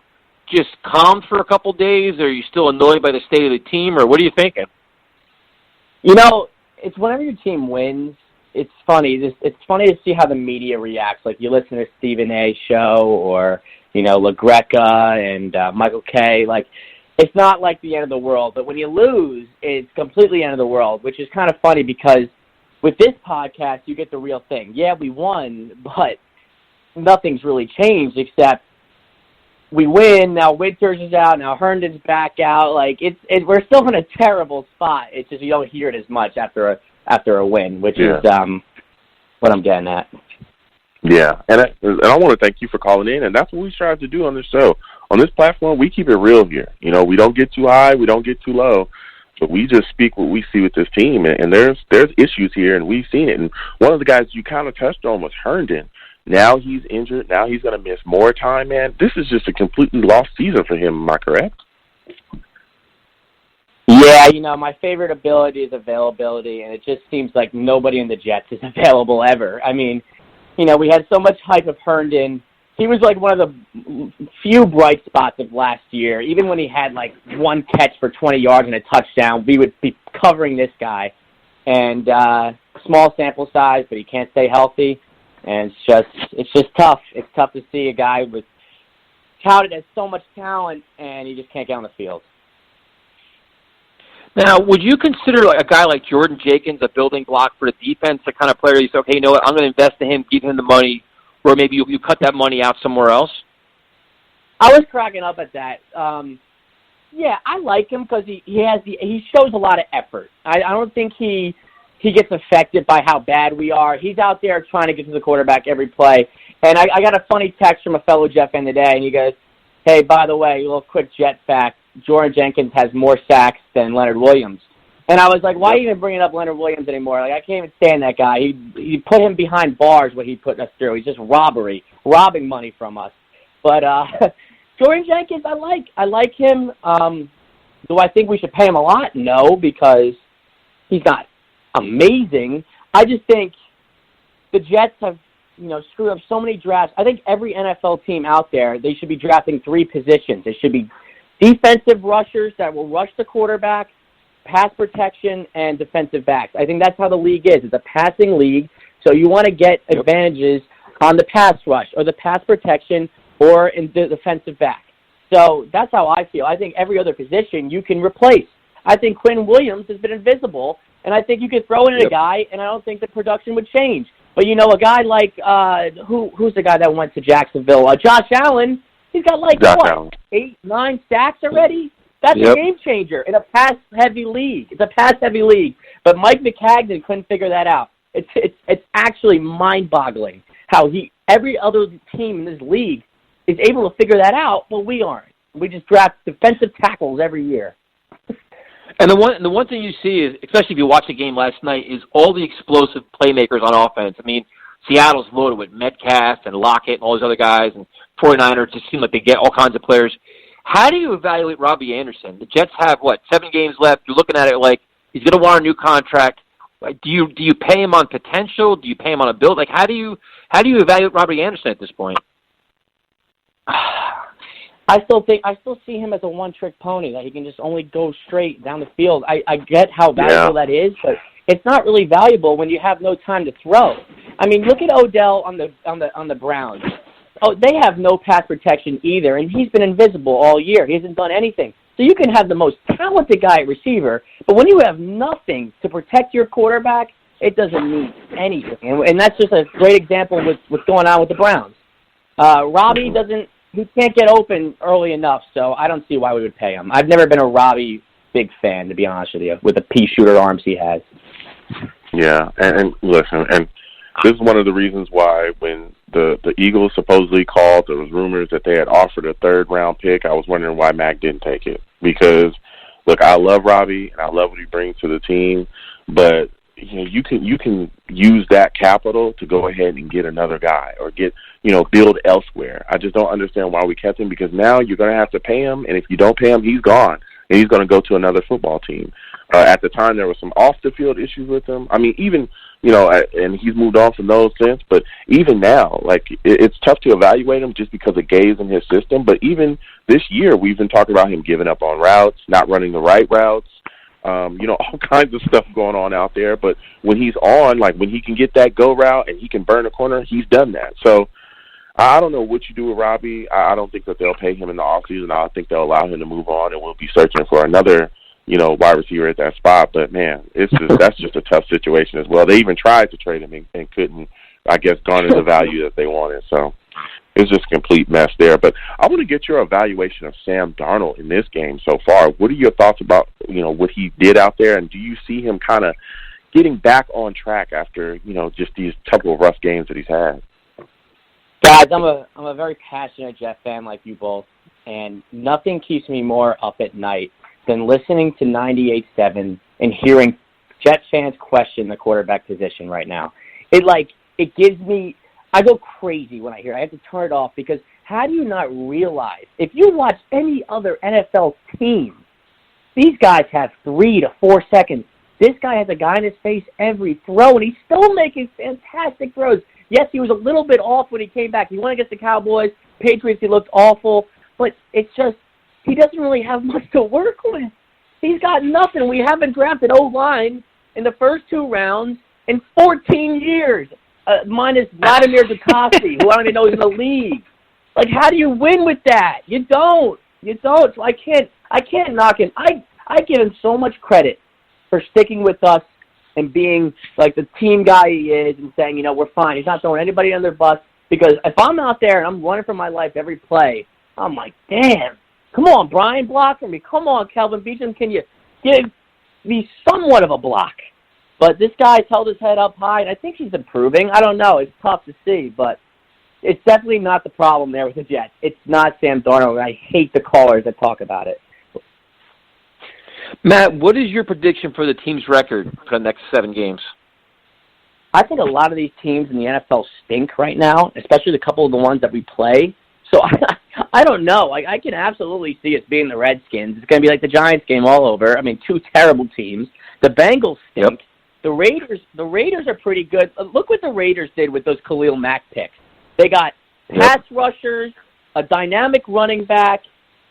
just calm for a couple days? Are you still annoyed by the state of the team, or what are you thinking? It's whenever your team wins, it's funny. It's funny to see how the media reacts. Like you listen to Stephen A. show or LaGreca and Michael Kay. Like, it's not like the end of the world, but when you lose, it's completely end of the world, which is kind of funny because with this podcast, you get the real thing. Yeah, we won, but nothing's really changed except we win. Now Winters is out. Now Herndon's back out. Like we're still in a terrible spot. It's just you don't hear it as much after a win, which is what I'm getting at. Yeah, and I want to thank you for calling in, and that's what we strive to do on this show. On this platform, we keep it real here. We don't get too high, we don't get too low, but we just speak what we see with this team. And there's issues here, and we've seen it. And one of the guys you kind of touched on was Herndon. Now he's injured. Now he's going to miss more time, man. This is just a completely lost season for him. Am I correct? Yeah, my favorite ability is availability, and it just seems like nobody in the Jets is available ever. I mean, we had so much hype of Herndon. He was like one of the few bright spots of last year. Even when he had like one catch for 20 yards and a touchdown, we would be covering this guy. And small sample size, but he can't stay healthy. And it's just tough. It's tough to see a guy with touted as so much talent, and he just can't get on the field. Now, would you consider a guy like Jordan Jenkins a building block for the defense, the kind of player you say, okay, you know what, I'm going to invest in him, give him the money, or maybe you cut that money out somewhere else? I was cracking up at that. Yeah, I like him because he shows a lot of effort. I don't think he gets affected by how bad we are. He's out there trying to get to the quarterback every play. And I got a funny text from a fellow Jet fan today, and he goes, hey, by the way, a little quick Jet fact, Jordan Jenkins has more sacks than Leonard Williams. And I was like, why are you even bringing up Leonard Williams anymore? Like, I can't even stand that guy. He put him behind bars, what he put us through. He's just robbing money from us. But Jordan Jenkins, I like him. Do I think we should pay him a lot? No, because he's not amazing. I just think the Jets have, screwed up so many drafts. I think every NFL team out there, they should be drafting 3 positions. It should be defensive rushers that will rush the quarterback, pass protection, and defensive backs. I think that's how the league is. It's a passing league, so you want to get advantages on the pass rush or the pass protection or in the defensive back. So that's how I feel. I think every other position you can replace. I think Quinnen Williams has been invisible, and I think you could throw in a guy, and I don't think the production would change. But, a guy like, who's the guy that went to Jacksonville? Josh Allen, he's got 8, 9 sacks already? That's a game changer in a pass-heavy league. It's a pass-heavy league. But Mike McCagnon couldn't figure that out. It's actually mind-boggling how every other team in this league is able to figure that out, but we aren't. We just draft defensive tackles every year. And the one thing you see is, especially if you watch the game last night, is all the explosive playmakers on offense. I mean, Seattle's loaded with Metcalf and Lockett and all those other guys, and 49ers just seem like they get all kinds of players. How do you evaluate Robbie Anderson? The Jets have, 7 games left. You're looking at it like he's going to want a new contract. Do you pay him on potential? Do you pay him on a build? Like, how do you evaluate Robbie Anderson at this point? I still see him as a one-trick pony, that he can just only go straight down the field. I get how valuable that is, but it's not really valuable when you have no time to throw. I mean, look at Odell on the Browns. Oh, they have no pass protection either, and he's been invisible all year. He hasn't done anything. So you can have the most talented guy at receiver, but when you have nothing to protect your quarterback, it doesn't mean anything. And that's just a great example with what's going on with the Browns. Robbie he can't get open early enough, so I don't see why we would pay him. I've never been a Robbie big fan, to be honest with you, with the pea shooter arms he has. Yeah, and listen, and this is one of the reasons why when the Eagles supposedly called, there was rumors that they had offered a 3rd-round pick. I was wondering why Mac didn't take it. Because, look, I love Robbie, and I love what he brings to the team, but you can use that capital to go ahead and get another guy or build elsewhere. I just don't understand why we kept him, because now you're going to have to pay him, and if you don't pay him, he's gone, and he's going to go to another football team. At the time, there were some off-the-field issues with him. I mean, even, and he's moved on from those since, but even now, it's tough to evaluate him just because of Gase and his system, but even this year, we've been talking about him giving up on routes, not running the right routes, all kinds of stuff going on out there. But when he's on, when he can get that go route and he can burn a corner, he's done that. So I don't know what you do with Robbie. I don't think that they'll pay him in the offseason. I think they'll allow him to move on, and we'll be searching for another, wide receiver at that spot. But, man, that's just a tough situation as well. They even tried to trade him and couldn't, I guess, garner the value that they wanted. So it's just a complete mess there. But I want to get your evaluation of Sam Darnold in this game so far. What are your thoughts about, what he did out there, and do you see him kind of getting back on track after, just these couple of rough games that he's had? Guys, I'm a very passionate Jet fan like you both, and nothing keeps me more up at night than listening to 98.7 and hearing Jet fans question the quarterback position right now. It gives me I go crazy when I hear it. I have to turn it off because how do you not realize, if you watch any other NFL team, these guys have 3 to 4 seconds. This guy has a guy in his face every throw, and he's still making fantastic throws. Yes, he was a little bit off when he came back. He went against the Cowboys. Patriots, he looked awful. But it's just, he doesn't really have much to work with. He's got nothing. We haven't drafted O-line in the first 2 rounds in 14 years, minus Vladimir Dutkowski, who I don't even know is in the league. Like, how do you win with that? You don't. So I can't knock him. I give him so much credit for sticking with us and being like the team guy he is and saying, we're fine. He's not throwing anybody under the bus. Because if I'm out there and I'm running for my life every play, I'm like, damn. Come on, Brian, block for me. Come on, Kelvin Beachum, can you give me somewhat of a block? But this guy's held his head up high, and I think he's improving. I don't know. It's tough to see, but it's definitely not the problem there with the Jets. It's not Sam Darnold, and I hate the callers that talk about it. Matt, what is your prediction for the team's record for the next 7 games? I think a lot of these teams in the NFL stink right now, especially the couple of the ones that we play. So I don't know. I can absolutely see it being the Redskins. It's going to be like the Giants game all over. I mean, 2 terrible teams. The Bengals stink. Yep. The Raiders are pretty good. Look what the Raiders did with those Khalil Mack picks. They got pass rushers, a dynamic running back.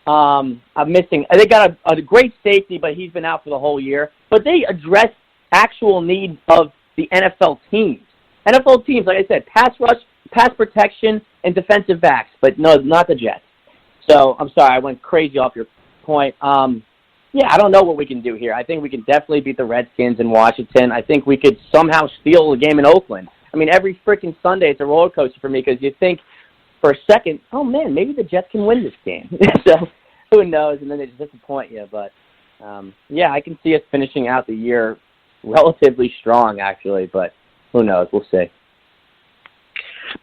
They got a great safety, but he's been out for the whole year. But they addressed actual needs of the NFL teams. NFL teams, like I said, pass rush, pass protection, and defensive backs, but no, not the Jets. So, I'm sorry, I went crazy off your point. I don't know what we can do here. I think we can definitely beat the Redskins in Washington. I think we could somehow steal a game in Oakland. I mean, every freaking Sunday it's a roller coaster for me because you think for a second, oh, man, maybe the Jets can win this game. So, who knows? And then they just disappoint you. But, I can see us finishing out the year relatively strong, actually, but who knows? We'll see.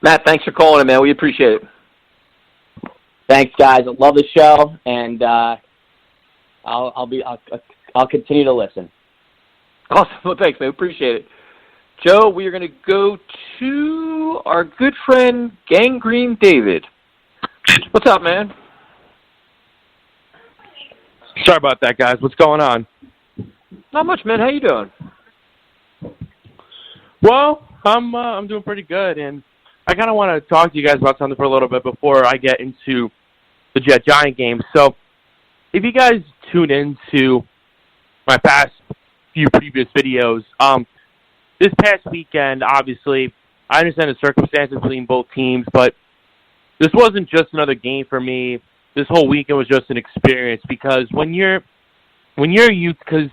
Matt, thanks for calling in, man. We appreciate it. Thanks, guys. I love the show, and I'll continue to listen. Awesome. Well, thanks, man. Appreciate it. Joe, we are going to go to our good friend Gangrene David. What's up, man? Sorry about that, guys. What's going on? Not much, man. How you doing? Well, I'm doing pretty good, and I kind of want to talk to you guys about something for a little bit before I get into the Jet-Giant game. So, if you guys tune into my past few previous videos, this past weekend, obviously, I understand the circumstances between both teams, but this wasn't just another game for me. This whole weekend was just an experience because when you're youth, because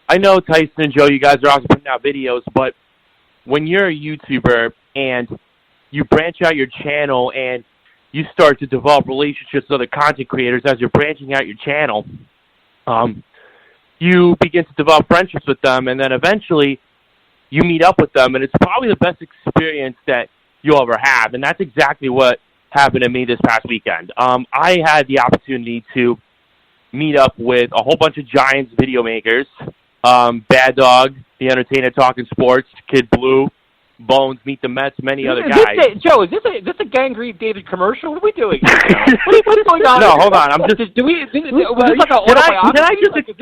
I know Tyson and Joe, you guys are also putting out videos, but when you're a YouTuber and you branch out your channel and you start to develop relationships with other content creators as you're branching out your channel, you begin to develop friendships with them, and then eventually you meet up with them, and it's probably the best experience that you'll ever have, and that's exactly what happened to me this past weekend. I had the opportunity to meet up with a whole bunch of Giants video makers, Bad Dog, The Entertainer Talking Sports, Kid Blue, Bones, Meet the Mets, many other guys. Joe, is this a Gangrene David commercial? What are we doing? What's going on? No, hold on. I'm just. Was this like an autobiography?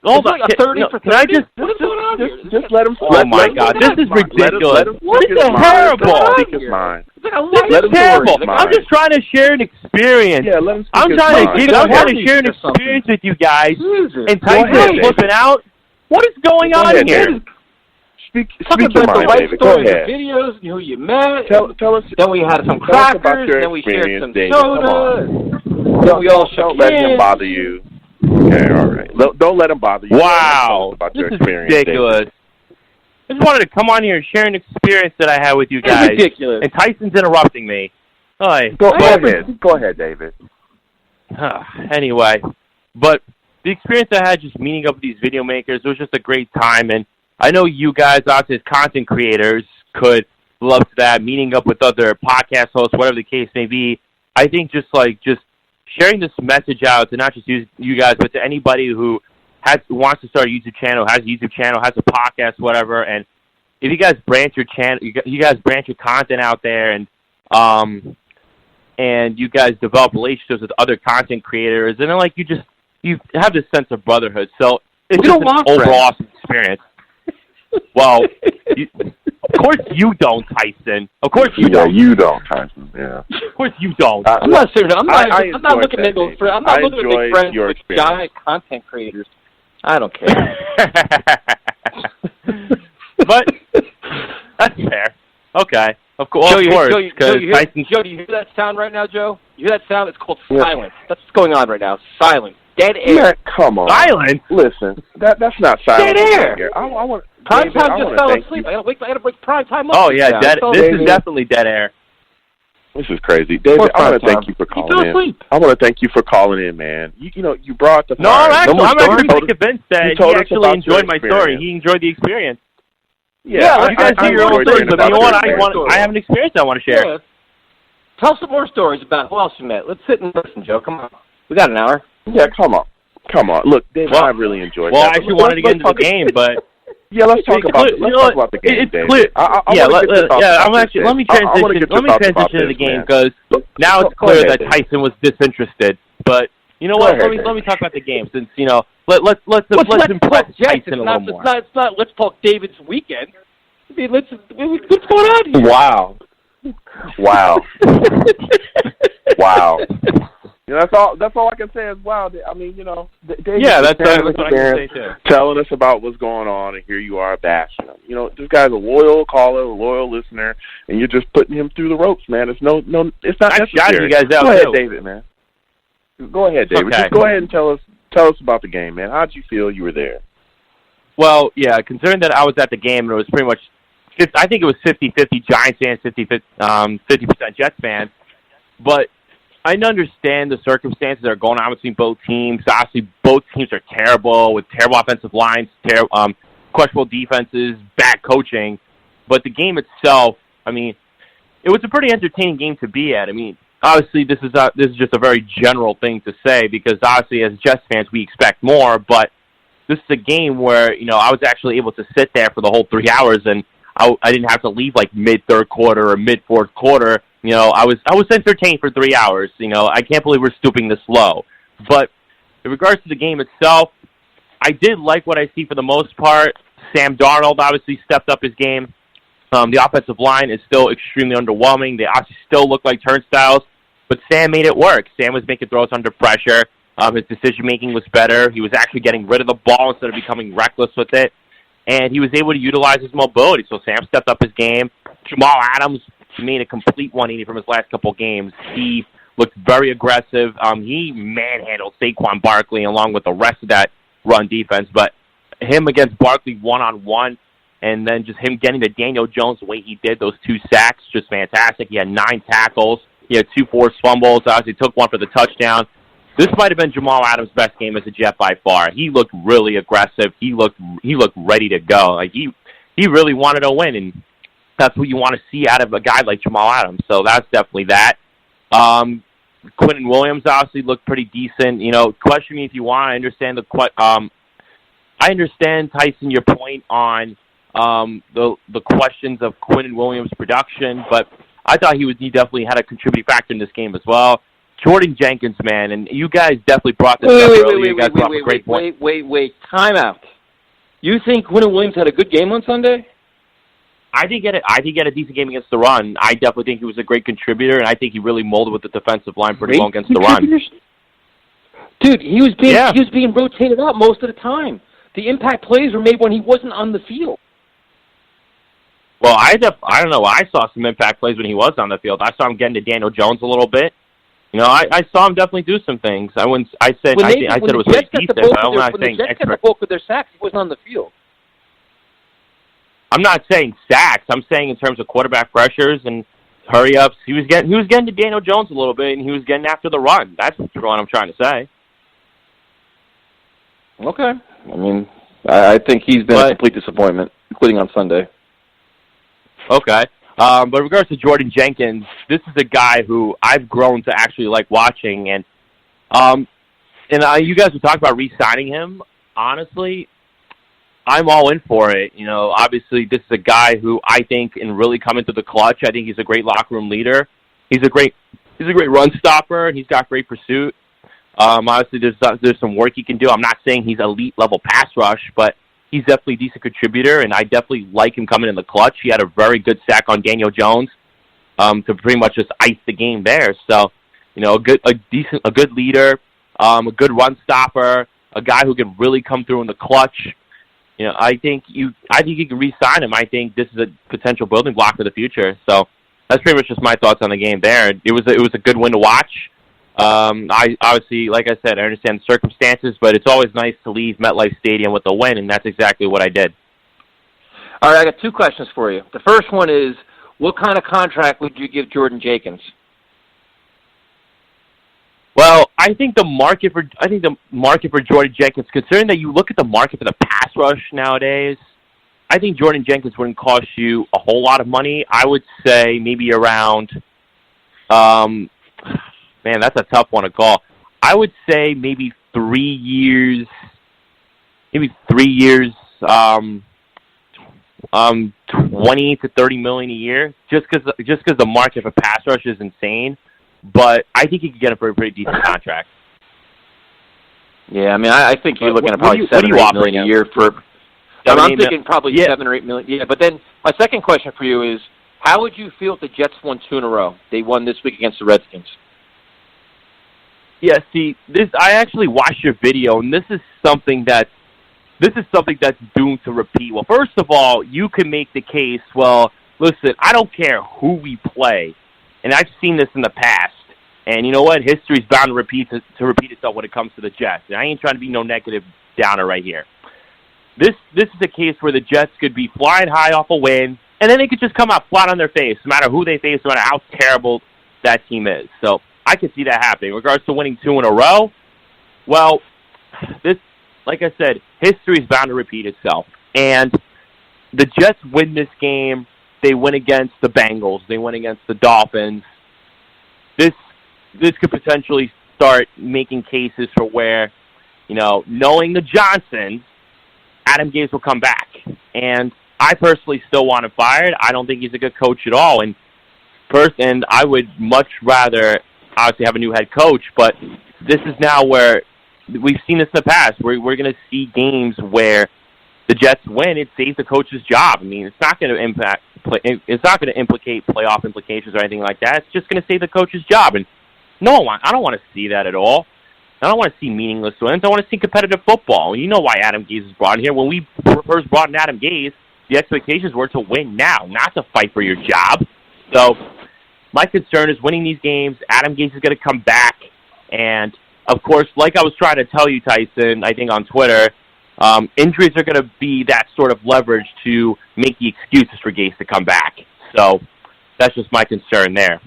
Hold on. Like a 30 for 30? Can I just? What is going on here? Just let him. Oh my God, this is ridiculous. This is terrible. This is terrible. I'm just trying to share an experience. Yeah, let him. I'm trying to share an experience with you guys. And Tyson flipping out. What is going on here? Speak about the right David. story, the videos, who you met. Tell us. Then we had some crackers. Then we shared some soda. Then we all shook hands. Let him bother you. Okay, all right. Don't let him bother you. Wow, about this your is experience, ridiculous. David. I just wanted to come on here and share an experience that I had with you guys. It's ridiculous. And Tyson's interrupting me. Go ahead, David. Anyway, but the experience I had just meeting up with these video makers, it was just a great time. And I know you guys out as content creators could love that, meeting up with other podcast hosts, whatever the case may be. I think just sharing this message out to not just you guys, but to anybody who wants to start a YouTube channel, has a YouTube channel, has a podcast, whatever, and if you guys branch your channel, you guys branch your content out there, and you guys develop relationships with other content creators, and then like you have this sense of brotherhood. So it's just an overall awesome experience. Well, of course you don't, Tyson. Of course you don't. You don't, Tyson. Yeah. Of course you don't. I'm not serious. I'm not looking at make friends with giant content creators. I don't care. But that's fair. Okay. Of course. Joe, do you hear that sound right now, Joe? You hear that sound? It's called silence. That's what's going on right now. Silence. Dead air. Yeah, come on. Silence? Listen, that's not silence. Dead air. Prime time just fell asleep. I gotta break prime time up. Oh yeah, this is definitely dead air. This is crazy, David. I want to thank you for calling in. I want to thank you for calling in, man. You brought the fire. I'm actually convinced that he actually enjoyed my story. He enjoyed the experience. Yeah, you guys hear your own stories, but you know what? I have an experience I want to share. Yeah. Tell some more stories about who else you met. Let's sit and listen, Joe. Come on. We got an hour. Yeah, come on. Look, David, I really enjoyed that. Well, I actually wanted to get into the game, but... Yeah, let's talk about the game, David. Clear. Let me transition to the game because now it's clear that Tyson was disinterested. But you know what? Let me talk about the game since let's impress Tyson a little more. It's not. Let's talk David's weekend. I mean, what's going on here? Wow. That's all I can say is wow. I mean, David, that's what I can say too. Telling us about what's going on, and here you are bashing him. This guy's a loyal caller, a loyal listener, and you're just putting him through the ropes, man. It's not necessary. Shouting you guys out. Go ahead, David, man. Go ahead, David. Okay. Just go ahead and tell us about the game, man. How'd you feel you were there? Well, yeah, considering that I was at the game, and it was pretty much, I think it was 50-50 Giants fans, 50% Jets fans, but I understand the circumstances that are going on between both teams. Obviously, both teams are terrible with terrible offensive lines, questionable defenses, bad coaching. But the game itself, I mean, it was a pretty entertaining game to be at. I mean, obviously, this is just a very general thing to say because obviously, as Jets fans, we expect more. But this is a game where I was actually able to sit there for the whole 3 hours, and I didn't have to leave like mid-third quarter or mid-fourth quarter. I was entertained for 3 hours. I can't believe we're stooping this low. But in regards to the game itself, I did like what I see for the most part. Sam Darnold obviously stepped up his game. The offensive line is still extremely underwhelming. They obviously still look like turnstiles, but Sam made it work. Sam was making throws under pressure. His decision-making was better. He was actually getting rid of the ball instead of becoming reckless with it. And he was able to utilize his mobility. So Sam stepped up his game. Jamal Adams made a complete 180 from his last couple games. He looked very aggressive. He manhandled Saquon Barkley along with the rest of that run defense. But him against Barkley one-on-one, and then just him getting to Daniel Jones the way he did, those 2 sacks, just fantastic. He had 9 tackles. He had 2 forced fumbles. Obviously took one for the touchdown. This might have been Jamal Adams' best game as a Jet by far. He looked really aggressive. He looked ready to go. Like he really wanted to win, and that's what you want to see out of a guy like Jamal Adams. So that's definitely that. Quinnen Williams obviously looked pretty decent. Question me if you want. I understand, Tyson, your point on the questions of Quinnen Williams' production, but I thought he definitely had a contributing factor in this game as well. Jordan Jenkins, man, and you guys definitely brought this up earlier. You guys brought up a great point. Wait. Time out. You think Quinnen Williams had a good game on Sunday? I think he had a decent game against the run. I definitely think he was a great contributor, and I think he really molded with the defensive line pretty well against the run. Dude, he was being rotated out most of the time. The impact plays were made when he wasn't on the field. Well, I don't know. I saw some impact plays when he was on the field. I saw him getting to Daniel Jones a little bit. I saw him definitely do some things. I said it was pretty decent, but I'm not saying expert. When the Jets got the bulk of their sacks, he wasn't on the field. I'm not saying sacks. I'm saying in terms of quarterback pressures and hurry-ups, he was getting to Daniel Jones a little bit, and he was getting after the run. That's what I'm trying to say. Okay. I mean, I think he's been a complete disappointment, including on Sunday. Okay. But in regards to Jordan Jenkins, this is a guy who I've grown to actually like watching, and you guys were talking about re-signing him. Honestly, I'm all in for it. You know, obviously this is a guy who I think can really come into the clutch. I think he's a great locker room leader. He's a great run stopper. He's got great pursuit. Obviously there's some work he can do. I'm not saying he's elite level pass rush, but he's definitely a decent contributor, and I definitely like him coming in the clutch. He had a very good sack on Daniel Jones to pretty much just ice the game there. So, you know, a good leader, a good run stopper, a guy who can really come through in the clutch. You know, I think you can re-sign him. I think this is a potential building block for the future. So that's pretty much just my thoughts on the game there. It was a good win to watch. I obviously, like I said, I understand the circumstances, but it's always nice to leave MetLife Stadium with a win, and that's exactly what I did. All right, I got two questions for you. The first one is, what kind of contract would you give Jordan Jenkins? Well, I think the market for Jordan Jenkins, considering that you look at the market for the pass rush nowadays, I think Jordan Jenkins wouldn't cost you a whole lot of money. I would say maybe around, man, that's a tough one to call. I would say maybe 3 years, 20 to 30 million a year, just because the market for pass rush is insane. But I think he could get him for a pretty decent contract. Yeah, I mean, I think you're looking at probably 7 or 8 million a year for. I'm thinking probably 7 or 8 million. Yeah, but then my second question for you is, how would you feel if the Jets won 2 in a row? They won this week against the Redskins. Yeah, see, I actually watched your video, and this is something that's doomed to repeat. Well, first of all, you can make the case, well, listen, I don't care who we play, and I've seen this in the past. And you know what? History's bound to repeat itself when it comes to the Jets. And I ain't trying to be no negative downer right here. This is a case where the Jets could be flying high off a win, and then they could just come out flat on their face, no matter who they face, no matter how terrible that team is. So I could see that happening. In regards to winning 2 in a row, well, this, like I said, history's bound to repeat itself. And the Jets win this game. They win against the Bengals. They win against the Dolphins. This could potentially start making cases for where, you know, knowing the Johnsons, Adam Gase will come back. And I personally still want him fired. I don't think he's a good coach at all. And I would much rather obviously have a new head coach. But this is now where we've seen this in the past. We're going to see games where the Jets win. It saves the coach's job. I mean, it's not going to implicate playoff implications or anything like that. It's just going to save the coach's job. And I don't want to see that at all. I don't want to see meaningless wins. I want to see competitive football. You know why Adam Gase is brought in here. When we first brought in Adam Gase, the expectations were to win now, not to fight for your job. So my concern is winning these games. Adam Gase is going to come back. And, of course, like I was trying to tell you, Tyson, I think on Twitter, injuries are going to be that sort of leverage to make the excuses for Gase to come back. So that's just my concern there.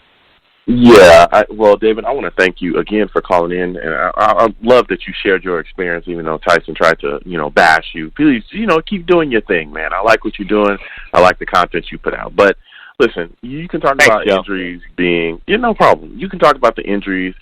Yeah, well, David, I want to thank you again for calling in, and I love that you shared your experience, even though Tyson tried to, bash you. Please, keep doing your thing, man. I like what you're doing. I like the content you put out. But listen, you can talk about injuries being, no problem. You can talk about the injuries,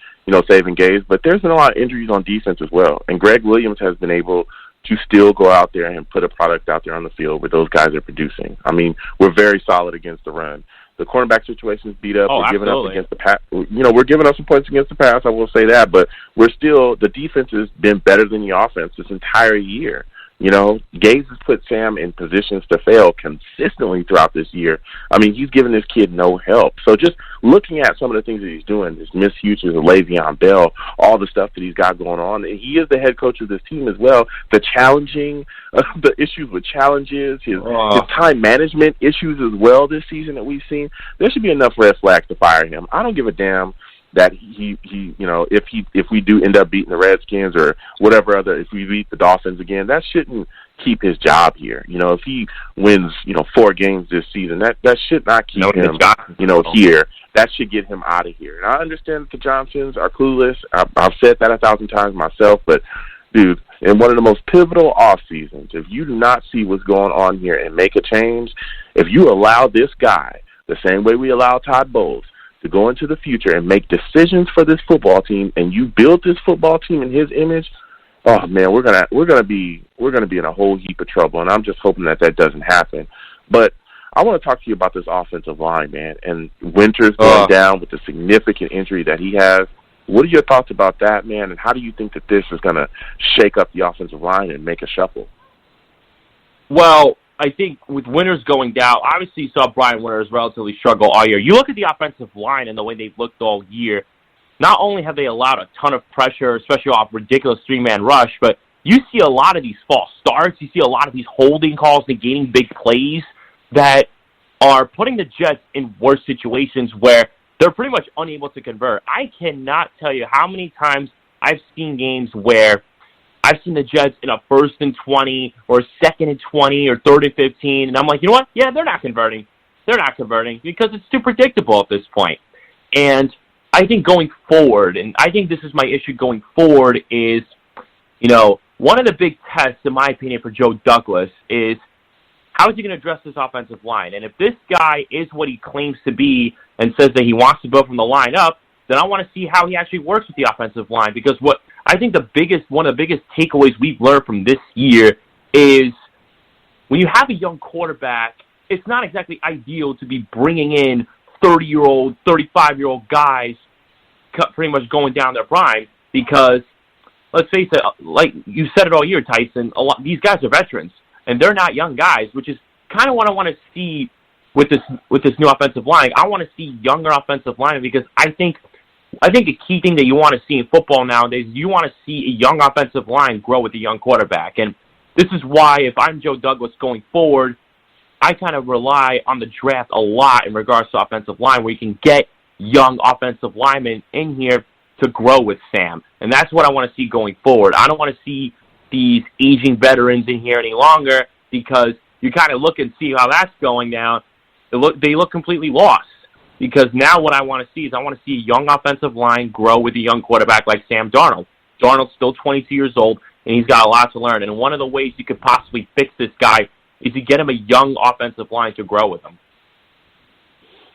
saving Gase, but there's been a lot of injuries on defense as well. And Greg Williams has been able to still go out there and put a product out there on the field where those guys are producing. I mean, we're very solid against the run. The cornerback situation is beat up. We're giving up against the pass. We're giving up some points against the pass. I will say that, but the defense has been better than the offense this entire year. Gase has put Sam in positions to fail consistently throughout this year. I mean, he's giving this kid no help. So just looking at some of the things that he's doing, this misuse of Le'Veon Bell, all the stuff that he's got going on, and he is the head coach of this team as well. The issues with challenges, his time management issues as well this season that we've seen. There should be enough red flags to fire him. I don't give a damn that if we do end up beating the Redskins or whatever if we beat the Dolphins again, that shouldn't keep his job here. If he wins, 4 games this season, that should not keep him, here. That should get him out of here. And I understand that the Johnsons are clueless. I've said that 1,000 times myself, but dude, in one of the most pivotal off seasons, if you do not see what's going on here and make a change, if you allow this guy the same way we allow Todd Bowles to go into the future and make decisions for this football team, and you build this football team in his image, oh man, we're gonna be in a whole heap of trouble, and I'm just hoping that doesn't happen. But I want to talk to you about this offensive line, man, and Winters going down with the significant injury that he has. What are your thoughts about that, man, and how do you think that this is going to shake up the offensive line and make a shuffle? Well, I think with Winters going down, obviously you saw Brian Winters relatively struggle all year. You look at the offensive line and the way they've looked all year, not only have they allowed a ton of pressure, especially off ridiculous three-man rush, but you see a lot of these false starts. You see a lot of these holding calls, negating big plays that are putting the Jets in worse situations where they're pretty much unable to convert. I cannot tell you how many times I've seen games where I've seen the Jets in a 1st and 20 or 2nd and 20 or 3rd and 15, and I'm like, you know what? Yeah, they're not converting. They're not converting because it's too predictable at this point. And I think going forward, and I think this is my issue going forward, is, you know, one of the big tests, in my opinion, for Joe Douglas is how is he going to address this offensive line? And if this guy is what he claims to be and says that he wants to build from the line up, then I want to see how he actually works with the offensive line. Because what I think one of the biggest takeaways we've learned from this year is when you have a young quarterback, it's not exactly ideal to be bringing in 30-year-old, 35-year-old guys pretty much going down their prime because, let's face it, like you said it all year, Tyson, these guys are veterans. And they're not young guys, which is kind of what I want to see with this new offensive line. I want to see younger offensive line because I think a key thing that you want to see in football nowadays, you want to see a young offensive line grow with a young quarterback. And this is why, if I'm Joe Douglas going forward, I kind of rely on the draft a lot in regards to offensive line, where you can get young offensive linemen in here to grow with Sam. And that's what I want to see going forward. I don't want to see these aging veterans in here any longer because you kind of look and see how that's going down. They look completely lost because now what I want to see is I want to see a young offensive line grow with a young quarterback like Sam Darnold. Darnold's still 22 years old, and he's got a lot to learn. And one of the ways you could possibly fix this guy is to get him a young offensive line to grow with him.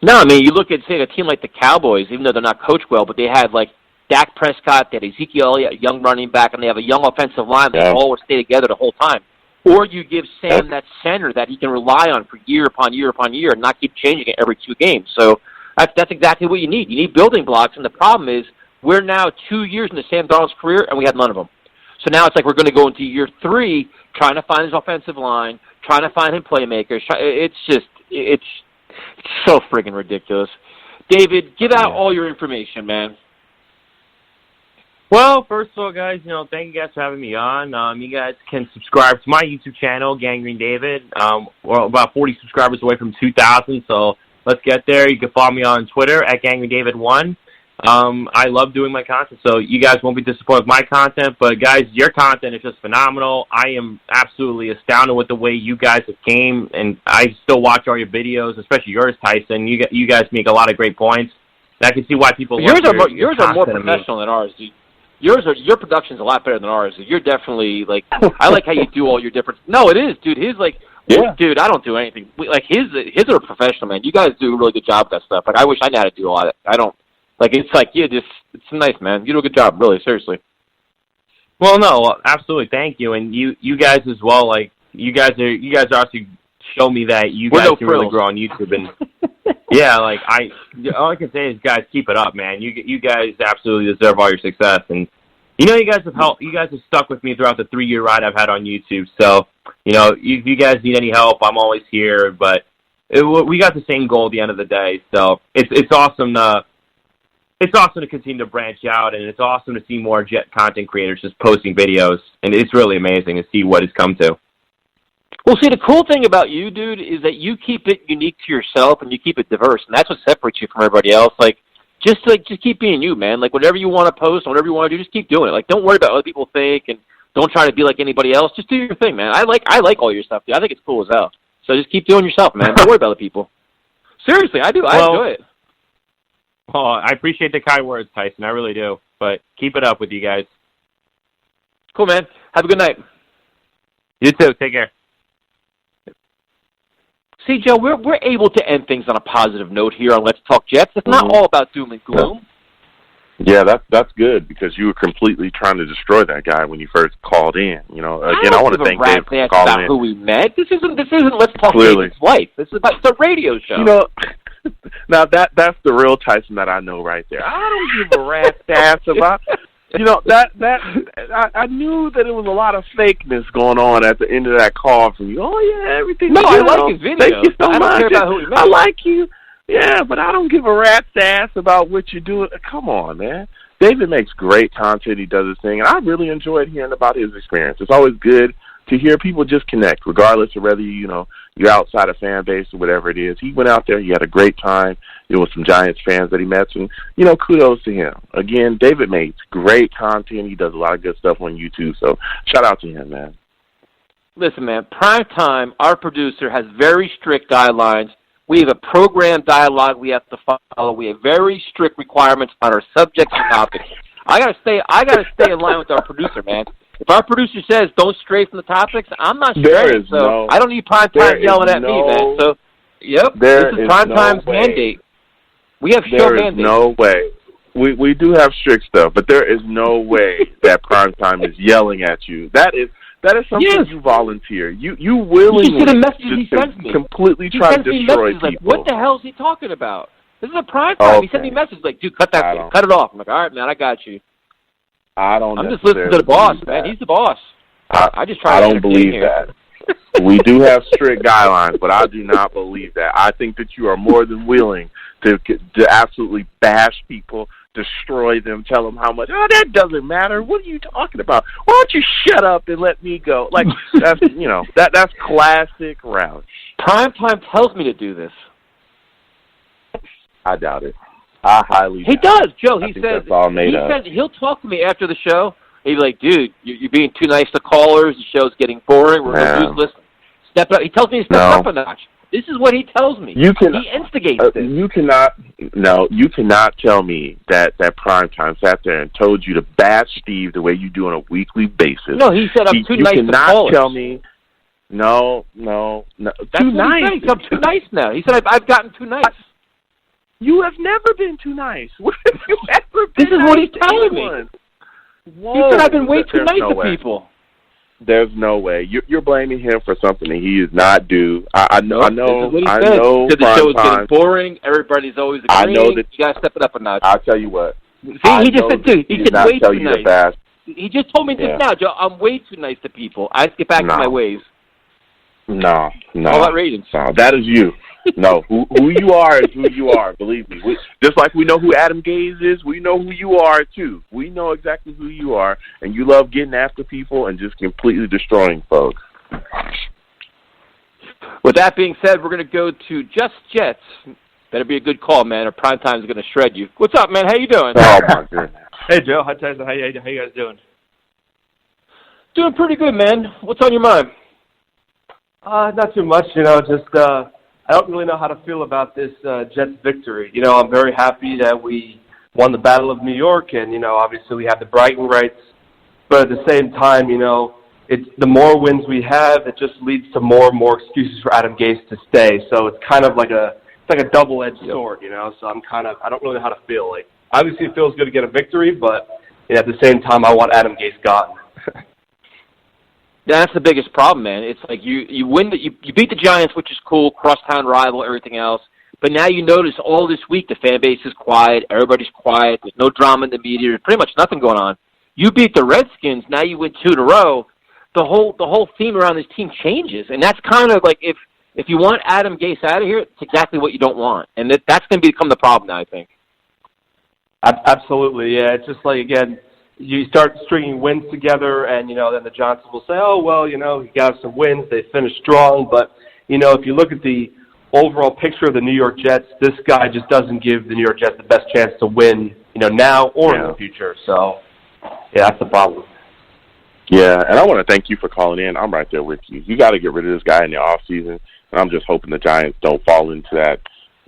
No, I mean, you look at, say, a team like the Cowboys, even though they're not coached well, but they had, like, Dak Prescott, they had Ezekiel Elliott, a young running back, and they have a young offensive line that all would stay together the whole time. Or you give Sam that center that he can rely on for year upon year upon year and not keep changing it every 2 games. So that's exactly what you need. You need building blocks, and the problem is we're now 2 years into Sam Darnold's career, and we have none of them. So now it's like we're going to go into year 3 trying to find his offensive line, trying to find him playmakers. It's so friggin' ridiculous. David, give out all your information, man. Well, first of all, guys, thank you guys for having me on. You guys can subscribe to my YouTube channel, Gangrene David. We're about 40 subscribers away from 2,000, so let's get there. You can follow me on Twitter at GangreneDavid1. I love doing my content, so you guys won't be disappointed with my content, but guys, your content is just phenomenal. I am absolutely astounded with the way you guys have came, and I still watch all your videos, especially yours, Tyson. You guys make a lot of great points. And I can see why people yours are more professional than ours, dude. Your production's a lot better than ours. You're definitely, like, I like how you do all your different... No, it is, dude. His, like... Yeah. Dude, I don't do anything. Like, his are professional, man. You guys do a really good job with that stuff. Like, I wish I knew how to do all that. I don't... Like, it's like, it's nice, man. You do a good job, really, seriously. Well, no, absolutely. Thank you. And you guys as well, like, you guys also show me that you guys can really grow on YouTube. And, yeah, like, all I can say is, guys, keep it up, man. You guys absolutely deserve all your success. And, you guys have helped. You guys have stuck with me throughout the 3-year ride I've had on YouTube. So, if you guys need any help, I'm always here. But we got the same goal at the end of the day. So it's awesome to continue to branch out, and it's awesome to see more Jet content creators just posting videos. And it's really amazing to see what it's come to. Well, see, the cool thing about you, dude, is that you keep it unique to yourself and you keep it diverse, and that's what separates you from everybody else. Like, just keep being you, man. Like, whatever you want to post, whatever you want to do, just keep doing it. Like, don't worry about what other people think, and don't try to be like anybody else. Just do your thing, man. I like all your stuff, dude. I think it's cool as hell. So just keep doing yourself, man. Don't worry about other people. Seriously, I do. I enjoy it. Oh, I appreciate the kind words, Tyson. I really do. But keep it up with you guys. Cool, man. Have a good night. You too. Take care. See, Joe, we're able to end things on a positive note here on Let's Talk Jets. It's not all about doom and gloom. Yeah, that's good because you were completely trying to destroy that guy when you first called in. You know, again, I want to thank Dave for calling in. Who we met? This isn't Let's Talk David's wife. This is about the radio show. You know, now that's the real Tyson that I know right there. I don't give a rat's ass about. You know, I knew that it was a lot of fakeness going on at the end of that call from you. Oh yeah, everything. No, I like his video. Thank you so much. I don't care about who he met. I like you. Yeah, but I don't give a rat's ass about what you're doing. Come on, man. David makes great content. He does his thing, and I really enjoyed hearing about his experience. It's always good to hear people just connect, regardless of whether you're outside a fan base or whatever it is. He went out there. He had a great time. With some Giants fans that he met, and kudos to him. Again, David makes great content. He does a lot of good stuff on YouTube. So shout out to him, man. Listen, man. Prime Time, our producer, has very strict guidelines. We have a program dialogue we have to follow. We have very strict requirements on our subjects and topics. I gotta stay in line with our producer, man. If our producer says don't stray from the topics, I'm not straying. So I don't need Prime Time yelling at me, man. So yep, this is Prime Time's mandate. We have show mandate. There is no way. We do have strict stuff, but there is no way that Prime Time is yelling at you. That is something you volunteer. You willingly you see the messages he sends me. Completely try to destroy people. Like, what the hell is he talking about? This is a Prime Time. Okay. He sent me messages like, dude, cut it off. I'm like, all right, man, I got you. I'm just listening to the boss, man. He's the boss. I just try to I don't believe that. We do have strict guidelines, but I do not believe that. I think that you are more than willing to absolutely bash people, destroy them, tell them how much. Oh, that doesn't matter. What are you talking about? Why don't you shut up and let me go? Like that's that's classic Roush. Prime Time tells me to do this. I doubt it. I highly. He doubt does, it. Joe. He says he'll talk to me after the show. He'd be like, dude, you're being too nice to callers. The show's getting boring. We're going to use this. Step up. He tells me to step up a notch. This is what he tells me. He instigates this. You cannot tell me that Prime Time sat there and told you to bash Steve the way you do on a weekly basis. No, he said I'm too nice to callers. You cannot tell me. No. That's too nice. He said. I'm too nice now. He said I've gotten too nice. You have never been too nice. When have you ever been? This is what he's telling me. Whoa. He said I've been way too nice to people. There's no way. You're blaming him for something that he is not due. I know. This is what he said. The show is getting boring. Everybody's always agreeing. I know that you got to step it up a notch. I'll tell you what. See, he just said, dude, he said way too nice. He just told me just now, Joe, I'm way too nice to people. I have to get back to my ways. No. All about ratings. No, that is you. No, who you are is who you are. Believe me. Just like we know who Adam Gase is, we know who you are too. We know exactly who you are, and you love getting after people and just completely destroying folks. With that being said, we're going to go to Just Jets. Better be a good call, man, or Prime Time's going to shred you. What's up, man? How you doing? Oh my goodness. Hey, Joe. Hi, Tyson. How you guys doing? Doing pretty good, man. What's on your mind? Not too much, just I don't really know how to feel about this Jets victory. I'm very happy that we won the Battle of New York, and, obviously we have the bragging rights. But at the same time, it's the more wins we have, it just leads to more and more excuses for Adam Gase to stay. So it's kind of like a double-edged sword, So I don't really know how to feel. Like, obviously it feels good to get a victory, but at the same time, I want Adam Gase gone. That's the biggest problem, man. It's like you win, you beat the Giants, which is cool, crosstown rival, everything else. But now you notice all this week the fan base is quiet, everybody's quiet, there's no drama in the media, there's pretty much nothing going on. You beat the Redskins, now you win 2 in a row. The whole theme around this team changes, and that's kind of like if you want Adam Gase out of here, it's exactly what you don't want, and that's going to become the problem now, I think. Absolutely, yeah. It's just like, again, you start stringing wins together, and, then the Johnsons will say, oh, well, he got some wins, they finished strong. But, if you look at the overall picture of the New York Jets, this guy just doesn't give the New York Jets the best chance to win, now or in the future. So, yeah, that's the problem. Yeah, and I want to thank you for calling in. I'm right there with you. You got to get rid of this guy in the offseason, and I'm just hoping the Giants don't fall into that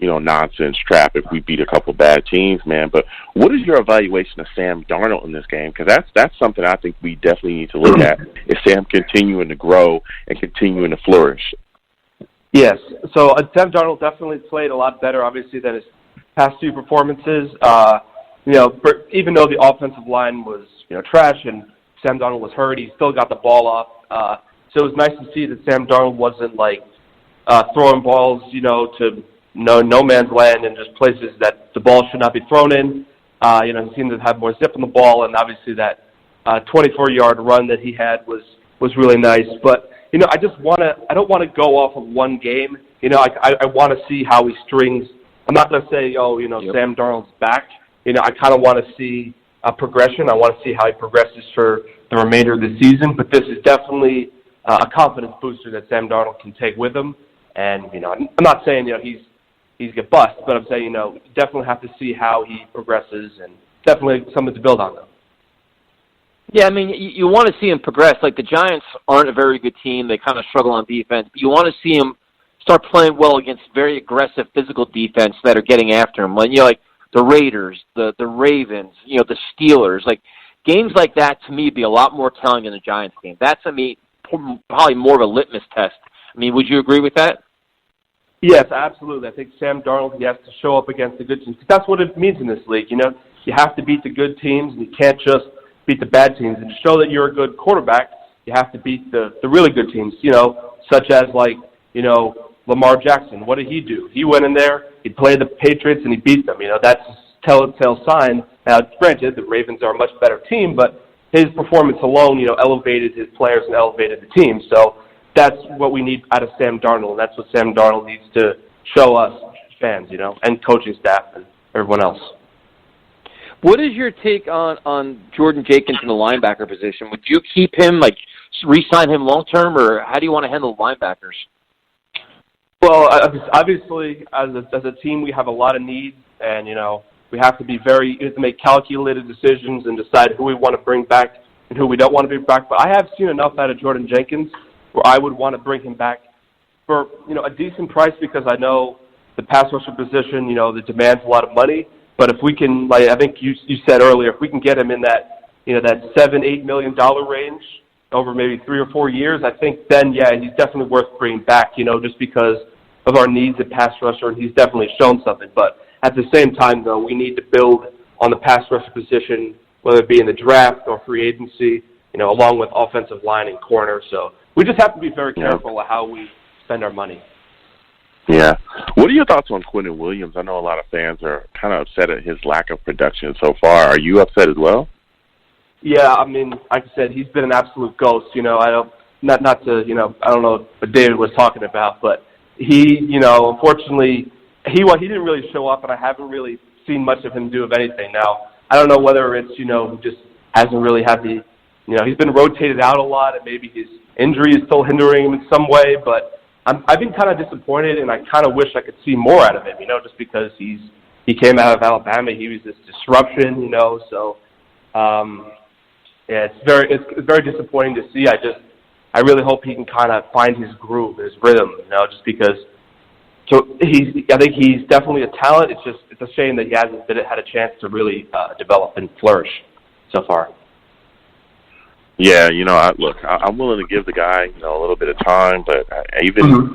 nonsense trap if we beat a couple bad teams, man. But what is your evaluation of Sam Darnold in this game? Because that's something I think we definitely need to look at. Is Sam continuing to grow and continuing to flourish? Yes. So Sam Darnold definitely played a lot better, obviously, than his past 2 performances. even though the offensive line was trash and Sam Darnold was hurt, he still got the ball off. So it was nice to see that Sam Darnold wasn't throwing balls, to no man's land and just places that the ball should not be thrown in. He seemed to have more zip on the ball, and obviously that 24-yard run that he had was really nice. But I don't want to go off of one game. I want to see how he strings. I'm not going to say, Sam Darnold's back. I kind of want to see a progression. I want to see how he progresses for the remainder of the season. But this is definitely a confidence booster that Sam Darnold can take with him. And I'm not saying he's get bust, but I'm saying definitely have to see how he progresses, and definitely something to build on though. Yeah, I mean, you want to see him progress. Like, the Giants aren't a very good team. They kind of struggle on defense. But you want to see him start playing well against very aggressive physical defense that are getting after him. Like the Raiders, the Ravens, the Steelers. Like, games like that, to me, would be a lot more telling than the Giants game. That's, to me, probably more of a litmus test. I mean, would you agree with that? Yes, absolutely. I think Sam Darnold, he has to show up against the good teams. That's what it means in this league. You have to beat the good teams, and you can't just beat the bad teams. And to show that you're a good quarterback, you have to beat the really good teams, such as Lamar Jackson. What did he do? He went in there, he played the Patriots, and he beat them. That's a telltale sign. Now, granted, the Ravens are a much better team, but his performance alone, elevated his players and elevated the team. So that's what we need out of Sam Darnold, and that's what Sam Darnold needs to show us fans, and coaching staff and everyone else. What is your take on Jordan Jenkins in the linebacker position? Would you keep him, re-sign him long-term, or how do you want to handle linebackers? Well, obviously, as a team, we have a lot of needs, and, we have to make calculated decisions and decide who we want to bring back and who we don't want to bring back. But I have seen enough out of Jordan Jenkins where I would want to bring him back for, a decent price, because I know the pass rusher position, that demands a lot of money. But if we can, I think you said earlier, if we can get him in that, that $7-8 million range over maybe 3 or 4 years, I think then, yeah, he's definitely worth bringing back, just because of our needs at pass rusher, and he's definitely shown something. But at the same time, though, we need to build on the pass rusher position, whether it be in the draft or free agency, along with offensive line and corner. So we just have to be very careful of how we spend our money. Yeah. What are your thoughts on Quinnen Williams? I know a lot of fans are kind of upset at his lack of production so far. Are you upset as well? Yeah, I mean, like I said, he's been an absolute ghost. I don't know what David was talking about, but he, unfortunately, he didn't really show up, and I haven't really seen much of him do of anything. Now, I don't know whether it's, he just hasn't really had the, he's been rotated out a lot, and maybe his injury is still hindering him in some way, but I've been kind of disappointed, and I kind of wish I could see more out of him, just because he came out of Alabama, he was this disruption, so yeah, it's very disappointing to see. I really hope he can kind of find his groove, his rhythm, just because. So I think he's definitely a talent. It's a shame that he hasn't had a chance to really develop and flourish so far. Yeah, I'm willing to give the guy, a little bit of time, but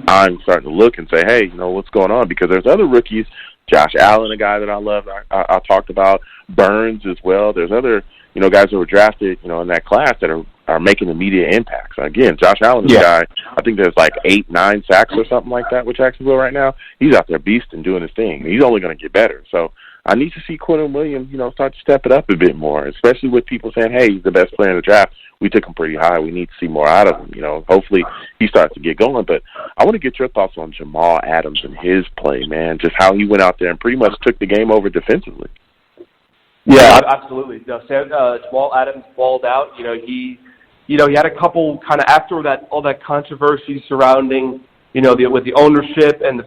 I'm starting to look and say, hey, what's going on? Because there's other rookies, Josh Allen, a guy that I love, I talked about, Burns as well. There's other, guys that were drafted, in that class that are making immediate impacts. Again, Josh Allen is a guy, I think there's 8-9 sacks or something like that with Jacksonville right now. He's out there beasting, doing his thing. He's only going to get better. So I need to see Quinnen Williams, start to step it up a bit more, especially with people saying, hey, he's the best player in the draft. We took him pretty high. We need to see more out of him. Hopefully he starts to get going. But I want to get your thoughts on Jamal Adams and his play, man, just how he went out there and pretty much took the game over defensively. Yeah, absolutely. Jamal Adams balled out. He had a couple kind of after all that controversy surrounding, with the ownership and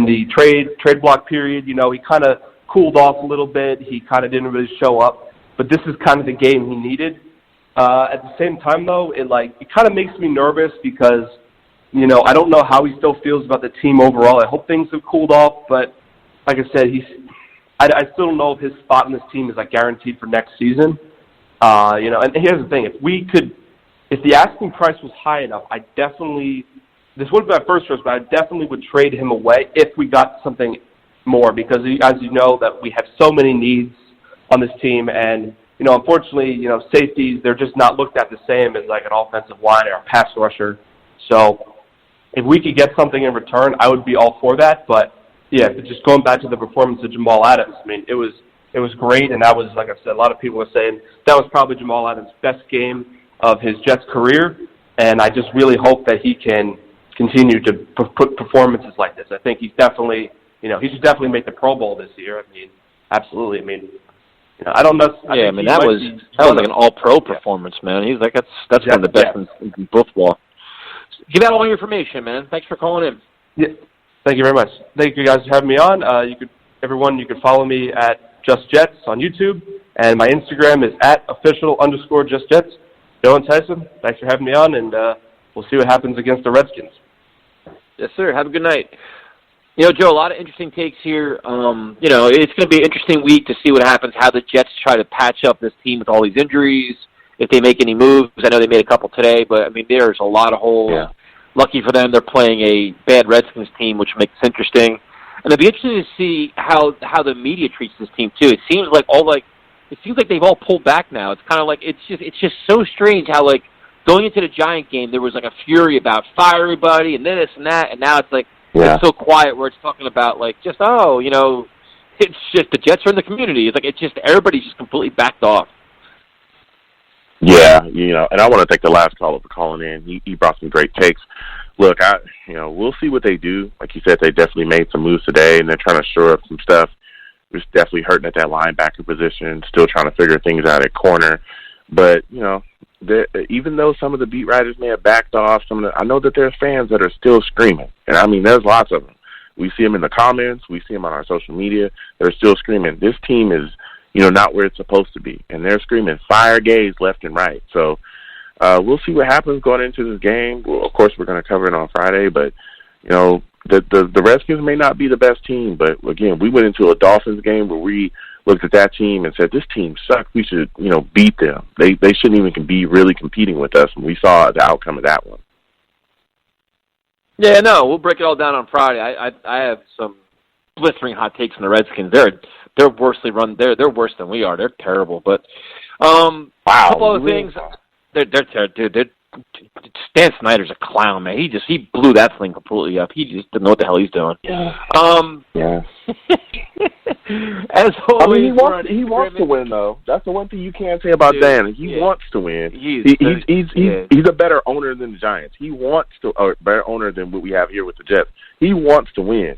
the trade block period. He kind of cooled off a little bit. He kind of didn't really show up. But this is kind of the game he needed. At the same time, though, it kind of makes me nervous because, I don't know how he still feels about the team overall. I hope things have cooled off, but like I said, I still don't know if his spot in this team is guaranteed for next season. And here's the thing: if the asking price was high enough, this would be my first choice, but I definitely would trade him away if we got something more, because as you know that we have so many needs on this team. And, unfortunately, safeties, they're just not looked at the same as like an offensive line or a pass rusher. So if we could get something in return, I would be all for that. But, yeah, just going back to the performance of Jamal Adams, I mean, it was great. And that was, like I said, a lot of people were saying that was probably Jamal Adams' best game of his Jets career. And I just really hope that he can continue to put performances like this. I think he's definitely, he should definitely make the Pro Bowl this year. I mean, absolutely. I mean, I don't know. That was like an All-Pro performance, man. He's like that's one of the best in football. Give out all your information, man. Thanks for calling in. Yeah, thank you very much. Thank you guys for having me on. You could follow me at Just Jets on YouTube, and my Instagram is at @official_JustJets. Joe and Tyson, thanks for having me on, and we'll see what happens against the Redskins. Yes, sir. Have a good night. Joe, a lot of interesting takes here. It's going to be an interesting week to see what happens, how the Jets try to patch up this team with all these injuries, if they make any moves. I know they made a couple today, but, I mean, there's a lot of holes. Yeah. Lucky for them, they're playing a bad Redskins team, which makes it interesting. And it'll be interesting to see how the media treats this team, too. It seems like they've all pulled back now. It's kind of like it's just so strange how, like, going into the Giant game, there was, like, a fury about fire everybody and this and that, and now it's like, it's so quiet where it's talking about, like, just, it's just the Jets are in the community. It's like everybody's just completely backed off. Yeah, and I want to thank the last caller for calling in. He brought some great takes. Look, we'll see what they do. Like you said, they definitely made some moves today, and they're trying to shore up some stuff. It's definitely hurting at that linebacker position, still trying to figure things out at corner. But, even though some of the beat writers may have backed off, I know that there's fans that are still screaming. And, I mean, there's lots of them. We see them in the comments. We see them on our social media. They're still screaming. This team is, not where it's supposed to be. And they're screaming, fire Gase left and right. So we'll see what happens going into this game. Well, of course, we're going to cover it on Friday. But, the Redskins may not be the best team. But, again, we went into a Dolphins game where we looked at that team and said, this team sucks. We should, beat them. They shouldn't even be really competing with us. And we saw the outcome of that one. Yeah, no, we'll break it all down on Friday. I have some blistering hot takes on the Redskins. They're worsely run. They're worse than we are. They're terrible. But a couple other things. They're Stan Snyder's a clown, man. He blew that thing completely up. He just didn't know what the hell he's doing. Yeah. As always, he wants to win, though. That's the one thing you can't say about Dan. He wants to win. He's a better owner than the Giants. He wants to, or better owner than what we have here with the Jets. He wants to win.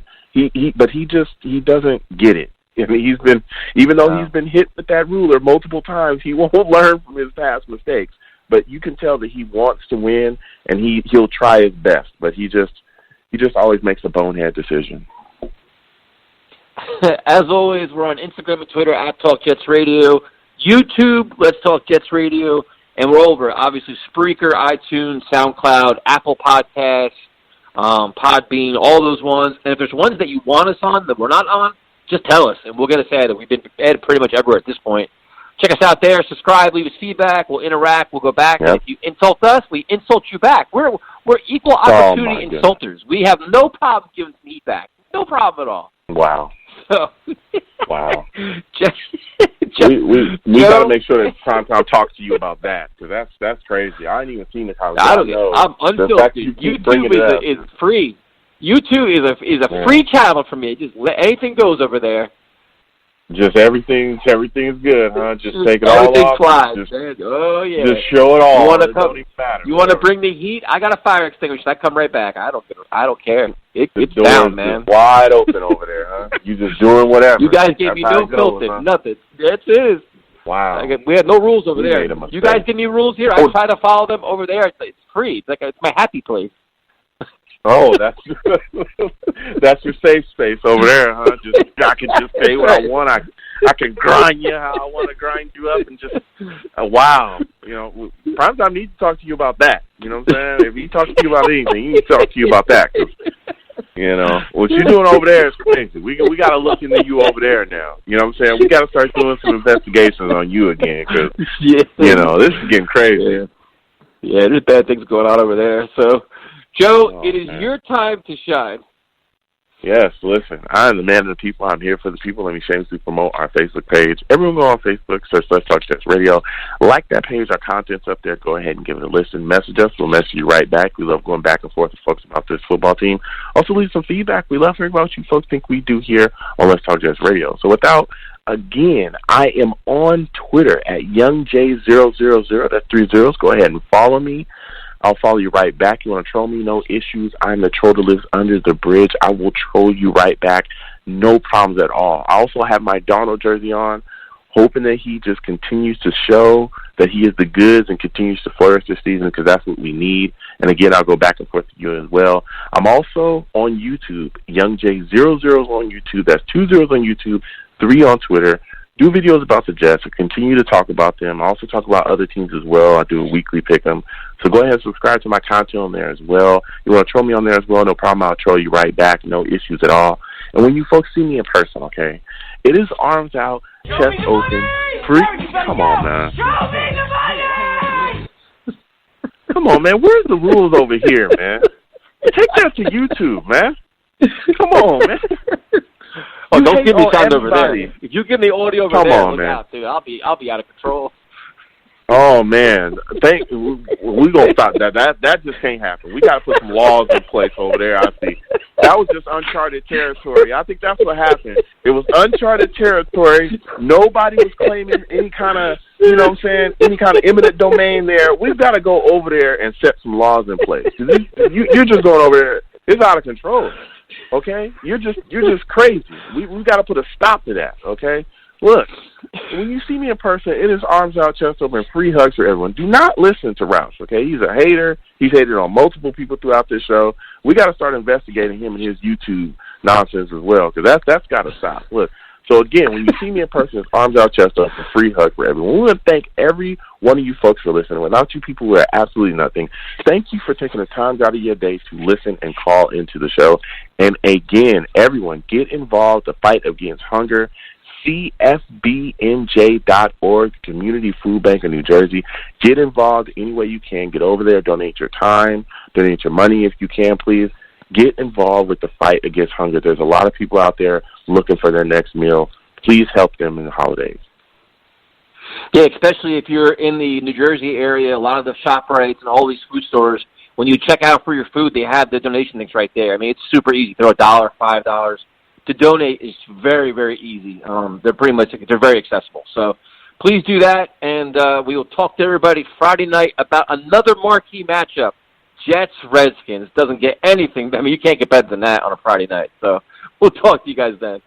But he doesn't get it. I mean, he's been hit with that ruler multiple times. He won't learn from his past mistakes. But you can tell that he wants to win, and he'll try his best. But he just always makes a bonehead decision. As always, we're on Instagram and Twitter at Talk Jets Radio, YouTube, Let's Talk Jets Radio, and we're over, obviously, Spreaker, iTunes, SoundCloud, Apple Podcasts, Podbean, all those ones. And if there's ones that you want us on that we're not on, just tell us, and we'll get us added. We've been added pretty much everywhere at this point. Check us out there. Subscribe. Leave us feedback. We'll interact. We'll go back. Yep. And if you insult us, we insult you back. We're equal opportunity insulters. We have no problem giving some heat back. No problem at all. Wow. So, wow. we got to make sure that Primetime talks to you about that, because that's crazy. I ain't even seen the college. I'm unfiltered. YouTube is free. YouTube is a free channel for me. Just anything goes over there. Just everything's good, huh? Just take it all off. Flies. Just You show it all. You want to bring the heat? I got a fire extinguisher. I come right back. I don't care. It's down, man. Wide open over there, huh? You just doing whatever. You guys gave me no filter, nothing. That's it. Wow. We had no rules over there. You guys give me rules here. I try to follow them over there. It's free. It's my happy place. Oh, that's your safe space over there, huh? I can just say what I want. I can grind you how I want to grind you up, and just wow. Primetime needs to talk to you about that. You know what I'm saying? If he talks to you about anything, he needs to talk to you about that. 'Cause, what you're doing over there is crazy. We got to look into you over there now. You know what I'm saying? We got to start doing some investigations on you again, because this is getting crazy. Yeah, there's bad things going on over there. So, Joe, it is your time to shine. Yes, listen, I am the man of the people. I'm here for the people. Let me shamelessly promote our Facebook page. Everyone go on Facebook, search Let's Talk Jets Radio. Like that page. Our content's up there. Go ahead and give it a listen. Message us. We'll message you right back. We love going back and forth with folks about this football team. Also, leave some feedback. We love hearing about what you folks think we do here on Let's Talk Jets Radio. So again, I am on Twitter at YoungJ000. That's 3 zeros. Go ahead and follow me. I'll follow you right back. You want to troll me? No issues. I'm the troll that lives under the bridge. I will troll you right back. No problems at all. I also have my Darnold jersey on, hoping that he just continues to show that he is the goods and continues to flourish this season, because that's what we need. And again, I'll go back and forth with you as well. I'm also on YouTube. YoungJ00 on YouTube. That's 2 zeros on YouTube, 3 on Twitter. Do videos about the Jets. I continue to talk about them. I also talk about other teams as well. I do a weekly pick 'em. So go ahead and subscribe to my content on there as well. You want to troll me on there as well? No problem. I'll troll you right back. No issues at all. And when you folks see me in person, okay, it is arms out, chest open, free. Come on, man. Come on, man. Where's the rules over here, man? Take that to YouTube, man. Come on, man. Oh, don't give me sound over there. If you give me audio over there, look out, dude. I'll be out of control. Oh man, we gonna stop that. That just can't happen. We gotta put some laws in place over there. I see. That was just uncharted territory. I think that's what happened. It was uncharted territory. Nobody was claiming any kind of, any kind of eminent domain there. We've got to go over there and set some laws in place. You're just going over there. It's out of control. Okay, you're just crazy. We've got to put a stop to that. Okay, look, when you see me in person, it is arms out, chest open, free hugs for everyone. Do not listen to Roush. Okay, he's a hater. He's hated on multiple people throughout this show. We got to start investigating him and his YouTube nonsense as well, because that's got to stop. Look. So, again, when you see me in person, it's arms out, chest up, a free hug for everyone. We want to thank every one of you folks for listening. Without you people, we're absolutely nothing. Thank you for taking the time out of your day to listen and call into the show. And, again, everyone, get involved. The fight against hunger. CFBNJ.org, Community Food Bank of New Jersey. Get involved any way you can. Get over there. Donate your time. Donate your money if you can, please. Get involved with the fight against hunger. There's a lot of people out there looking for their next meal. Please help them in the holidays. Yeah, especially if you're in the New Jersey area, a lot of the ShopRites and all these food stores, when you check out for your food, they have the donation links right there. I mean, it's super easy. Throw $1, $5. To donate is very, very easy. They're very accessible. So please do that, and we will talk to everybody Friday night about another marquee matchup. Jets-Redskins. Doesn't get anything. I mean, you can't get better than that on a Friday night. So we'll talk to you guys then.